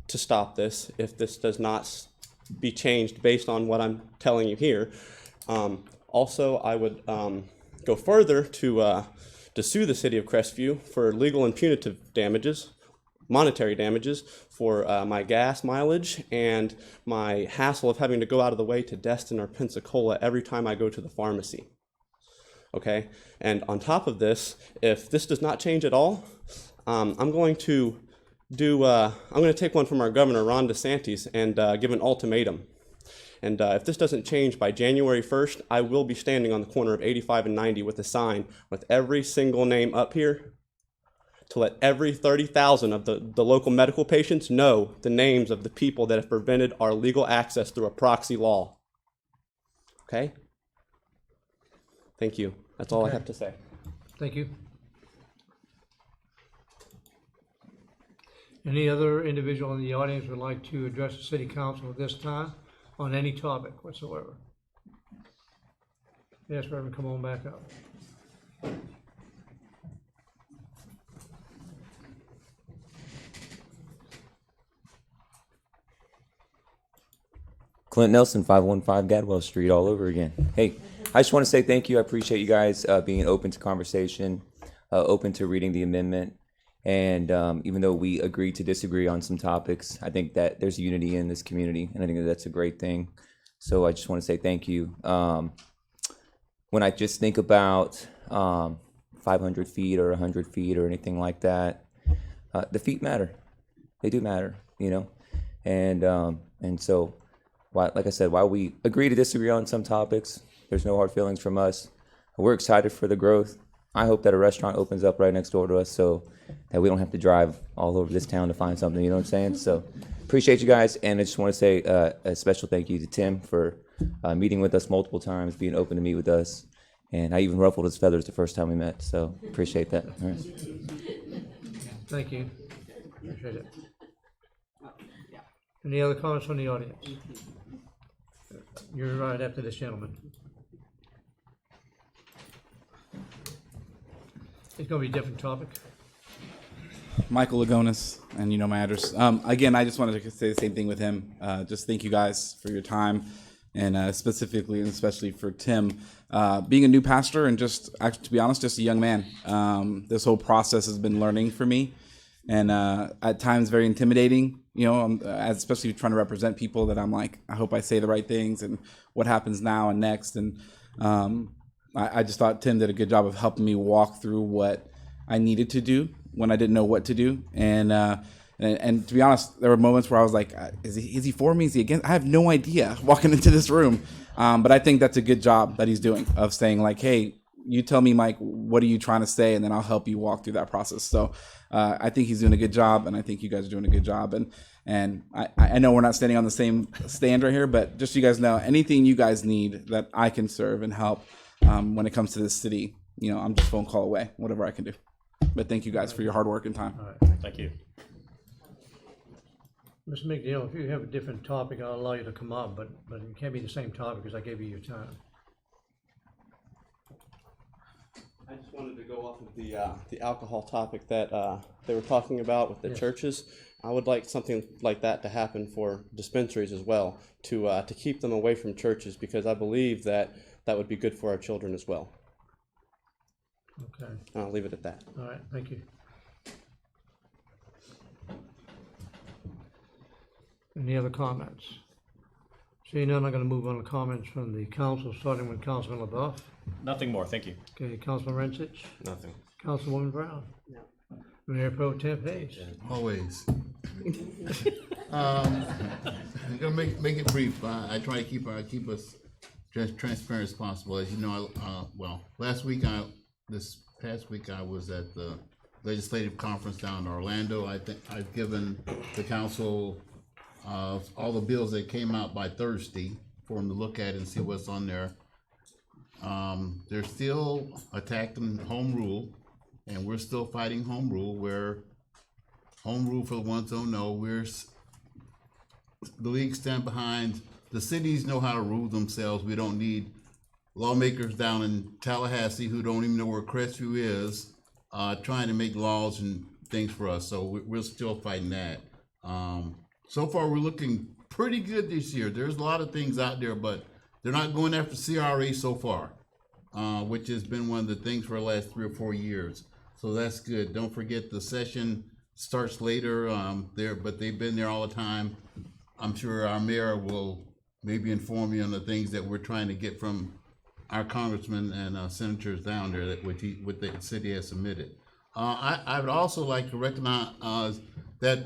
to stop this if this does not be changed based on what I'm telling you here. Also, I would go further to sue the city of Crestview for legal and punitive damages, monetary damages for my gas mileage and my hassle of having to go out of the way to Destin or Pensacola every time I go to the pharmacy. Okay, and on top of this, if this does not change at all, I'm going to take one from our governor, Ron DeSantis, and give an ultimatum. And if this doesn't change by January 1st, I will be standing on the corner of 85 and 90 with a sign with every single name up here to let every 30,000 of the local medical patients know the names of the people that have prevented our legal access through a proxy law. Okay? Thank you. That's all I have to say. Thank you. Any other individual in the audience would like to address the city council at this time on any topic whatsoever? Yes, Reverend, come on back up. Clint Nelson, 515 Gadwell Street, all over again. Hey, I just want to say thank you. I appreciate you guys being open to conversation, open to reading the amendment. And even though we agree to disagree on some topics, I think that there's unity in this community, and I think that that's a great thing. So I just want to say thank you. When I just think about 500 feet or 100 feet or anything like that, the feet matter. They do matter, you know. And so, like I said, while we agree to disagree on some topics, there's no hard feelings from us. We're excited for the growth. I hope that a restaurant opens up right next door to us so that we don't have to drive all over this town to find something, you know what I'm saying? So appreciate you guys, and I just want to say a special thank you to Tim for meeting with us multiple times, being open to meet with us, and I even ruffled his feathers the first time we met, so appreciate that. All right. Thank you. Appreciate it. Any other comments from the audience? You're right after this gentleman. It's going to be a different topic. Michael Lagonis, and you know my address. Again, I just wanted to say the same thing with him. Just thank you guys for your time, and specifically and especially for Tim, being a new pastor and just, actually, to be honest, just a young man. This whole process has been learning for me, and at times very intimidating. You know, especially trying to represent people that I'm like, I hope I say the right things, and what happens now and next. And I just thought Tim did a good job of helping me walk through what I needed to do when I didn't know what to do. And to be honest, there were moments where I was like, is he for me? Is he against? I have no idea walking into this room. But I think that's a good job that he's doing of saying like, hey, you tell me, Mike, what are you trying to say? And then I'll help you walk through that process. So I think he's doing a good job, and I think you guys are doing a good job. And I know we're not standing on the same stand right here, but just so you guys know, anything you guys need that I can serve and help when it comes to this city, you know, I'm just a phone call away, whatever I can do. But thank you guys for your hard work and time. All right. Thank you. Mr. McNeil, if you have a different topic, I'll allow you to come up, but it can't be the same topic because I gave you your time. I just wanted to go off of the alcohol topic that they were talking about with the churches. I would like something like that to happen for dispensaries as well, to keep them away from churches, because I believe that would be good for our children as well. Okay. I'll leave it at that. All right, thank you. Any other comments? Seeing none, I'm going to move on to comments from the council, starting with Councilman LaBeouf. Nothing more, thank you. Okay, Councilman Rencich. Nothing. Councilwoman Brown. No. Mayor Pro Tem Hayes. Always. I'm gonna make it brief. I try to keep us just transparent as possible. As you know, this past week I was at the legislative conference down in Orlando. I think I've given the council all the bills that came out by Thursday for them to look at and see what's on there. They're still attacking home rule, and we're still fighting home rule. Where home rule, for the ones who don't know, the league stand behind. The cities know how to rule themselves. We don't need lawmakers down in Tallahassee who don't even know where Crestview is, trying to make laws and things for us. So we're still fighting that. So far, we're looking pretty good this year. There's a lot of things out there, but they're not going after CRA so far, which has been one of the things for the last 3 or 4 years. So that's good. Don't forget the session starts later but they've been there all the time. I'm sure our mayor will maybe inform you on the things that we're trying to get from our congressmen and senators down there that what the city has submitted. I would also like to recognize that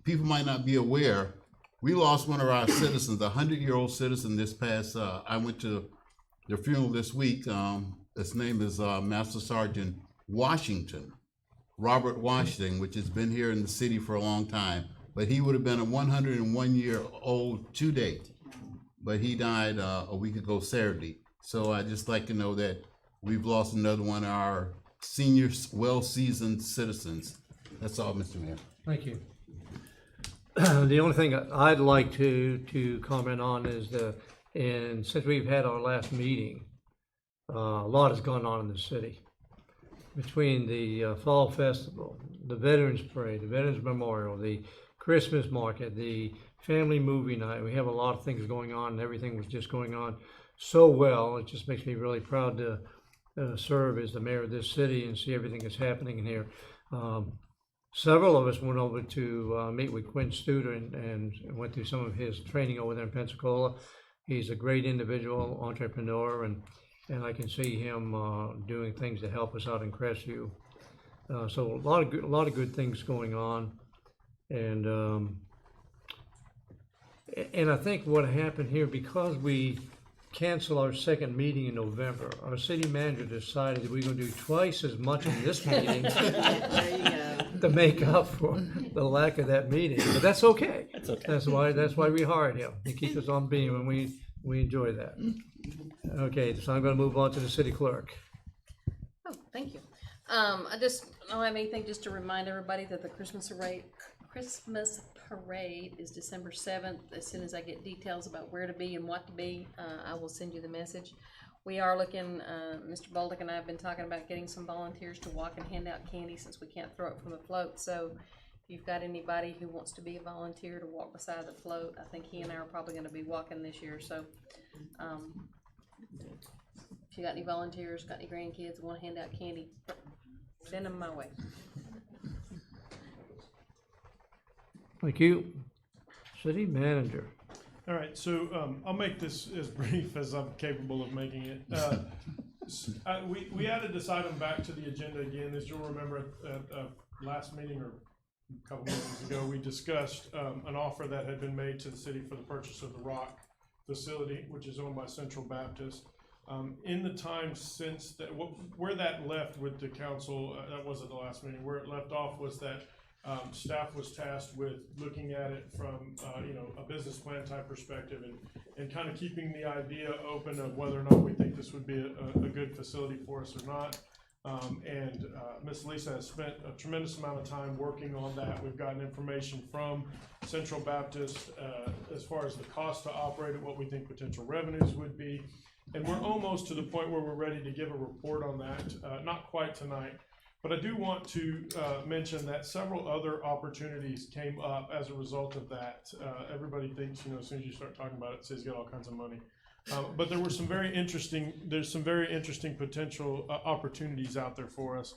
people might not be aware, we lost one of our citizens, a 100-year-old citizen this past, I went to their funeral this week. His name is Master Sergeant Washington, Robert Washington, which has been here in the city for a long time. But he would have been a 101-year-old to date. But he died a week ago Saturday. So I'd just like to know that we've lost another one of our senior, well-seasoned citizens. That's all, Mr. Mayor. Thank you. The only thing I'd like to comment on is since we've had our last meeting, a lot has gone on in the city. Between the Fall Festival, the Veterans Parade, the Veterans Memorial, the Christmas Market, the Family Movie Night, we have a lot of things going on, and everything was just going on so well. It just makes me really proud to serve as the mayor of this city and see everything that's happening in here. Several of us went over to meet with Quinn Studer and went through some of his training over there in Pensacola. He's a great individual, entrepreneur, and I can see him doing things to help us out in Crestview. So a lot of good things going on, and I think what happened here, because we canceled our second meeting in November, our city manager decided that we're going to do twice as much in this meeting to make up for the lack of that meeting. But that's okay. That's okay. That's why we hired him. He keeps us on beam, and we enjoy that. Okay, so I'm going to move on to the city clerk. Oh, thank you. I just don't have anything, just to remind everybody that the Christmas parade is December 7th. As soon as I get details about where to be and what to be, I will send you the message. We are looking, Mr. Bolduc and I have been talking about getting some volunteers to walk and hand out candy, since we can't throw it from the float. So If you've got anybody who wants to be a volunteer to walk beside the float, I think he and I are probably gonna be walking this year, so, if you got any volunteers, got any grandkids, wanna hand out candy, send them my way. Thank you. City manager. All right, so I'll make this as brief as I'm capable of making it. We added this item back to the agenda again. As you'll remember at last meeting or a couple meetings ago, we discussed an offer that had been made to the city for the purchase of the Rock facility, which is owned by Central Baptist. In the time since that, where that left with the council, that wasn't the last meeting, where it left off was that staff was tasked with looking at it from a business plan type perspective and kind of keeping the idea open of whether or not we think this would be a good facility for us or not. Ms. Lisa has spent a tremendous amount of time working on that. We've gotten information from Central Baptist as far as the cost to operate it, what we think potential revenues would be. And we're almost to the point where we're ready to give a report on that, not quite tonight. But I do want to mention that several other opportunities came up as a result of that. Everybody thinks, as soon as you start talking about it, it says you got all kinds of money. But there were some very interesting potential opportunities out there for us.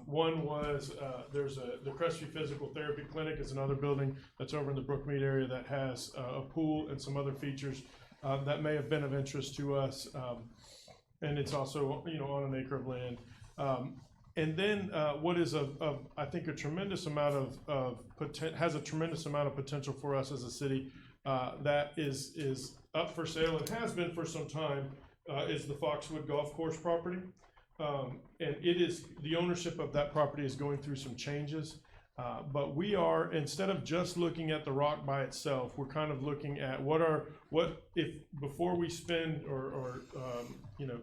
One was there's the Crestview Physical Therapy Clinic is another building that's over in the Brookmead area that has a pool and some other features that may have been of interest to us. And it's also, on an acre of land. And then what is I think a tremendous amount has a tremendous amount of potential for us as a city that is up for sale and has been for some time is the Foxwood Golf Course property. And it is, the ownership of that property is going through some changes. But we are, instead of just looking at the rock by itself, we're kind of looking at before we spend or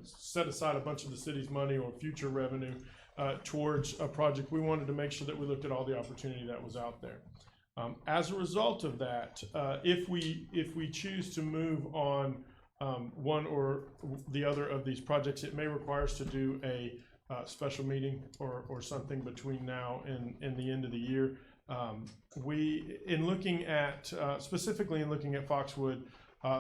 set aside a bunch of the city's money or future revenue towards a project, we wanted to make sure that we looked at all the opportunity that was out there. As a result of that, if we choose to move on one or the other of these projects, it may require us to do a special meeting or something between now and the end of the year. Specifically in looking at Foxwood,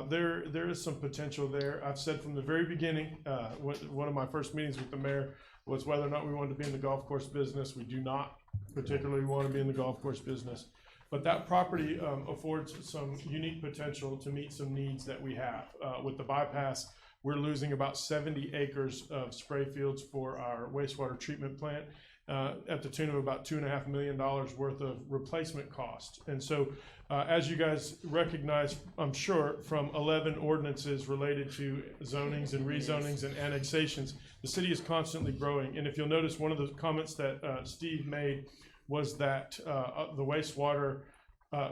there is some potential there. I've said from the very beginning, one of my first meetings with the mayor was whether or not we wanted to be in the golf course business. We do not particularly want to be in the golf course business, but that property affords some unique potential to meet some needs that we have. With the bypass, we're losing about 70 acres of spray fields for our wastewater treatment plant at the tune of about $2.5 million worth of replacement cost. And so as you guys recognize, I'm sure, from 11 ordinances related to zonings and rezonings and annexations, the city is constantly growing. And if you'll notice, one of the comments that Steve made was that the wastewater,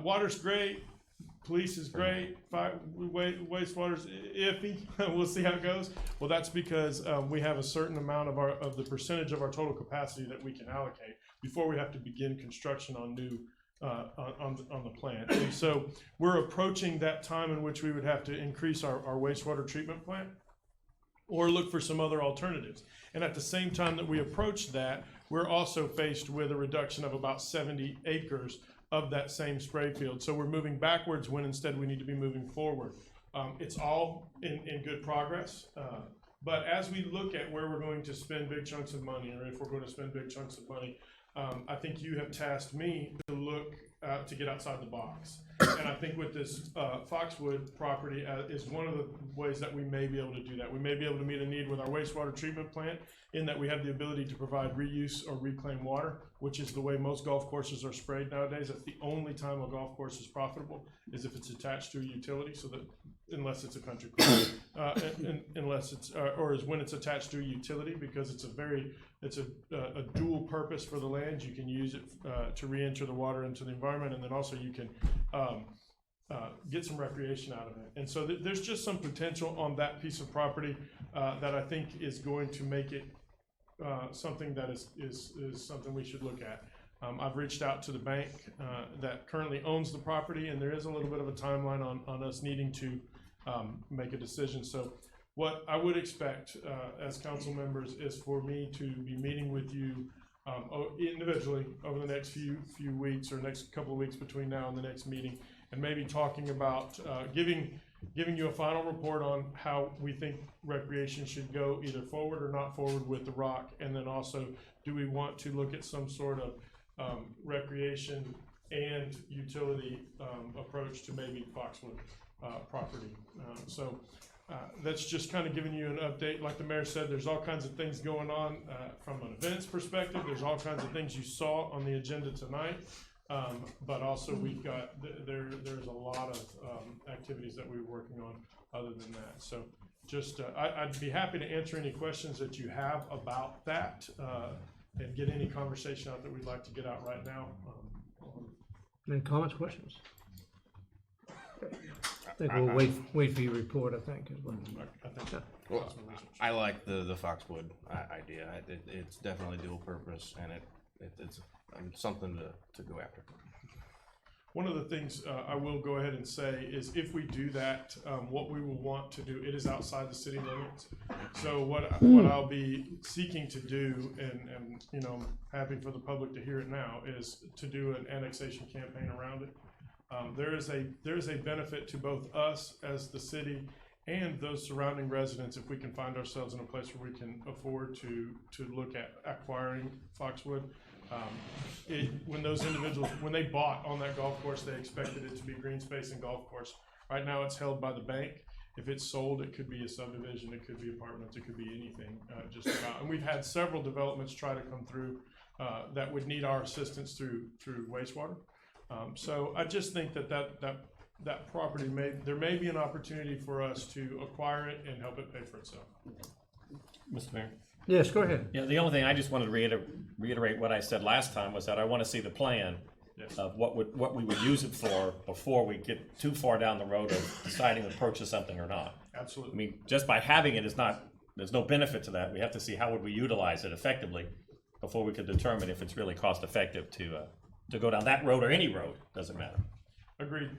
water's great, police is great, wastewater's iffy. We'll see how it goes. Well, that's because we have a certain amount of the percentage of our total capacity that we can allocate before we have to begin construction on new on the plant. And so we're approaching that time in which we would have to increase our wastewater treatment plant or look for some other alternatives. And at the same time that we approach that, we're also faced with a reduction of about 70 acres of that same spray field. So we're moving backwards when instead we need to be moving forward. It's all in good progress. But as we look at where we're going to spend big chunks of money, or if we're going to spend big chunks of money, I think you have tasked me to look to get outside the box. And I think with this Foxwood property is one of the ways that we may be able to do that. We may be able to meet a need with our wastewater treatment plant in that we have the ability to provide reuse or reclaimed water, which is the way most golf courses are sprayed nowadays. That's the only time a golf course is profitable is if it's attached to a utility, so that unless it's a country club, unless it's or is when it's attached to a utility, because it's a dual purpose for the land. You can use it to re-enter the water into the environment, and then also you can get some recreation out of it. And so there's just some potential on that piece of property that I think is going to make it something that is something we should look at. I've reached out to the bank that currently owns the property, and there is a little bit of a timeline on us needing to make a decision. So what I would expect as council members is for me to be meeting with you individually over the next few weeks or next couple of weeks between now and the next meeting, and maybe talking about giving you a final report on how we think recreation should go, either forward or not forward with the rock, and then also, do we want to look at some sort of recreation and utility approach to maybe Foxwood property. That's just kind of giving you an update. Like the mayor said, there's all kinds of things going on from an events perspective. There's all kinds of things you saw on the agenda tonight. But also we've got, there's a lot of activities that we're working on other than that. So just, I'd be happy to answer any questions that you have about that and get any conversation out that we'd like to get out right now. Any comments, questions? I think we'll wait for your report, I think, as well. Well, I like the Foxwood idea. It's definitely dual purpose, and it's something to go after. One of the things I will go ahead and say is, if we do that, what we will want to do, it is outside the city limits. So what I'll be seeking to do, and you know, happy for the public to hear it now, is to do an annexation campaign around it. There is a benefit to both us as the city and those surrounding residents if we can find ourselves in a place where we can afford to look at acquiring Foxwood. When those individuals, when they bought on that golf course, they expected it to be green space and golf course. Right now it's held by the bank. If it's sold, it could be a subdivision, it could be apartments, it could be anything, just about. And we've had several developments try to come through that would need our assistance through wastewater. So I just think that property there may be an opportunity for us to acquire it and help it pay for itself. Mr. Mayor? Yes, go ahead. Yeah, the only thing I just wanted to reiterate what I said last time was that I want to see the plan of what we would use it for before we get too far down the road of deciding to purchase something or not. Absolutely. I mean, just by having it is not, there's no benefit to that. We have to see how would we utilize it effectively before we could determine if it's really cost effective to go down that road or any road, doesn't matter. Agreed.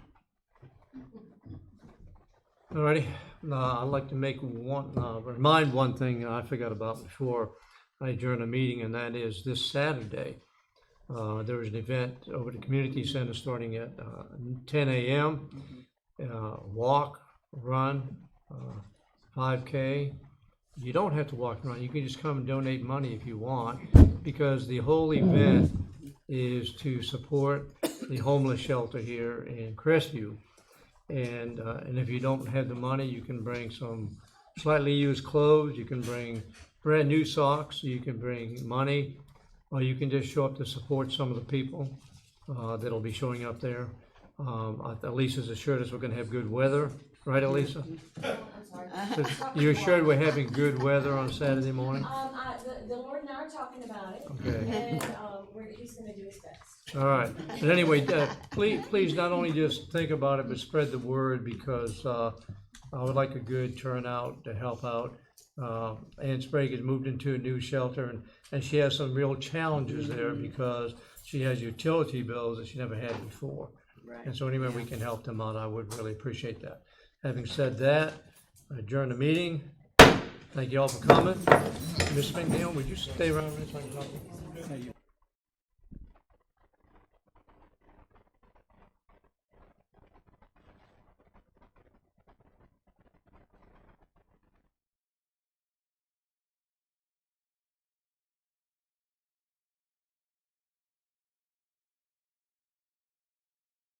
Alrighty, I'd like to remind one thing I forgot about before I adjourn the meeting, and that is this Saturday. There is an event over at the community center starting at 10 a.m. Walk, run, 5K. You don't have to walk and run. You can just come and donate money if you want, because the whole event is to support the homeless shelter here in Crestview. And if you don't have the money, you can bring some slightly used clothes, you can bring brand new socks, you can bring money, or you can just show up to support some of the people that'll be showing up there. Elisa's assured us we're going to have good weather, right, Elisa? So you assured we're having good weather on Saturday morning? The Lord and I are talking about it. Okay. And he's going to do his best. All right. But anyway, please not only just think about it, but spread the word, because I would like a good turnout to help out. Ann Sprague has moved into a new shelter, and she has some real challenges there because she has utility bills that she never had before. Right. And so anyway, we can help them out, I would really appreciate that. Having said that, I adjourn the meeting. Thank you all for coming. Ms. McNeil, would you stay around a minute so I can talk to you?